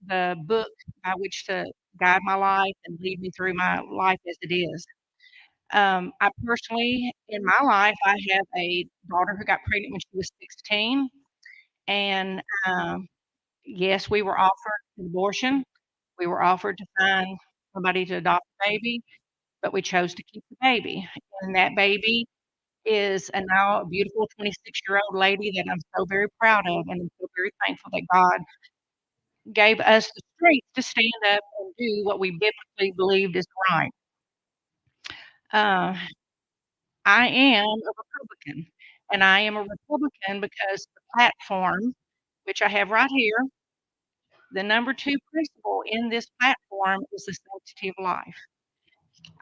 the book by which to guide my life and lead me through my life as it is. I personally, in my life, I have a daughter who got pregnant when she was 16, and yes, we were offered an abortion. We were offered to find somebody to adopt the baby, but we chose to keep the baby. And that baby is now a beautiful 26-year-old lady that I'm so very proud of, and I'm so very thankful that God gave us the strength to stand up and do what we biblically believed is right. Uh, I am a Republican, and I am a Republican because the platform, which I have right here, the number 2 principle in this platform is the sanctity of life.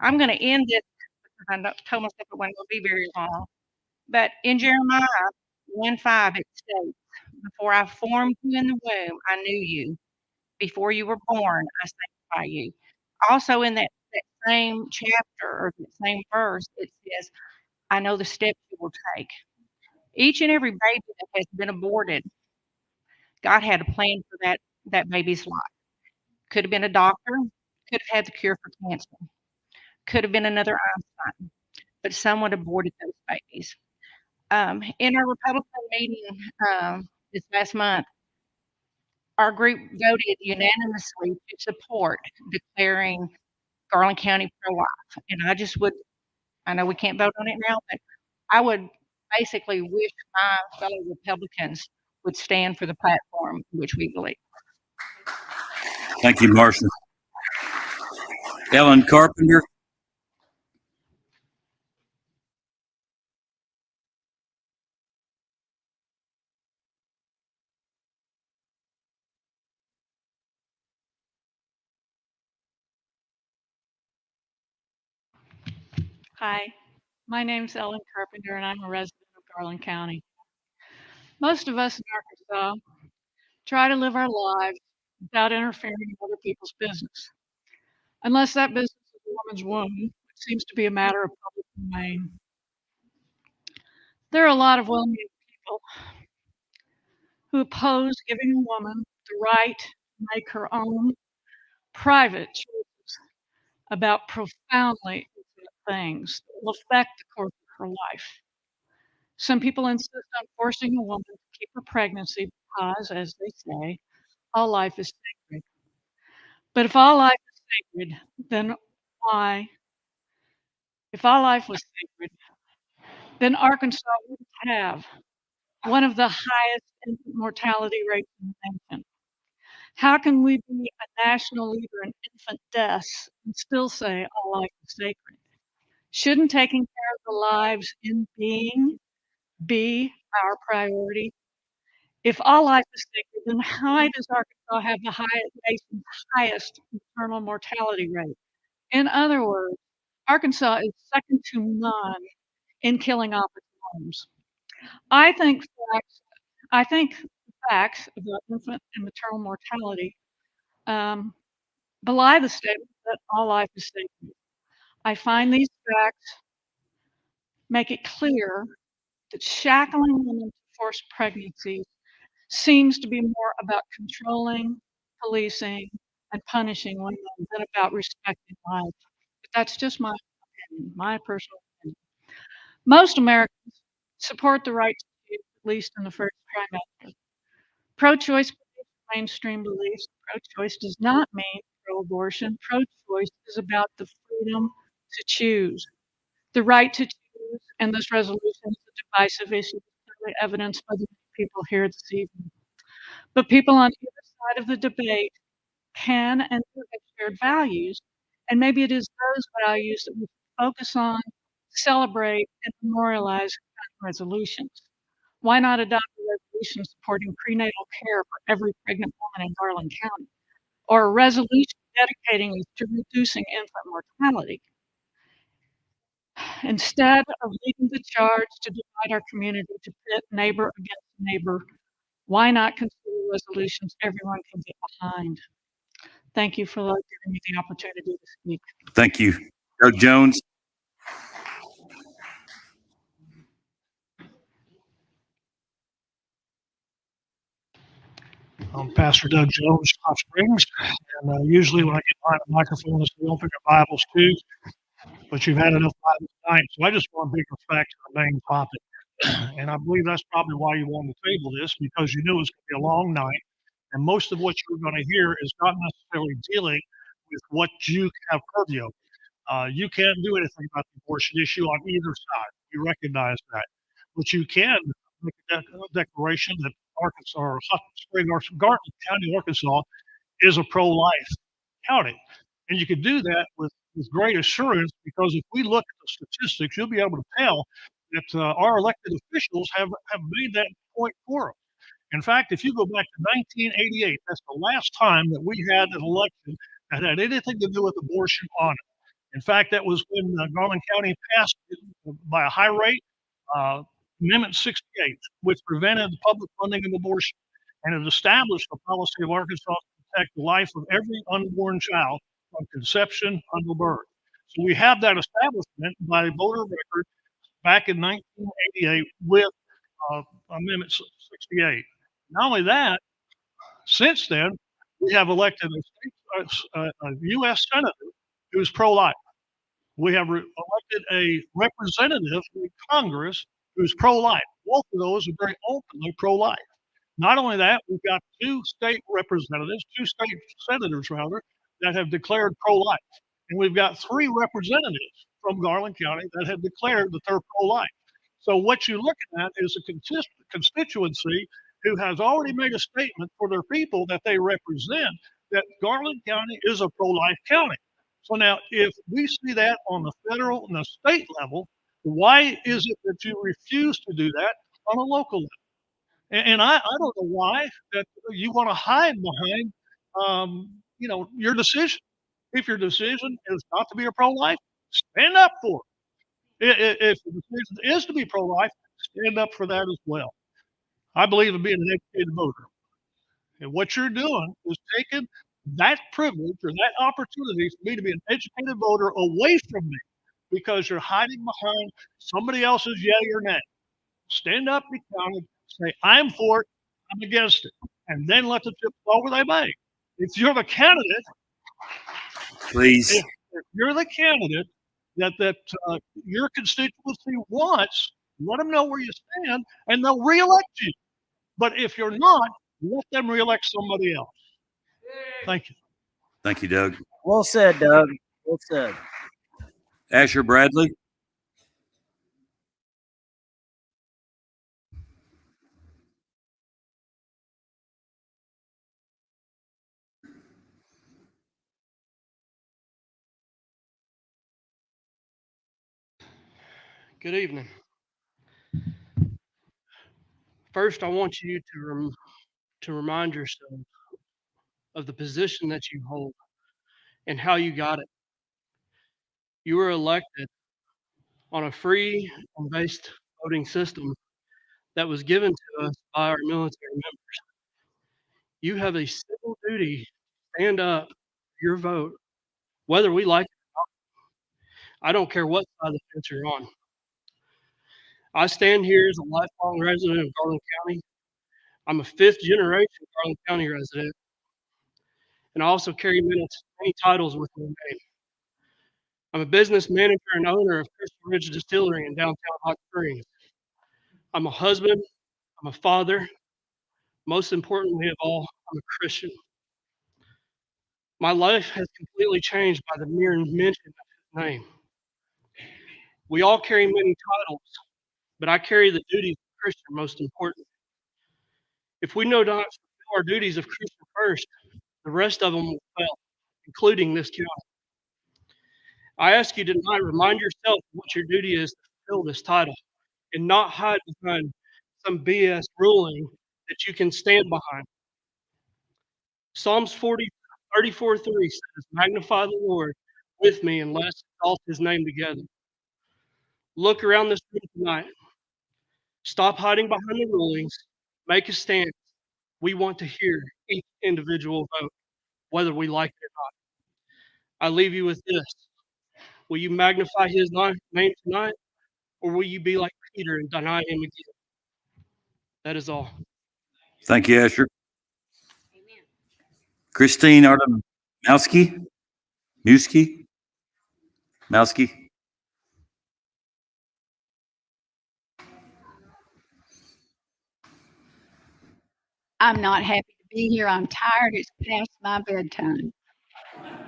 I'm going to end it because told myself it wasn't going to be very long. But in Jeremiah 1:5, it states, "Before I formed you in the womb, I knew you. Before you were born, I sanctify you." Also, in that same chapter or that same verse, it says, "I know the steps you will take." Each and every baby that has been aborted, God had a plan for that baby's life. Could have been a doctor, could have had the cure for cancer, could have been another Einstein, but someone aborted those babies. In our Republican meeting this last month, our group voted unanimously to support declaring Garland County pro-life. And I know we can't vote on it now, but I would basically wish my fellow Republicans would stand for the platform in which we believe. Thank you, Marcia. Ellen Carpenter. Hi, my name's Ellen Carpenter, and I'm a resident of Garland County. Most of us in Arkansas try to live our lives without interfering in other people's business, unless that business is a woman's womb, which seems to be a matter of public domain. There are a lot of well-meaning people who oppose giving a woman the right to make her own private choices about profoundly intimate things that will affect the course of her life. Some people insist on forcing a woman to keep her pregnancy because, as they say, all life is sacred. But if all life is sacred, then why? If all life was sacred, then Arkansas wouldn't have one of the highest infant mortality rates in the nation. How can we be a national leader in infant deaths and still say all life is sacred? Shouldn't taking care of the lives in being be our priority? If all life is sacred, then why does Arkansas have the nation's highest maternal mortality rate? In other words, Arkansas is second to none in killing opposite homes. I think facts about infant and maternal mortality belie the statement that all life is sacred. I find these facts make it clear that shackling women to forced pregnancies seems to be more about controlling, policing, and punishing women than about respecting life. But that's just my opinion, my personal opinion. Most Americans support the right to choose, at least in the first trimester. Pro-choice beliefs are mainstream beliefs. Pro-choice does not mean pro-abortion. Pro-choice is about the freedom to choose. The right to choose in this resolution is a divisive issue, clearly evidenced by the people here this evening. But people on either side of the debate can and do have shared values, and maybe it is those values that we focus on, celebrate, and memorialize resolutions. Why not adopt a resolution supporting prenatal care for every pregnant woman in Garland County, or a resolution dedicating us to reducing infant mortality? Instead of leading the charge to divide our community, to pit neighbor against neighbor, why not consider resolutions everyone can get behind? Thank you for giving me the opportunity to speak. Thank you. Doug Jones. I'm Pastor Doug Jones, Hot Springs, and usually when I get behind the microphone, I say, "Don't pick up Bibles too," but you've had enough Bibles tonight, so I just want to bring us back to the main topic. And I believe that's probably why you wanted to table this, because you knew it was going to be a long night, and most of what you're going to hear is not necessarily dealing with what you have purview. You can't do anything about the abortion issue on either side. You recognize that. But you can make a declaration that Arkansas or Hot Spring or Garland County, Arkansas is a pro-life County. And you could do that with great assurance because if we look at the statistics, you'll be able to tell that our elected officials have made that point for us. In fact, if you go back to 1988, that's the last time that we had an election that had anything to do with abortion on it. In fact, that was when Garland County passed by a high rate Amendment 68, which prevented the public funding of abortion. And it established the policy of Arkansas to protect the life of every unborn child from conception until birth. So we have that establishment by voter record back in 1988 with Amendment 68. Not only that, since then, we have elected a U.S. Senator who's pro-life. We have elected a representative in Congress who's pro-life. Both of those are very openly pro-life. Not only that, we've got two state senators rather, that have declared pro-life. And we've got 3 representatives from Garland County that have declared that they're pro-life. So what you're looking at is a constituency who has already made a statement for their people that they represent that Garland County is a pro-life county. So now, if we see that on the federal and the state level, why is it that you refuse to do that on a local level? And I don't know why that you want to hide behind, your decision. If your decision is not to be a pro-life, stand up for it. If the decision is to be pro-life, stand up for that as well. I believe in being an educated voter. And what you're doing is taking that privilege or that opportunity for me to be an educated voter away from me because you're hiding behind somebody else's yay or nay. Stand up, be counted, say, I'm for it, I'm against it, and then let the chips fall where they may. If you're the candidate, please, if you're the candidate that your constituency wants, let them know where you stand, and they'll reelect you. But if you're not, let them reelect somebody else. Thank you. Thank you, Doug. Well said, Doug. Well said. Asher Bradley. Good evening. First, I want you to remind yourself of the position that you hold and how you got it. You were elected on a free and based voting system that was given to us by our military members. You have a civil duty to stand up for your vote, whether we like it or not. I don't care what side of the fence you're on. I stand here as a lifelong resident of Garland County. I'm a 5th generation Garland County resident, and I also carry many titles with my name. I'm a business manager and owner of Crystal Ridge Distillery in downtown Hot Springs. I'm a husband, I'm a father, most importantly of all, I'm a Christian. My life has completely changed by the mere mention of his name. We all carry many titles, but I carry the duties of Christian most important. If we know not fulfill our duties of Christian first, the rest of them will fail, including this county. I ask you tonight, remind yourself what your duty is to fulfill this title and not hide behind some BS ruling that you can stand behind. Psalms 34:3 says, magnify the Lord with me and let us exalt his name together. Look around this room tonight. Stop hiding behind the rulings. Make a stand. We want to hear each individual vote, whether we like it or not. I leave you with this. Will you magnify his name tonight, or will you be like Peter and deny him again? That is all. Thank you, Asher. Amen. Christine Artemowski. Mowski. I'm not happy to be here. I'm tired. It's past my bedtime.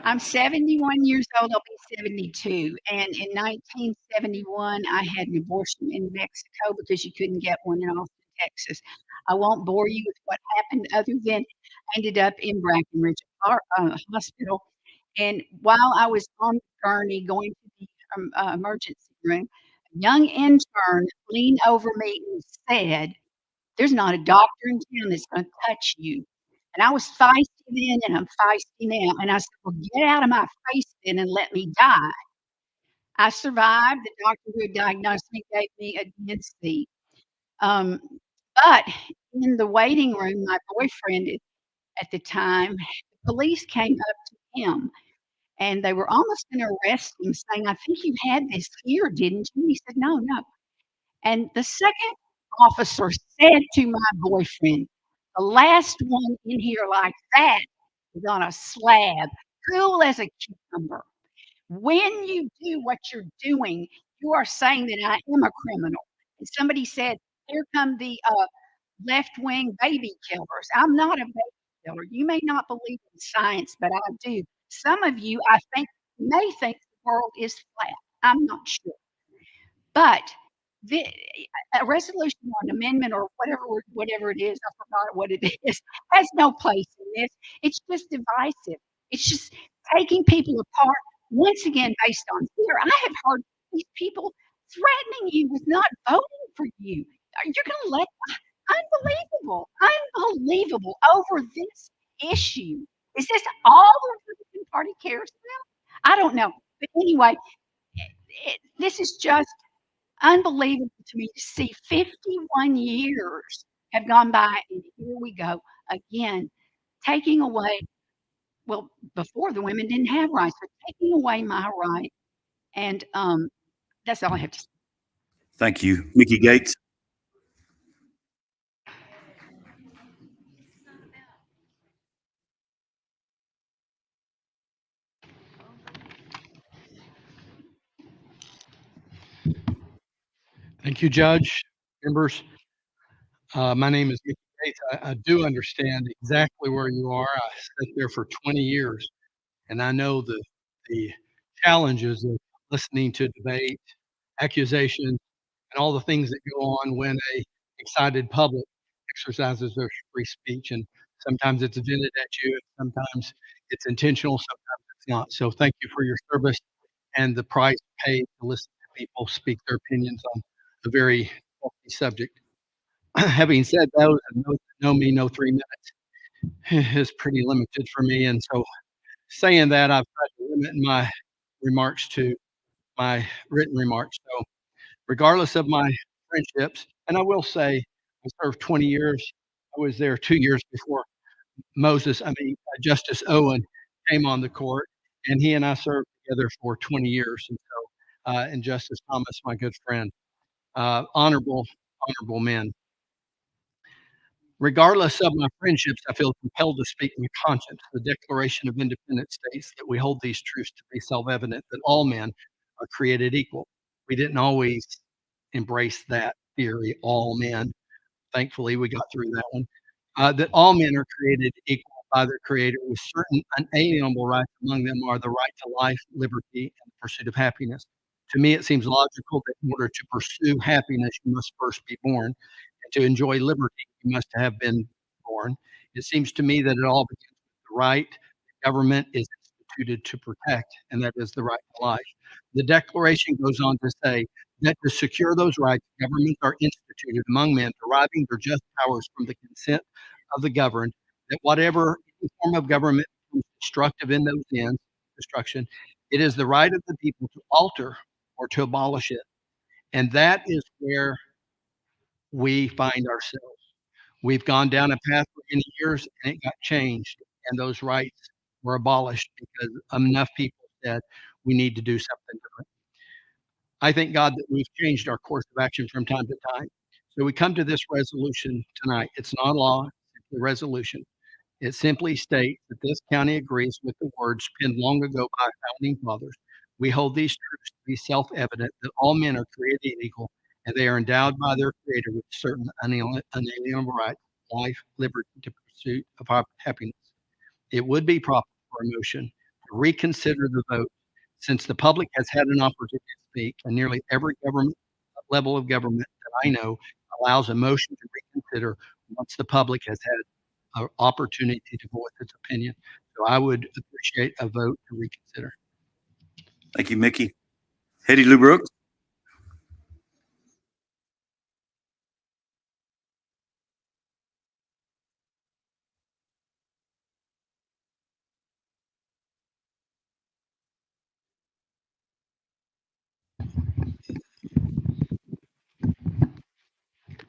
I'm 71 years old. I'll be 72. And in 1971, I had an abortion in Mexico because you couldn't get one in Austin, Texas. I won't bore you with what happened other than I ended up in Brackenridge Hospital And while I was on the journey going to the emergency room, a young intern leaned over me and said, "There's not a doctor in town that's going to touch you." And I was feisty then, and I'm feisty now. And I said, "Well, get out of my face then and let me die." I survived. The doctor who had diagnosed me gave me a D&C. Um, but in the waiting room, my boyfriend at the time, the police came up to him and they were almost going to arrest him, saying, "I think you had this here, didn't you?" He said, "No, no." And the second officer said to my boyfriend, "The last one in here like that is on a slab, cool as a cucumber. When you do what you're doing, you are saying that I am a criminal." And somebody said, "Here come the left-wing baby killers." I'm not a baby killer. You may not believe in science, but I do. Some of you, I think, may think the world is flat. I'm not sure. But the a resolution or an amendment or whatever it is, I forgot what it is, has no place in this. It's just divisive. It's just taking people apart, once again, based on fear. I have heard these people threatening you with not voting for you. You're gonna let unbelievable, unbelievable over this issue. Is this all the Republican Party cares about? I don't know. But anyway, this is just unbelievable to me to see 51 years have gone by, and here we go again, taking away, well, before the women didn't have rights, but taking away my right. And that's all I have to say. Thank you. Mickey Gates. Thank you, Judge, members. My name is Mickey Gates. I do understand exactly where you are. I sat there for 20 years, and I know the challenges of listening to debate, accusations, and all the things that go on when a excited public exercises their free speech. And sometimes it's vented at you, and sometimes it's intentional, sometimes it's not. So thank you for your service and the price paid to listen to people speak their opinions on a very healthy subject. Having said those, and those that know me know 3 minutes is pretty limited for me. And so saying that, I've tried to limit my remarks to my written remarks. So regardless of my friendships, and I will say I served 20 years. I was there 2 years before Justice Owen came on the court, and he and I served together for 20 years. And so, and Justice Thomas, my good friend, honorable men. Regardless of my friendships, I feel compelled to speak my conscience. The Declaration of Independence states that we hold these truths to be self-evident, that all men are created equal. We didn't always embrace that theory, all men. Thankfully, we got through that one. That all men are created equal by their Creator with certain unalienable rights. Among them are the right to life, liberty, and the pursuit of happiness. To me, it seems logical that in order to pursue happiness, you must first be born. And to enjoy liberty, you must have been born. It seems to me that it all begins with the right the government is instituted to protect, and that is the right to life. The Declaration goes on to say that to secure those rights, governments are instituted among men, deriving their just powers from the consent of the governed, that whatever form of government becomes destructive in those ends, destruction, it is the right of the people to alter or to abolish it. And that is where we find ourselves. We've gone down a path for many years and it got changed, and those rights were abolished because enough people said we need to do something different. I thank God that we've changed our course of action from time to time. So we come to this resolution tonight. It's not a law, it's a resolution. It simply states that this county agrees with the words penned long ago by founding fathers. We hold these truths to be self-evident that all men are created equal and they are endowed by their Creator with certain unalienable rights, life, liberty, to pursuit of happiness. It would be proper for a motion to reconsider the vote since the public has had an opportunity to speak, and nearly every level of government that I know allows a motion to reconsider once the public has had an opportunity to voice its opinion. So I would appreciate a vote to reconsider. Thank you, Mickey. Hetty Lou Brooks.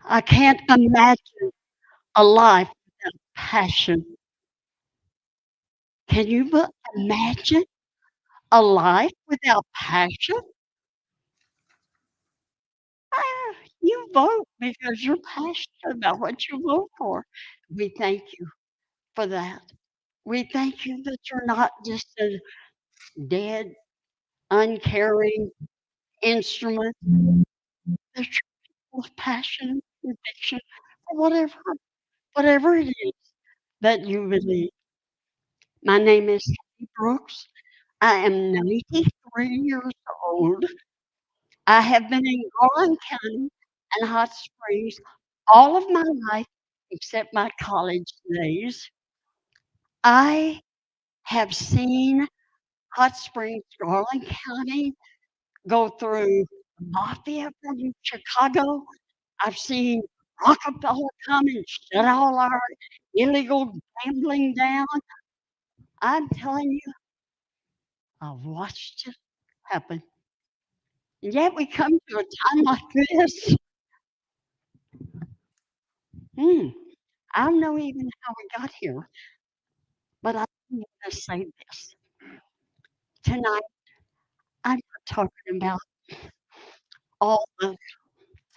I can't imagine a life without passion. Can you imagine a life without passion? You vote because you're passionate about what you vote for. We thank you for that. We thank you that you're not just a dead, uncaring instrument, that you're full of passion and conviction for whatever it is that you believe. My name is Hetty Brooks. I am 93 years old. I have been in Garland County and Hot Springs all of my life except my college days. I have seen Hot Springs, Garland County go through the mafia from Chicago. I've seen Rockefeller come and shut all our illegal gambling down. I'm telling you, I've watched it happen. And yet we come to a time like this. I don't know even how we got here, but I want to say this. Tonight, I'm not talking about all the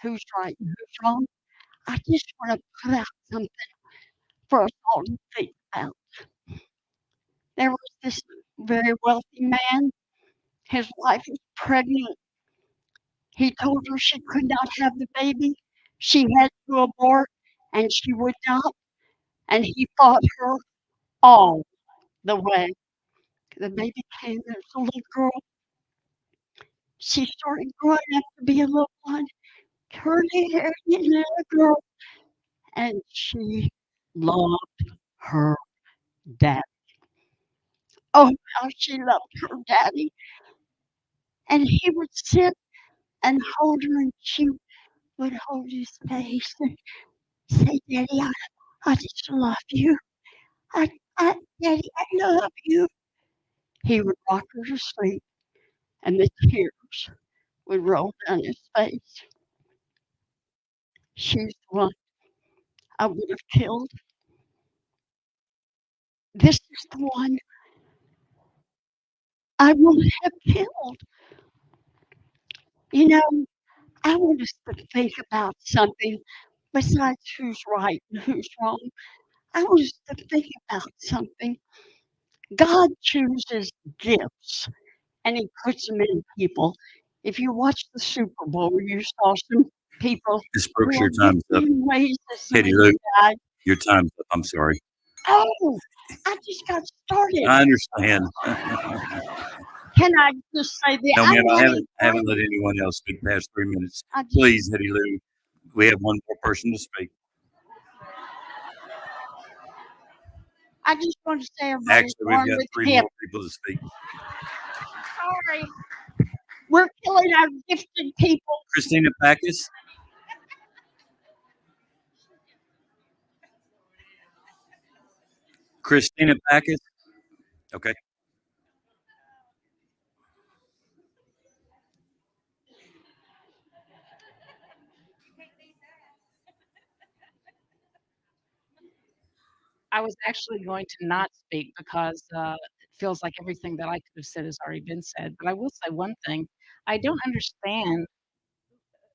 who's right and who's wrong. I just want to put out something for us all to think about. There was this very wealthy man. His wife was pregnant. He told her she could not have the baby. She had to abort, and she would not. And he fought her all the way. The baby came, there was a little girl. She started growing up to be a little one, curly haired little girl, and she loved her dad. Oh, how she loved her daddy. And he would sit and hold her, and she would hold his face and say, Daddy, I just love you. Daddy, I love you. He would rock her to sleep, and the tears would roll down his face. She's the one I would have killed. This is the one I would have killed. You know, I want us to think about something besides who's right and who's wrong. I want us to think about something. God chooses gifts and he puts them in people. If you watch the Super Bowl, you saw some people Ms. who Brooks, are your time's up. gifted in ways that some Hetty Lou, died. your time's up. I'm sorry. Oh, I just got started. I understand. Can I just say that No, I'm ma'am, I running haven't let anyone else speak past 3 minutes. I just- Please, Hetty Lou, we have one more person to speak. I just want to say everybody Actually, we've got with 3 hip. more people to speak. Sorry. We're killing our gifted people. Christina Packus. Christina Packus. Okay. I was actually going to not speak because it feels like everything that I could have said has already been said. But I will say one thing. I don't understand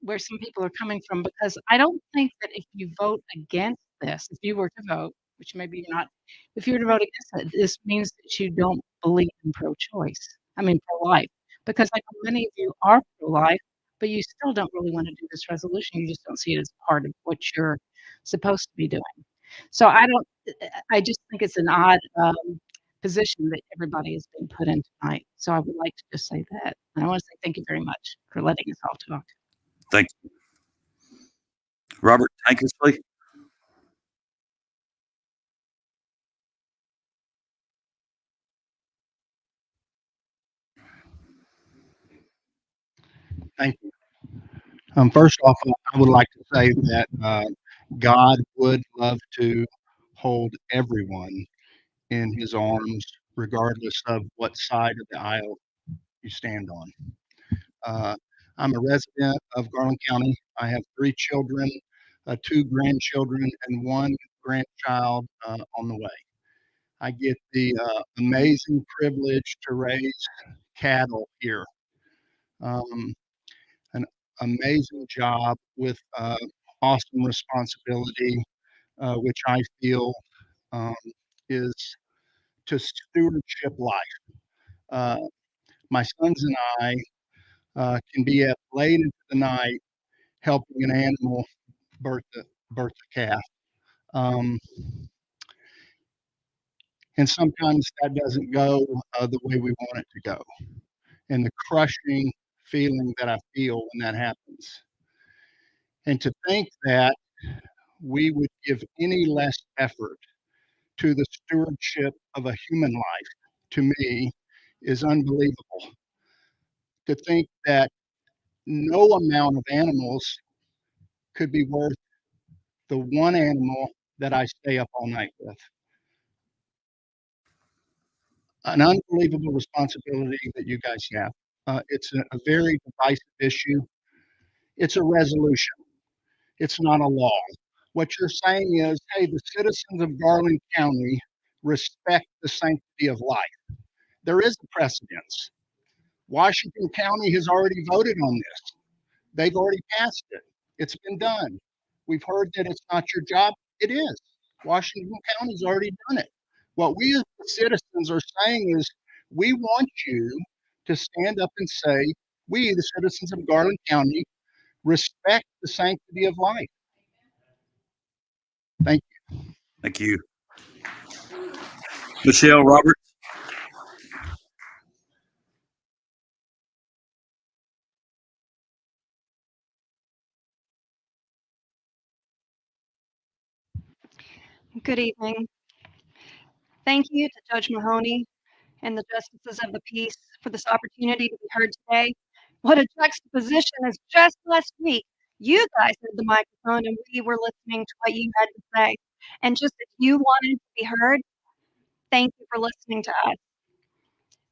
where some people are coming from because I don't think that if you vote against this, if you were to vote, which maybe you're not, if you were to vote against it, this means that you don't believe in pro-choice. I mean, pro-life. Because I know many of you are pro-life, but you still don't really want to do this resolution. You just don't see it as part of what you're supposed to be doing. So I just think it's an odd position that everybody has been put in tonight. So I would like to just say that. And I want to say thank you very much for letting us all talk. Thank you. Robert Tankersley. Thank you. First off, I would like to say that God would love to hold everyone in his arms, regardless of what side of the aisle you stand on. I'm a resident of Garland County. I have 3 children, 2 grandchildren, and 1 grandchild on the way. I get the amazing privilege to raise cattle here. An amazing job with awesome responsibility, which I feel um, is to stewardship life. Uh, my sons and I can be up late into the night helping an animal birth a calf. Um, and sometimes that doesn't go the way we want it to go. And the crushing feeling that I feel when that happens. And to think that we would give any less effort to the stewardship of a human life, to me, is unbelievable. To think that no amount of animals could be worth the one animal that I stay up all night with. An unbelievable responsibility that you guys have. It's a very divisive issue. It's a resolution. It's not a law. What you're saying is, hey, the citizens of Garland County respect the sanctity of life. There is a precedence. Washington County has already voted on this. They've already passed it. It's been done. We've heard that it's not your job. It is. Washington County's already done it. What we as the citizens are saying is we want you to stand up and say, we, the citizens of Garland County, respect the sanctity of life. Thank you. Thank you. Michelle Roberts. Good evening. Thank you to Judge Mahoney and the justices of the peace for this opportunity to be heard today. What a juxtaposition is just last week. You guys had the microphone and we were listening to what you had to say. And just as you wanted to be heard, thank you for listening to us.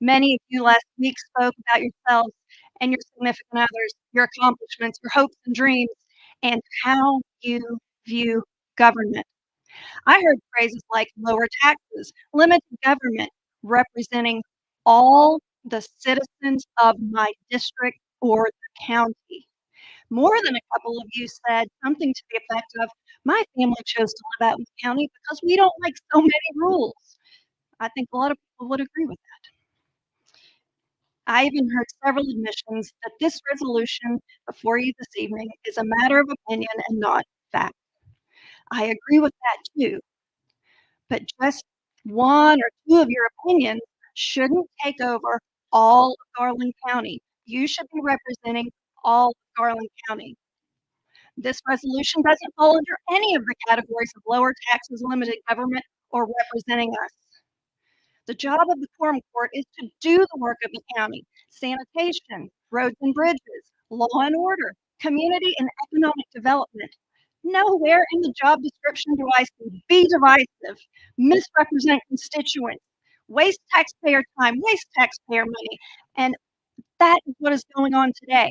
Many of you last week spoke about yourselves and your significant others, your accomplishments, your hopes and dreams, and how you view government. I heard phrases like lower taxes, limited government, representing all the citizens of my district or the county. More than a couple of you said something to the effect of, my family chose to live out in the county because we don't like so many rules. I think a lot of people would agree with that. I even heard several admissions that this resolution before you this evening is a matter of opinion and not fact. I agree with that too. But just 1 or 2 of your opinions shouldn't take over all of Garland County. You should be representing all of Garland County. This resolution doesn't fall under any of the categories of lower taxes, limited government, or representing us. The job of the Quorum Court is to do the work of the county: sanitation, roads and bridges, law and order, community and economic development. Nowhere in the job description do I see be divisive, misrepresent constituents, waste taxpayer time, waste taxpayer money. And that is what is going on today.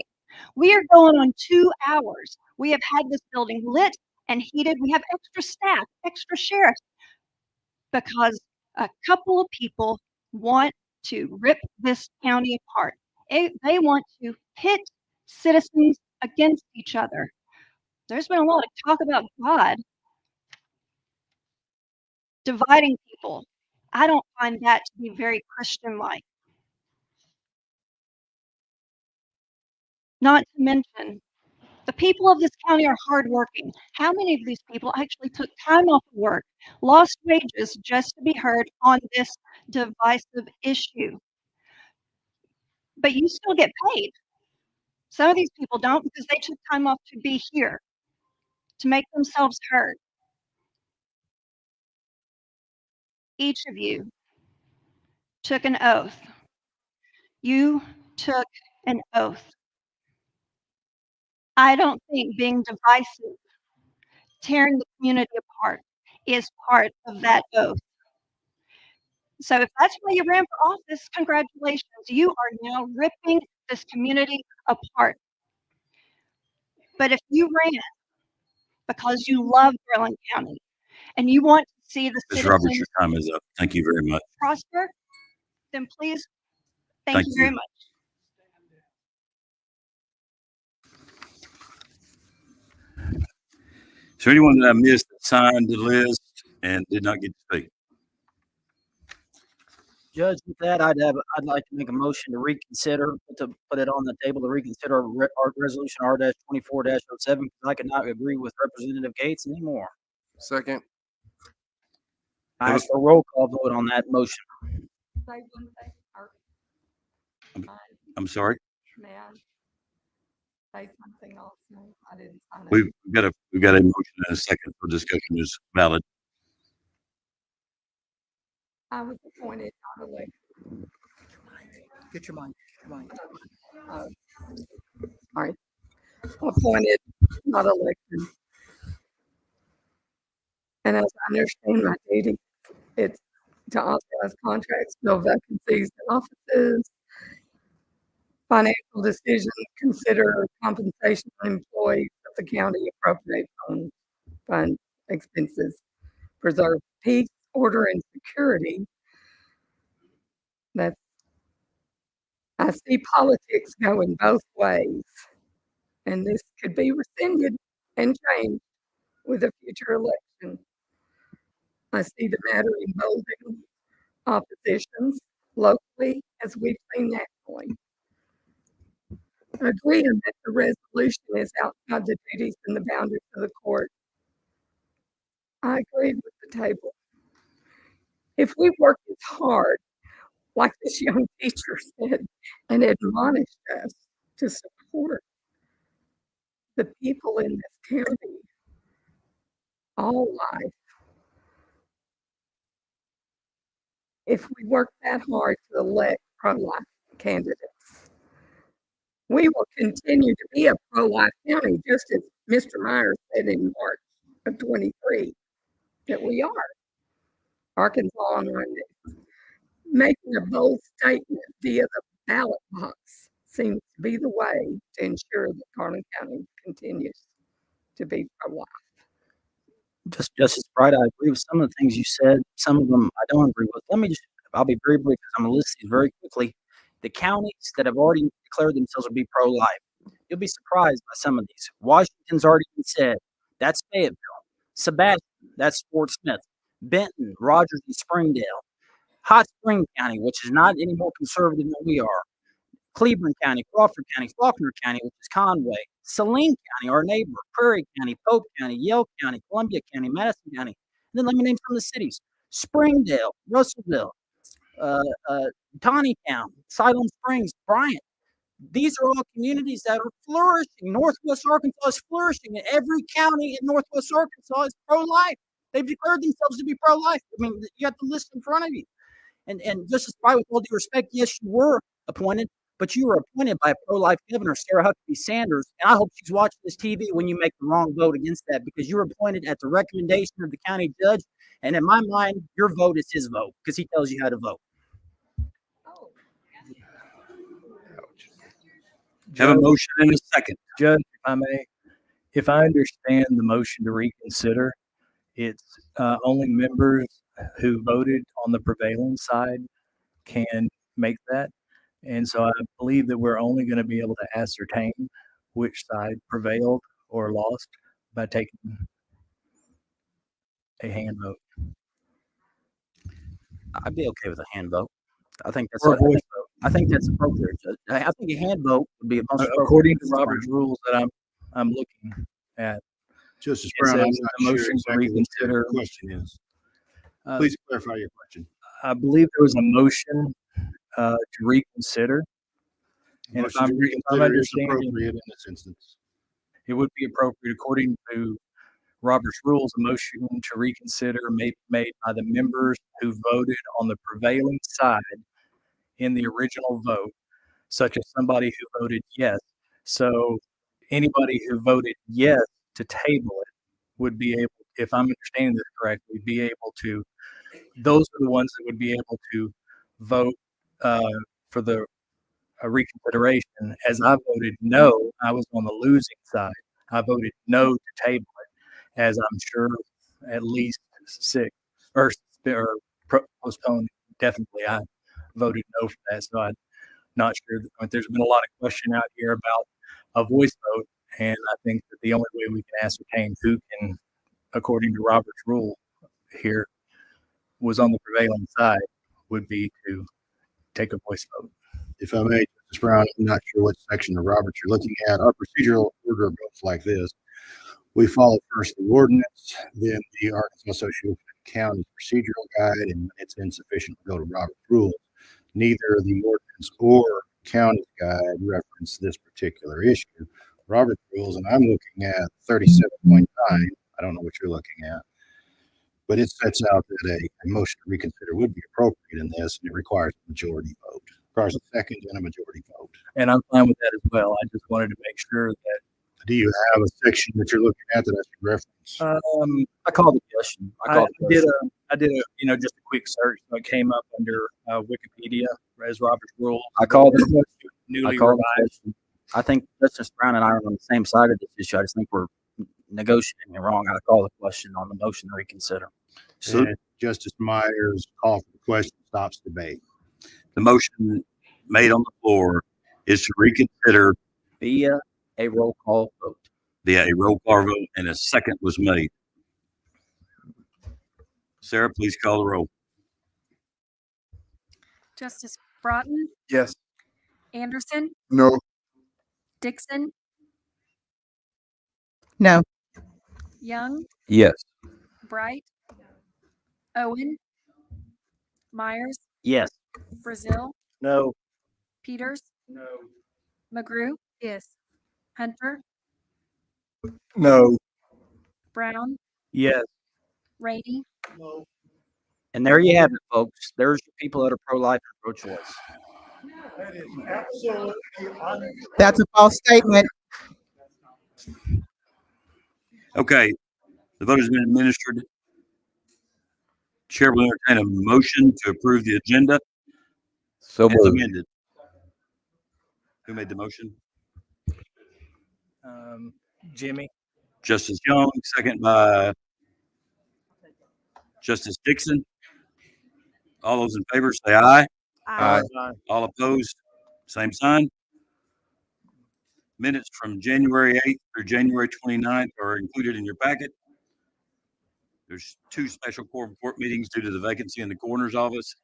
We are going on 2 hours. We have had this building lit and heated. We have extra staff, extra sheriffs, because a couple of people want to rip this county apart. They want to pit citizens against each other. There's been a lot of talk about God dividing people. I don't find that to be very Christian-like. Not to mention, the people of this county are hardworking. How many of these people actually took time off of work, lost wages just to be heard on this divisive issue? But you still get paid. Some of these people don't because they took time off to be here, to make themselves heard. Each of you took an oath. You took an oath I don't think being divisive, tearing the community apart, is part of that oath. So if that's why you ran for office, congratulations. You are now ripping this community apart. But if you ran because you love Garland County and you want to see the Ms. Roberts, citizens your time is up. Thank you very much. prosper, then please, thank Thank you very you. much. Is there anyone that I missed that signed the list and did not get to speak? Judge, with that, I'd like to make a motion to reconsider, to put it on the table to reconsider our resolution R-24-07, because I cannot agree with Representative Gates anymore. Second. I ask for a roll call vote on that motion. Say one thing, I'm sorry. may I say something also? I didn't sign it. We've got a motion and a second for discussion is valid. I was appointed, not elected. Get your mic. Sorry. Appointed, not elected. And as I understand my duty, it's to authorize contracts, fill vacancies in offices, financial decisions, consider compensation of employees of the county, appropriate fund expenses, preserve peace, order, and security. I see politics going both ways, and this could be rescinded and changed with a future election. I see the matter involving oppositions locally as we've seen nationally. Agreeing that the resolution is outside the duties and the boundaries of the court. I agree with the table. If we work as hard, like this young teacher said, and admonished us to support the people in this county all life, if we work that hard to elect pro-life candidates, we will continue to be a pro-life county, just as Mr. Myers said in March of 23 that we are. Arkansas on Monday. Making a bold statement via the ballot box seems to be the way to ensure that Garland County continues to be pro-life. Justice Bright, I agree with some of the things you said. Some of them I don't agree with. I'll be very brief because I'm going to list these very quickly. The counties that have already declared themselves to be pro-life, you'll be surprised by some of these. Washington's already been said. That's Fayetteville. Sebastian, that's Fort Smith. Benton, Rogers, and Springdale. Hot Spring County, which is not any more conservative than we are. Cleveland County, Crawford County, Faulkner County, which is Conway. Saline County, our neighbor. Prairie County, Polk County, Yale County, Columbia County, Madison County. And then let me name some of the cities. Springdale, Russellville, Taneytown, Siloam Springs, Bryant. These are all communities that are flourishing. Northwest Arkansas is flourishing, and every county in Northwest Arkansas is pro-life. They've declared themselves to be pro-life. I mean, you got the list in front of you. And Justice Breyer, with all due respect, yes, you were appointed, but you were appointed by a pro-life governor, Sarah Huckabee Sanders. And I hope she's watching this TV when you make the wrong vote against that, because you were appointed at the recommendation of the county judge. And in my mind, your vote is his vote because he tells you how to vote. Have a motion and a second. Judge, if I may, if I understand the motion to reconsider, it's only members who voted on the prevailing side can make that. And so I believe that we're only going to be able to ascertain which side prevailed or lost by taking a hand vote. I'd be okay with a hand vote. I think that's a voice vote. I think that's appropriate. I think a hand vote would be a most according to Robert's rules that I'm looking at. Justice Brown, I'm not the sure motion to exactly what reconsider. your question is. Please clarify your question. I believe there was a motion to reconsider. And if Motion to I'm reconsider is understanding, appropriate in this instance. it would be appropriate according to Robert's rules. A motion to reconsider may be made by the members who voted on the prevailing side in the original vote, such as somebody who voted yes. So anybody who voted yes to table it would be able, if I'm understanding this correctly, be able to, those are the ones that would be able to vote uh, for the reconsideration. As I voted no, I was on the losing side. I voted no to table it, as I'm sure at least six or postpone. Definitely, I voted no for that. So I'm not sure. There's been a lot of question out here about a voice vote, and I think that the only way we can ascertain who can, according to Robert's rule here, was on the prevailing side would be to take a voice vote. If I may, Justice Brown, I'm not sure what section of Roberts you're looking at. Our procedural order goes like this. We follow first the ordinance, then the Arkansas Association of Counties procedural guide, and when it's insufficient, we go to Robert's rules. Neither the ordinance or county guide reference this particular issue. Robert's rules, and I'm looking at 37.9. I don't know what you're looking at, but it sets out that a motion to reconsider would be appropriate in this, and it requires a majority vote. Requires a second and a majority vote. And I'm fine with that as well. I just wanted to make sure that. Do you have a section that you're looking at that I should reference? I called the question. I did a just a quick search. So it came up under Wikipedia as Robert's rules. I called it. Newly I called revised. I think Justice Brown and I are on the same side of this issue. I just think we're negotiating it wrong. I call the question on the motion to reconsider. So Justice Myers' call for the question stops debate. The motion made on the floor is to reconsider via a roll call vote. Via a roll call vote, and a second was made. Sarah, please call the roll. Justice Broughton, Yes. Anderson, No. Dixon, No. Young, Yes. Bright, Owen, Myers, Yes. Brazil, No. Peters, No. McGrew, yes, Hunter, No. Brown, Yes. Rainey, No. And there you have it, folks. There's your people that are pro-life and pro-choice. That is absolutely That's a false statement. Okay, the vote has been administered. Chair will entertain a motion to approve the agenda So as moved. amended. Who made the motion? Jimmy. Justice Young, second by Justice Dixon. All those in favor say aye. Aye. All opposed, same sign. Minutes from January 8th through January 29th are included in your packet. There's 2 special quorum court meetings due to the vacancy in the coroner's office.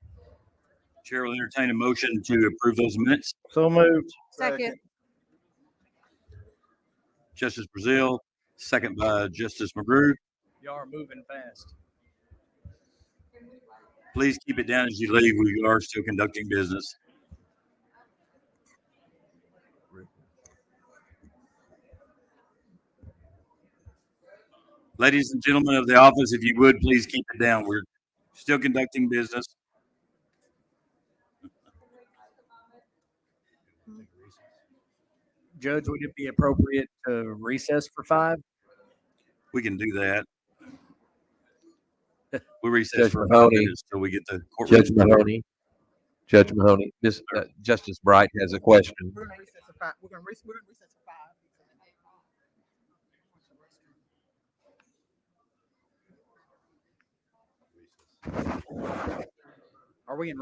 Chair will entertain a motion to approve those minutes. So moved. second, Justice Brazil, second by Justice McGrew. Y'all are moving fast. Please keep it down as you leave. We are still conducting business. Ladies and gentlemen of the office, if you would, please keep it down. We're still conducting business. Judge, would it be appropriate to recess for 5? We can do that. We recess Judge for 5 Mahoney. minutes till we get the courtroom. Judge Mahoney, Justice Bright has a question. We're going to recess for 5. We're going to recess for 5. Are we in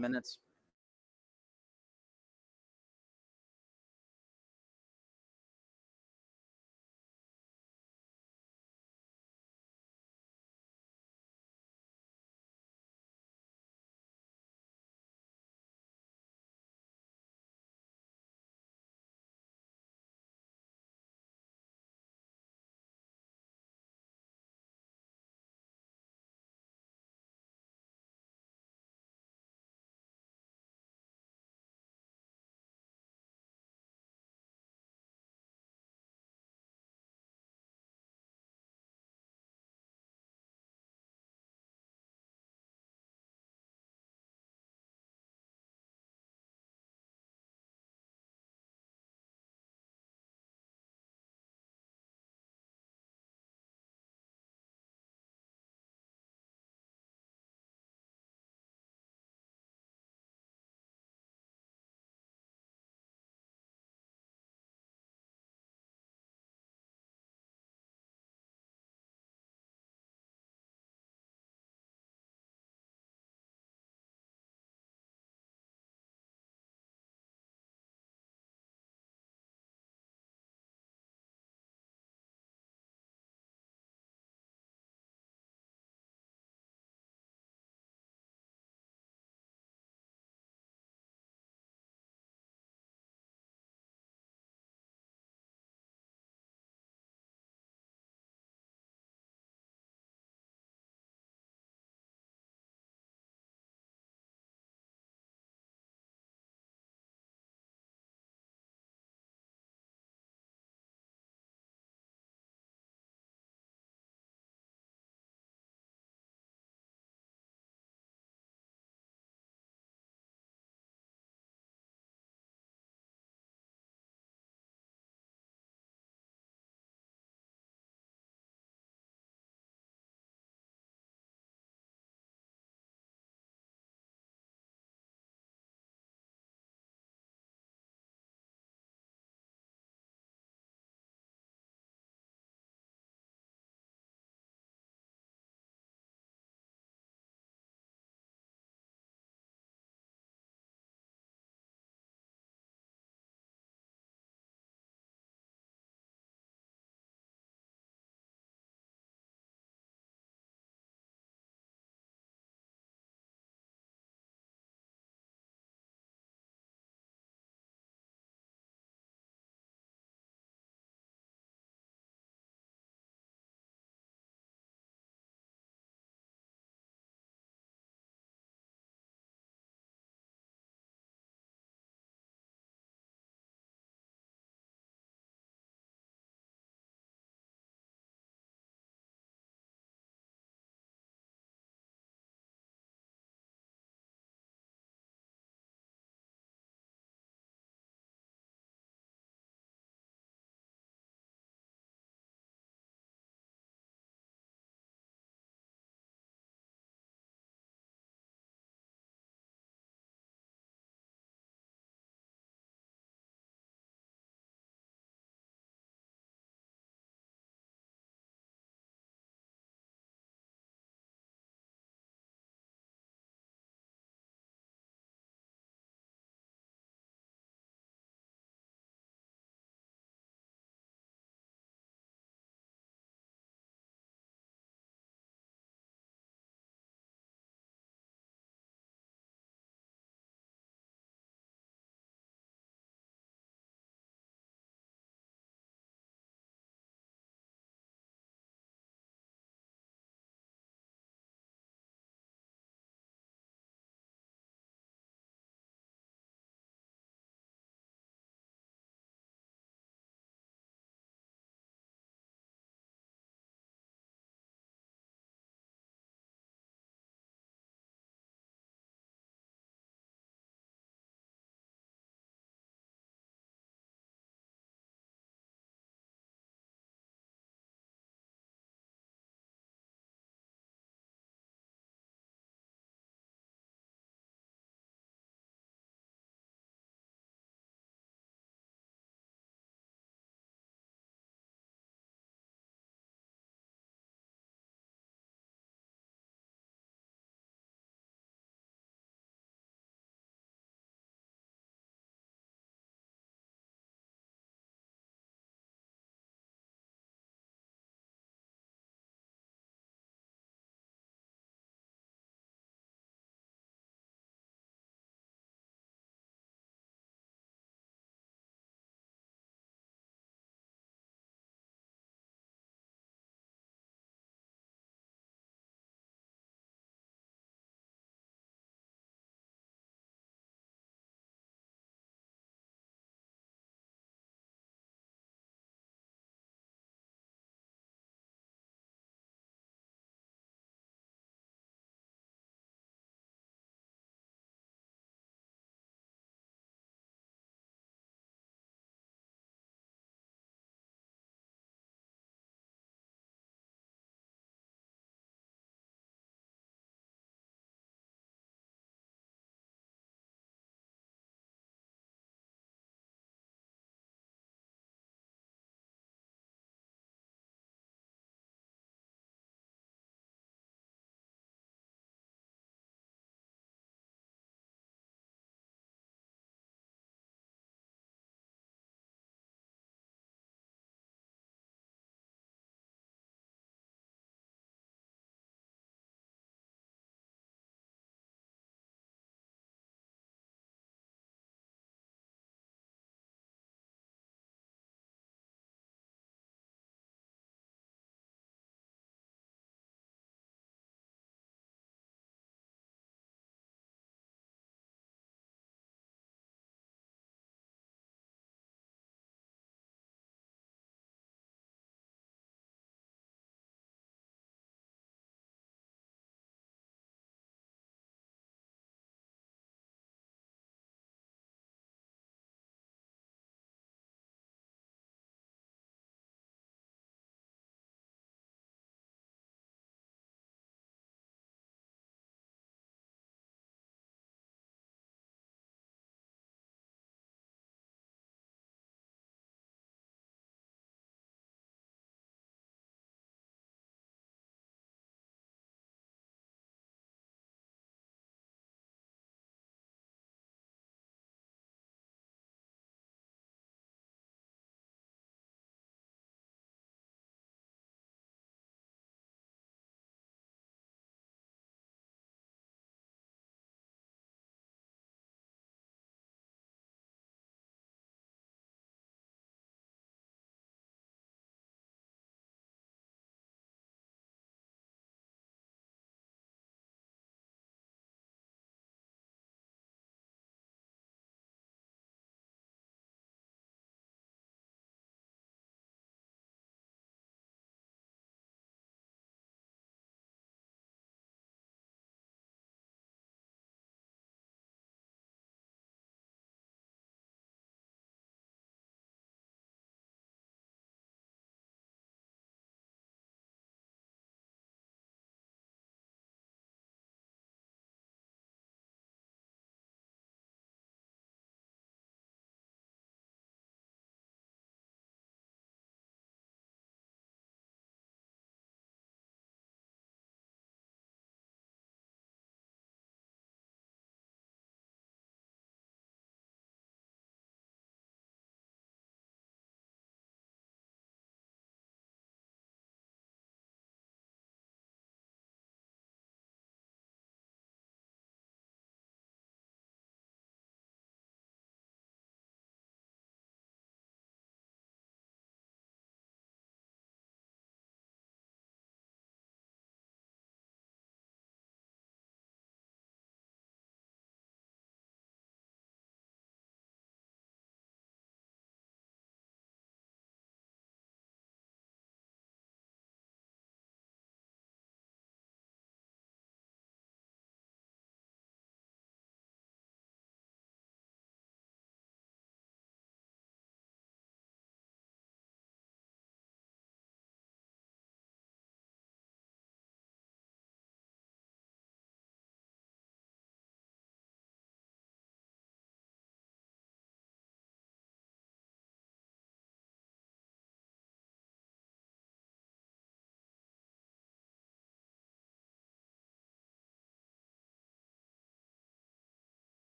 minutes?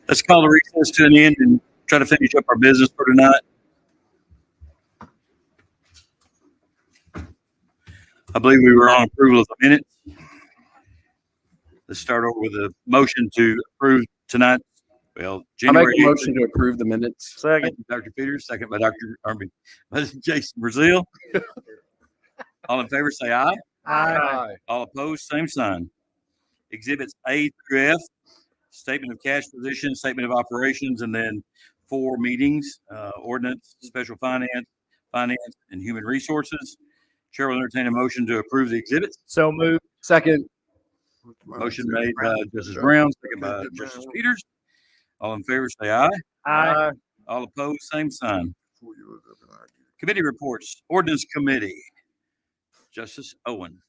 Let's call the recess to an end and try to finish up our business for tonight. I believe we were on approval of the minutes. Let's start over with a motion to approve tonight. Well, I make January a 8th. motion to approve the minutes. Second, Dr. Peters, second by Jason Brazil. All in favor, say aye. Aye. All opposed, same sign. Exhibits A through F, statement of cash position, statement of operations, and then 4 meetings, ordinance, special finance, and human resources. Chair will entertain a motion to approve the exhibits. So moved. Second. Motion made by Justice Brown, second by Justice Peters. All in favor, say aye. Aye. All opposed, same sign. Committee reports. Ordinance Committee. Justice Owen.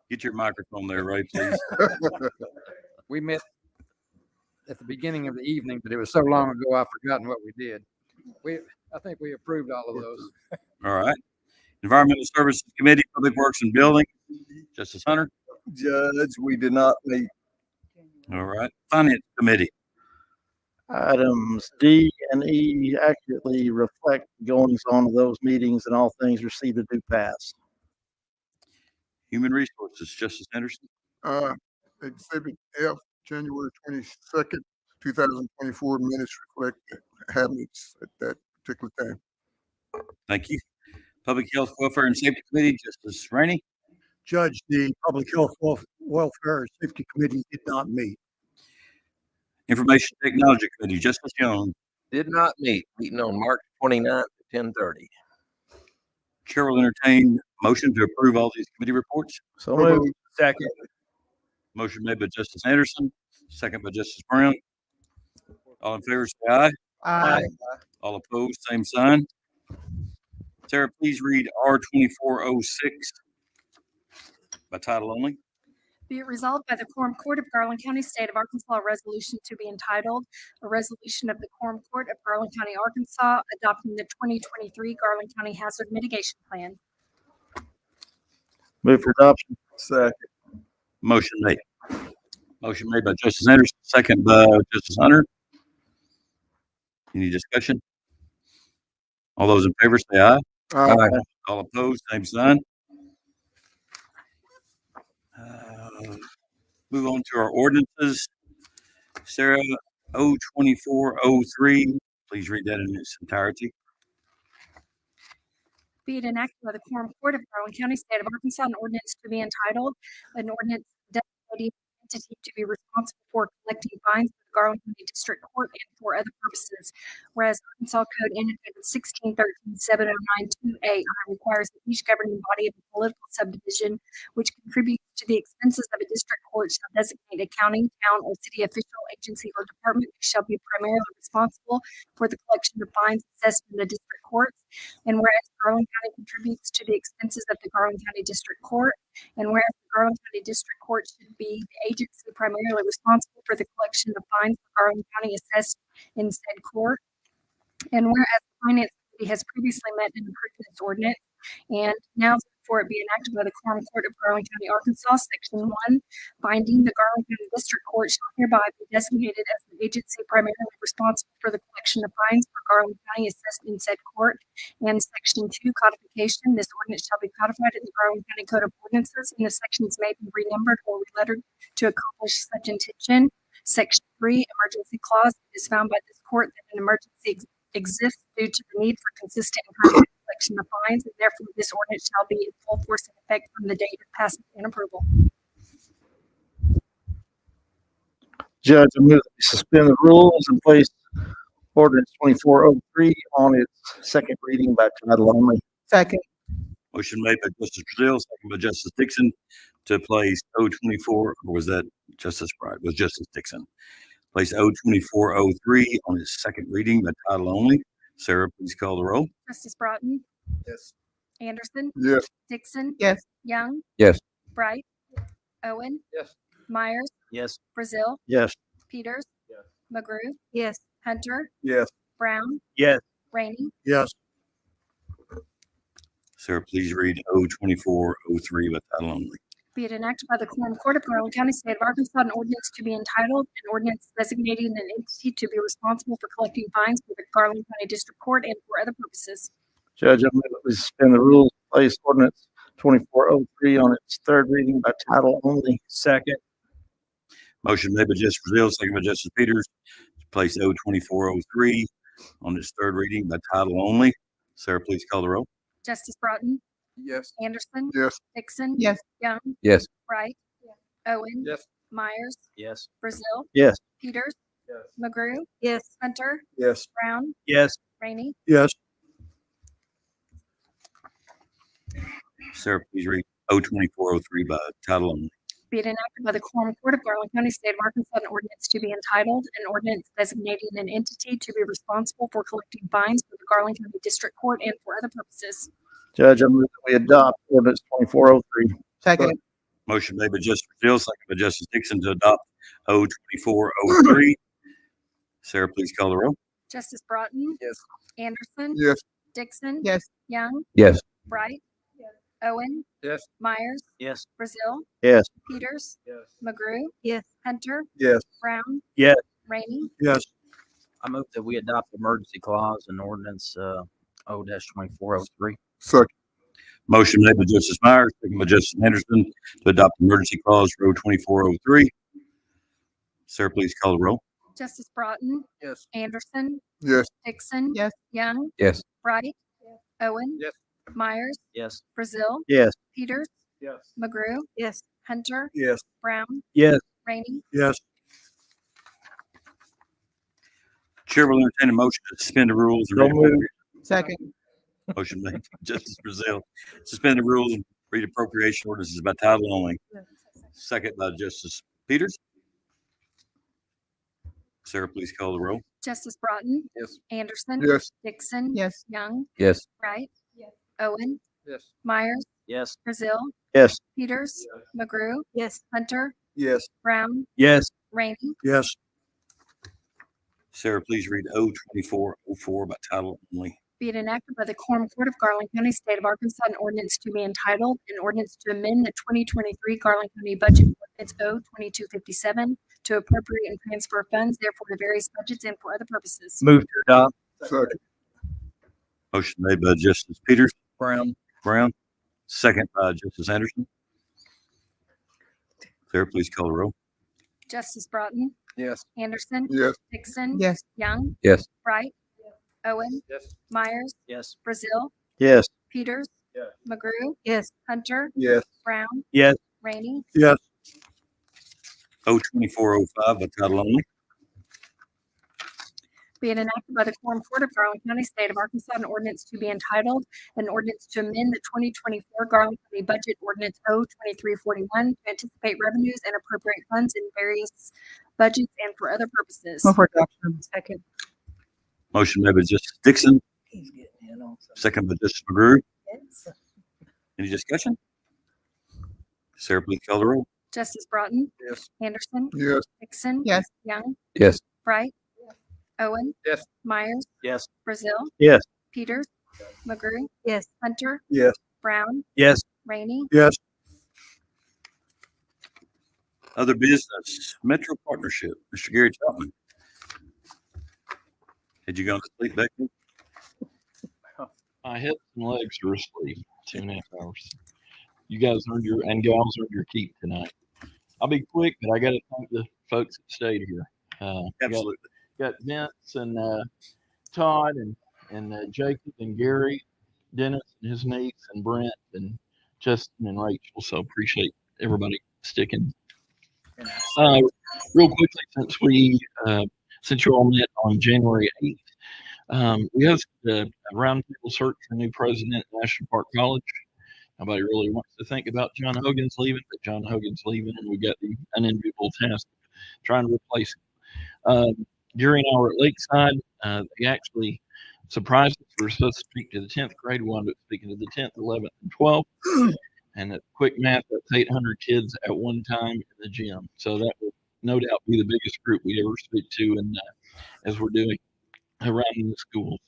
Get your microphone there, Ray, please. We met at the beginning of the evening, but it was so long ago I've forgotten what we did. I think we approved all of those. All right. Environmental Services Committee, Public Works and Building. Justice Hunter. Judge, we did not meet. All right. Finance Committee. Items D and E accurately reflect goings on of those meetings, and all things received a due pass. Human Resources, Justice Henderson. Exhibit F, January 22nd, 2024 minutes reflect habits at that particular time. Thank you. Public Health, Welfare, and Safety Committee, Justice Rainey. Judge, the Public Health, Welfare, and Safety Committee did not meet. Information Technology Committee, Justice Young. Did not meet. Meeting on March 29th at 10:30. Chair will entertain motion to approve all these committee reports. So moved. Second. Motion made by Justice Anderson, second by Justice Brown. All in favor, say aye. Aye. All opposed, same sign. Sarah, please read R-2406 by title only. Be it resolved by the Quorum Court of Garland County, State of Arkansas, a resolution to be entitled, a resolution of the Quorum Court of Garland County, Arkansas, adopting the 2023 Garland County Hazard Mitigation Plan. Move for adoption. Second. Motion made. Motion made by Justice Anderson, second by Justice Hunter. Any discussion? All those in favor say aye. Aye. All opposed, same sign. Move on to our ordinances. Sarah, O-2403, please read that in its entirety. Be it enacted by the Quorum Court of Garland County, State of Arkansas, an ordinance to be entitled, an ordinance designating an entity to be responsible for collecting fines for the Garland County District Court and for other purposes. Whereas Arkansas Code annotated 1613-7092AI requires that each governing body of a political subdivision which contributes to the expenses of a district court shall designate a county, town, or city official, agency, or department which shall be primarily responsible for the collection of fines assessed in the district courts. And whereas Garland County contributes to the expenses of the Garland County District Court, and whereas the Garland County District Court should be the agency primarily responsible for the collection of fines for Garland County assessed in said court, and whereas the Finance Committee has previously met and approved this ordinance, and now therefore it be enacted by the Quorum Court of Garland County, Arkansas, Section 1, binding the Garland County District Court shall hereby be designated as the agency primarily responsible for the collection of fines for Garland County assessed in said court, and Section 2, codification, this ordinance shall be codified in the Garland County Code of Ordinances, and the sections may be renumbered or relettered to accomplish such intention. Section 3, emergency clause, it is found by this court that an emergency exists due to the need for consistent and timely collection of fines, and therefore this ordinance shall be in full force and effect from the date of passage and approval. Judge, I move that we suspend the rules and place ordinance 2403 on its second reading by title only. Second. Motion made by Justice Brazil, second by Justice Dixon to place O-24, or was that Justice Bright? It was Justice Dixon. Place O-2403 on its second reading by title only. Sarah, please call the roll. Justice Broughton, Yes. Anderson, Yes. Dixon, Yes. Young, Yes. Bright, Owen, Yes. Myers, Yes. Brazil, Yes. Peters, Yes. McGrew, Yes. Hunter, Yes. Brown, Yes. Rainey. Yes. Sarah, please read O-2403 by title only. Be it enacted by the Quorum Court of Garland County, State of Arkansas, an ordinance to be entitled, an ordinance designating an entity to be responsible for collecting fines for the Garland County District Court and for other purposes. Judge, I move that we suspend the rules, place ordinance 2403 on its third reading by title only. Second. Motion made by Justice Brazil, second by Justice Peters, to place O 2403 on its third reading by title only. Sarah, please call the roll. Justice Broughton, Yes. Anderson, Yes. Dixon, Yes. Young, Yes. Wright, Owen, Yes. Myers, Yes. Brazil, Yes. Peters, Yes. McGrew, Yes. Hunter, Yes. Brown, Yes. Rainey. Yes. Sarah, please read O 2403 by title only. Be it enacted by the Quorum Court of Garland County, State of Arkansas, an ordinance to be entitled, an ordinance designating an entity to be responsible for collecting fines for the Garland County District Court and for other purposes. Judge, I move that we adopt ordinance 2403. Second. Motion made by Justice Brazil, second by Justice Dixon to adopt O 2403. Sarah, please call the roll. Justice Broughton. Yes. Anderson. Yes. Dixon. Yes. Young. Yes. Bright. Owen. Yes. Myers. Yes. Brazil. Yes. Peters. Yes. McGrew. Yes. Hunter. Yes. Brown. Yes. Rainey. Yes. I move that we adopt the emergency clause in ordinance O-2403. Second. Motion made by Justice Myers, second by Justice Anderson to adopt the emergency clause for O 2403. Sarah, please call the roll. Justice Broughton. Yes. Anderson. Yes. Dixon. Yes. Young. Yes. Bright. Owen. Yes. Myers. Yes. Brazil. Yes. Peters. Yes. McGrew. Yes. Hunter. Yes. Brown. Yes. Rainey. Yes. Chair will entertain a motion to suspend the rules. And So read moved. Second. Motion made by Justice Brazil. Suspend the rules and read appropriation ordinances by title only. Second by Justice Peters. Sarah, please call the roll. Justice Broughton. Yes. Anderson. Yes. Dixon. Yes. Young. Yes. Wright. Owen. Yes. Myers. Yes. Brazil. Yes. Peters. McGrew. Yes. Hunter. Yes. Brown. Yes. Rainey. Yes. Sarah, please read O 2404 by title only. Be it enacted by the Quorum Court of Garland County, State of Arkansas, an ordinance to be entitled, an ordinance to amend the 2023 Garland County budget ordinance O-2257 to appropriate and transfer funds, therefore to various budgets and for other purposes. Move to adopt. Second. Motion made by Justice Peters. Brown. Brown. Second by Justice Anderson. Sarah, please call the roll. Justice Broughton. Yes. Anderson. Yes. Dixon. Yes. Young. Yes. Bright. Owen. Yes. Myers. Yes. Brazil. Yes. Peters. Yes. McGrew. Yes. Hunter. Yes. Brown. Yes. Rainey. Yes. O 2405 by title only. Be it enacted by the Quorum Court of Garland County, State of Arkansas, an ordinance to be entitled, an ordinance to amend the 2024 Garland County budget ordinance O-2341 to anticipate revenues and appropriate funds in various budgets and for other purposes. Move for adoption. Second. Motion made by Justice Dixon, He's getting in also. second by Justice McGrew. Yes. Any discussion? Sarah, please call the roll. Justice Broughton. Yes. Anderson. Yes. Dixon. Yes. Young. Yes. Bright. Owen. Yes. Myers. Yes. Brazil. Yes. Peters. McGrew. Yes. Hunter. Yes. Brown. Yes. Rainey. Yes. Other business, Metro Partnership, Mr. Gary Chapman. Had you gone to sleep back there? My hips and legs are asleep 2.5 hours. You guys earned your, and gals earned your keep tonight. I'll be quick, but I got to thank the folks that stayed here. Absolutely. Got Vince and Todd and Jacob and Gary, Dennis and his niece and Brent and Justin and Rachel. So appreciate everybody sticking. Real quickly, since you all met on January 8th, we hosted a roundtable search for a new president at National Park College. Nobody really wants to think about John Hogan's leaving, but John Hogan's leaving, and we got the unenviable task of trying to replace him. Gary and I were at Lakeside. They actually surprised us. We were supposed to speak to the 10th grade. We wound up speaking to the 10th, 11th, and 12th. And at quick math, that's 800 kids at one time in the gym. So that will no doubt be the biggest group we ever speak to, and as we're doing around the schools.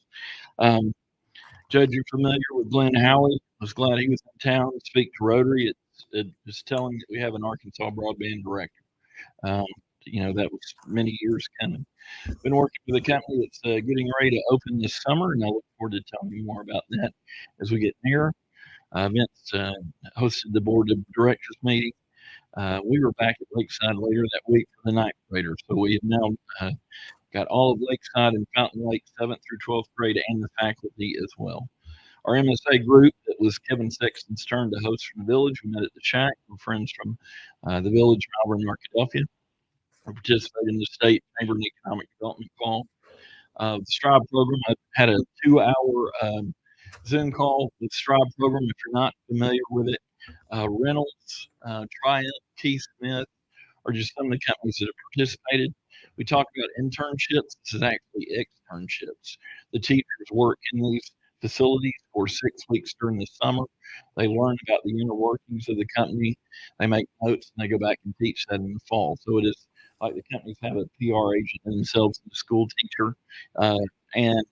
Judge, you're familiar with Glenn Howey. I was glad he was in town to speak to Rotary. It's is telling that we have an Arkansas broadband director. Um, that was many years coming. Been working with a company that's getting ready to open this summer, and I look forward to telling you more about that as we get nearer. Vince hosted the board of directors meeting. We were back at Lakeside later that week for the ninth graders, so we have now got all of Lakeside and Fountain Lake 7th through 12th grade and the faculty as well. Our MSA group that was Kevin Sexton's turn to host from the village. We met at the Shack. We're friends from the village, Malvern, Arkadelphia. We participated in the state chamber and economic development call. The Strive program, I had a 2-hour Zoom call with Strive program. If you're not familiar with it, Reynolds, Triumph, Keith Smith are just some of the companies that have participated. We talked about internships. This is actually externships. The teachers work in these facilities for 6 weeks during the summer. They learn about the inner workings of the company. They make notes and they go back and teach that in the fall. So it is like the companies have a PR agent themselves, the school teacher. And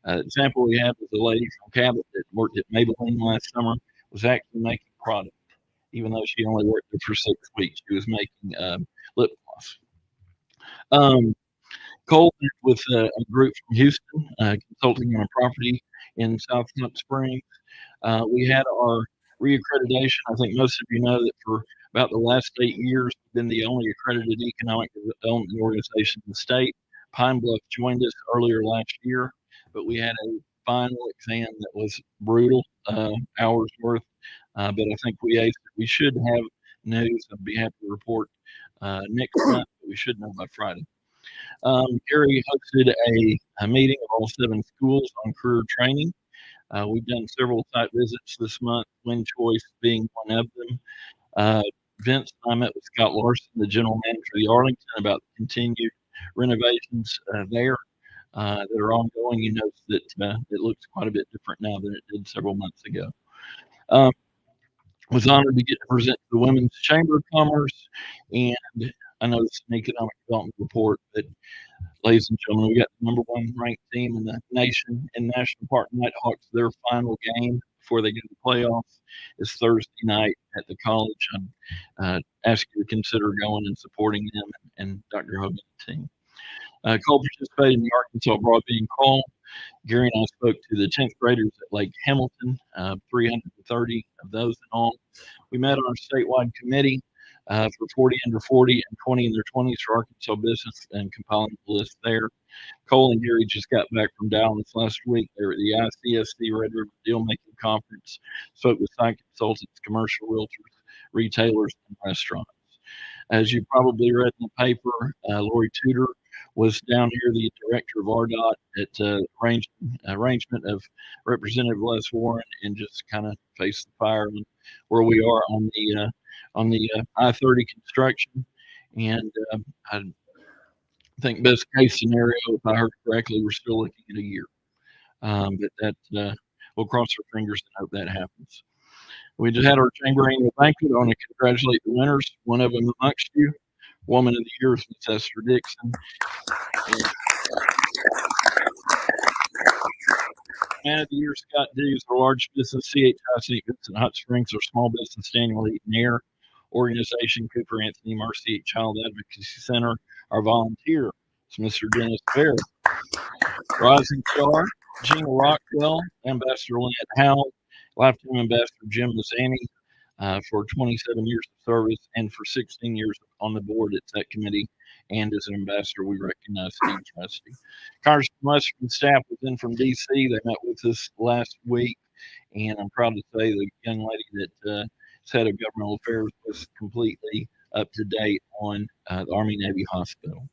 example we had was a lady from Cabot that worked at Maybelline last summer, was actually making product. Even though she only worked there for 6 weeks, she was making lip gloss. Cole with a group from Houston, consulting on a property in South Front Springs. We had our reaccreditation. I think most of you know that for about the last 8 years, we've been the only accredited economic development organization in the state. Pine Bluff joined us earlier last year, but we had a final exam that was brutal, hours worth. But I think we aced it. We should have news. I'd be happy to report next month, but we should know by Friday. Gary hosted a meeting of all 7 schools on career training. We've done several site visits this month, Wind Choice being one of them. Vince and I met with Scott Larson, the general manager of the Arlington, about the continued renovations there that are ongoing. You notice that it looks quite a bit different now than it did several months ago. Was honored to get to present to the Women's Chamber of Commerce, and I know it's an economic development report, but ladies and gentlemen, we got the #1 ranked team in the nation in National Park Nighthawks. Their final game before they get to the playoffs is Thursday night at the college. I'd ask you to consider going and supporting them and Dr. Hogan's team. Cole participated in the Arkansas Broadband Call. Gary and I spoke to the 10th graders at Lake Hamilton, 330 of those in all. We met on our statewide committee for 40 under 40 and 20 in their 20s for Arkansas business and compiling the list there. Cole and Gary just got back from Dallas last week. They were at the ICSC Red River Deal-Making Conference, spoke with site consultants, commercial realtors, retailers, and restaurants. As you probably read in the paper, Lori Tudor was down here, the director of RDOT, at arrangement of Representative Les Warren, and just kind of face the fire on where we are on the I-30 construction. And I think best case scenario, if I heard correctly, we're still looking at a year. But that we'll cross our fingers and hope that happens. We just had our chamber annual banquet. I want to congratulate the winners. One of them amongst you, Woman of the Year, is Miss Esther Dixon. Man of the Year, Scott Dews, our large business, CHI St. Vincent Hot Springs, our small business Daniel Eaton Air organization, Cooper Anthony Marcy Child Advocacy Center. Our volunteer is Mr. Dennis Fair. Rising Star, Gina Rockwell, Ambassador Lynette Howell, Lifetime Ambassador Jim Mazzani for 27 years of service and for 16 years on the board at that committee. And as an ambassador, we recognize Steve Trusty. Congressman Musker and staff was in from D.C. They met with us last week, and I'm proud to say the young lady that is head of governmental affairs was completely up to date on the Army-Navy Hospital.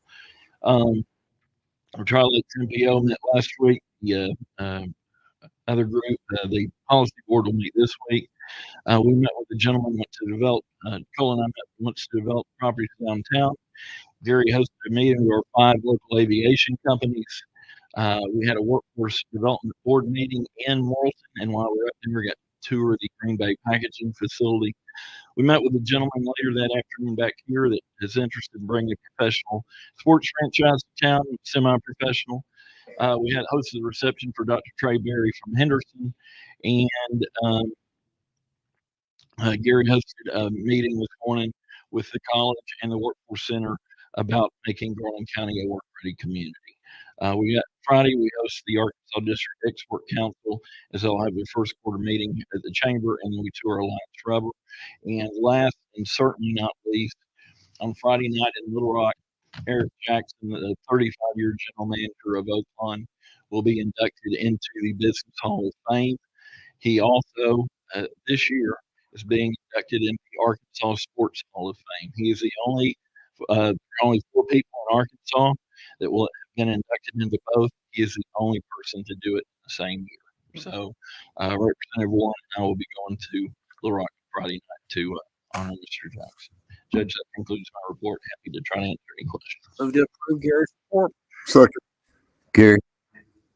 Our Trial Lakes MPO met last week. The other group, the policy board, will meet this week. We met with a gentleman who wants to develop, Cole and I wants to develop properties downtown. Gary hosted a meeting with our 5 local aviation companies. We had a workforce development board meeting in Morrilton, and while we were up there, we got to tour the Green Bay packaging facility. We met with a gentleman later that afternoon back here that is interested in bringing a professional sports franchise to town, semi-professional. We had hosted a reception for Dr. Trey Berry from Henderson, and Gary hosted a meeting this morning with the college and the workforce center about making Garland County a work-ready community. We got Friday. We host the Arkansas District Export Council as they'll have their first quarter meeting at the chamber, and then we tour Alliance Rubber. And last and certainly not least, on Friday night in Little Rock, Eric Jackson, the 35-year general manager of Oakland, will be inducted into the Business Hall of Fame. He also, this year, is being inducted into the Arkansas Sports Hall of Fame. He is the only, only 4 people in Arkansas that will have been inducted into both. He is the only person to do it the same year. So, Representative Warren and I will be going to Little Rock Friday night to honor Mr. Jackson. Judge, that concludes my report. Happy to try to answer any questions. Move to approve Gary's report. Second. Gary,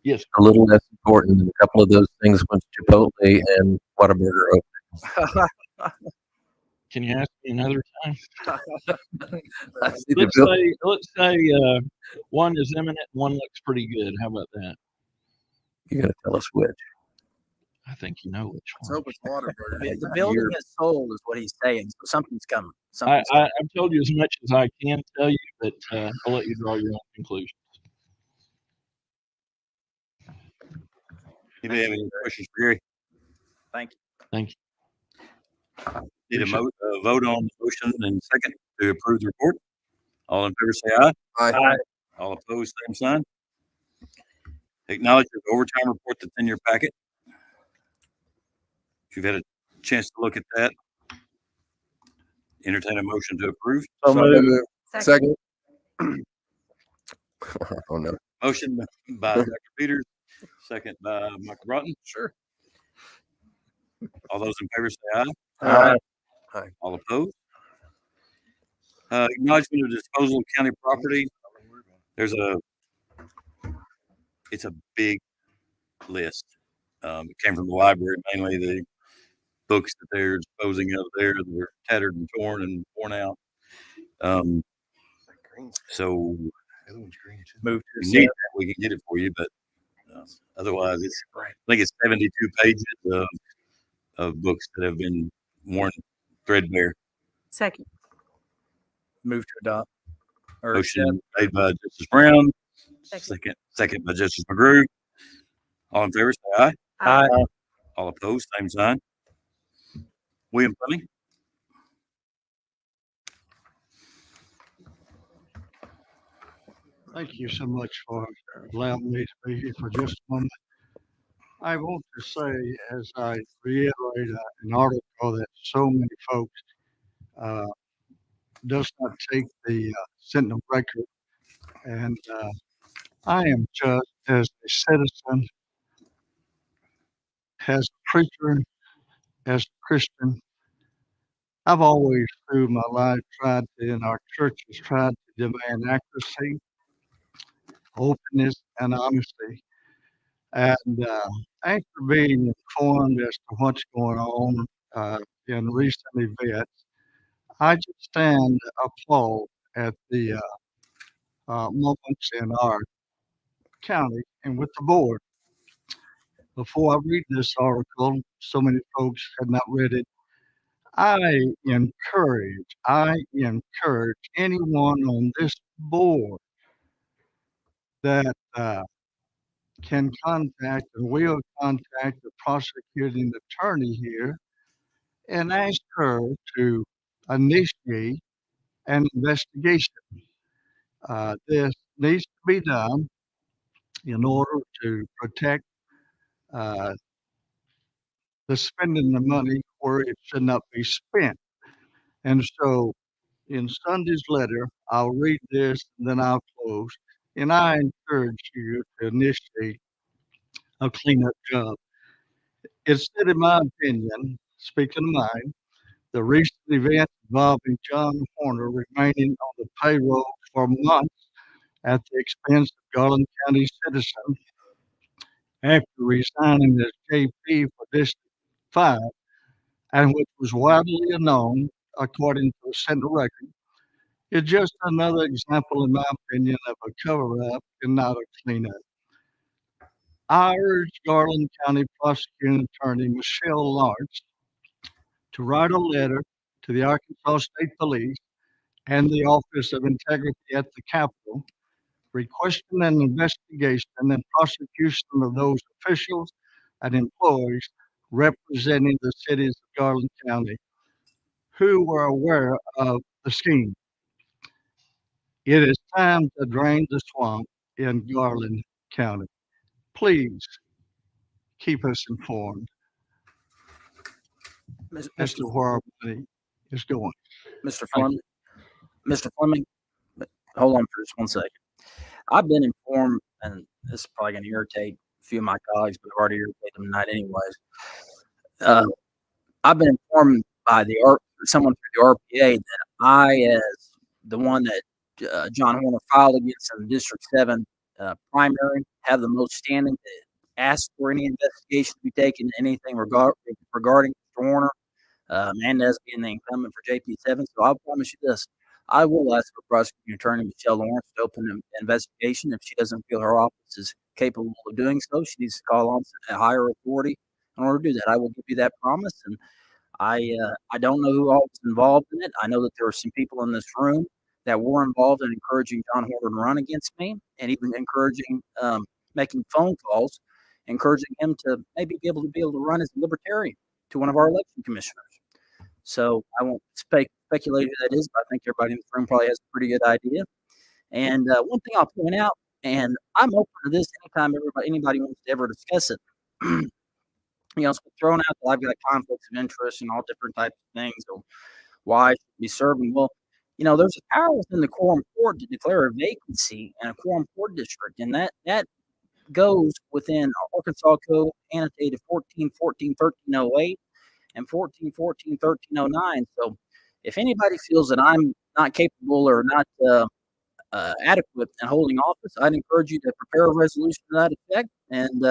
Yes. a little less important than a couple of those things was Chipotle and Whataburger opening. Can you ask me another time? I see the bill. Let's say one is imminent, one looks pretty good. How about that? You're going to tell us which. I think you know which one. Hope it's Whataburger. The building is sold, is what he's saying. So something's coming. I've told you as much as I can tell you, but I'll let you draw your own conclusions. Anybody have any questions for Gary? Thank you. Thank you. Need a vote on the motion and second to approve the report. All in favor, say aye. Aye. All opposed, same sign. Acknowledge the overtime report that's in your packet. If you've had a chance to look at that, entertain a motion to approve. So moved. Second. Oh, no. Motion by Dr. Peters, second by Michael Broughton. Sure. All those in favor say aye. Aye. Aye. All opposed? Acknowledgement of disposal of county property. It's a big list. It came from the library, mainly the books that they're disposing of there that are tattered and torn and worn out. So Move to if you need that, we can get it for you, but otherwise I think it's 72 pages of books that have been worn threadbare. Second. Move to adopt. Or Motion made by Justice Brown, second by Justice McGrew. All in favor, say aye. Aye. All opposed, same sign. William Fleming. Thank you so much for allowing me to be here for just a moment. I want to say, as I reiterate an article that so many folks does not take the Sentinel record, and I am just as a citizen, as a preacher, as a Christian. I've always, through my life, tried to, in our churches, tried to demand accuracy, openness, and honesty. And after being informed as to what's going on in recent events, I just stand appalled at the moments in our county and with the board. Before I read this article, so many folks had not read it. I encourage anyone on this board that can contact and will contact the prosecuting attorney here and ask her to initiate an investigation. This needs to be done in order to protect the spending the money where it should not be spent. And so in Sunday's letter, I'll read this and then I'll close. And I encourage you to initiate a cleanup job. It's said, in my opinion, speaking of mine, the recent events involving John Horner remaining on the payroll for months at the expense of Garland County citizens after resigning as JP for District 5, and which was widely known according to the Sentinel record, is just another example, in my opinion, of a cover-up and not a cleanup. I urge Garland County Prosecuting Attorney Michelle Lawrence to write a letter to the Arkansas State Police and the Office of Integrity at the Capitol, requesting an investigation and prosecution of those officials and employees representing the cities of Garland County who were aware of the scheme. It is time to drain the swamp in Garland County. Please keep us informed as to where our money is going. Mr. Fleming, Mr. Fleming, hold on for just 1 second. I've been informed, and this is probably going to irritate a few of my colleagues, but I've already irritated them tonight anyways. I've been informed by someone through the RPA that I, as the one that John Horner filed against in the District 7 primary, have the most standing to ask for any investigation to be taken, anything regarding Mr. Horner, Mendez being the incumbent for JP7. So I'll promise you this. I will ask for prosecuting attorney Michelle Lawrence to open an investigation. If she doesn't feel her office is capable of doing so, she needs to call on a higher authority in order to do that. I will give you that promise. And I don't know who all was involved in it. I know that there were some people in this room that were involved in encouraging John Horner to run against me, and even encouraging, making phone calls, encouraging him to maybe be able to run as a libertarian to one of our election commissioners. So I won't speculate who that is, but I think everybody in this room probably has a pretty good idea. And one thing I'll point out, and I'm open to this anytime anybody wants to ever discuss it. It's been thrown out that I've got conflicts of interest and all different types of things, or why I should be serving. Well, there's a power within the Quorum Court to declare a vacancy in a Quorum Court district, and that goes within Arkansas Code annotated 1414-1308 and 1414-1309. So if anybody feels that I'm not capable or not adequate in holding office, I'd encourage you to prepare a resolution to that effect, and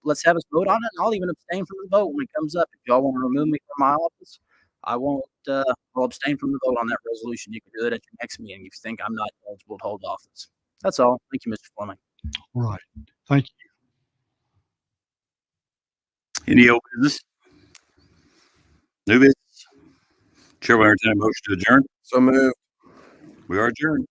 let's have us vote on it. And I'll even abstain from the vote when it comes up. If y'all want to remove me from my office, I won't. I'll abstain from the vote on that resolution. You can do it at your next meeting if you think I'm not eligible to hold office. That's all. Thank you, Mr. Fleming. All right. Thank you. Any old business? New business? Chair will entertain a motion to adjourn. So moved. We are adjourned.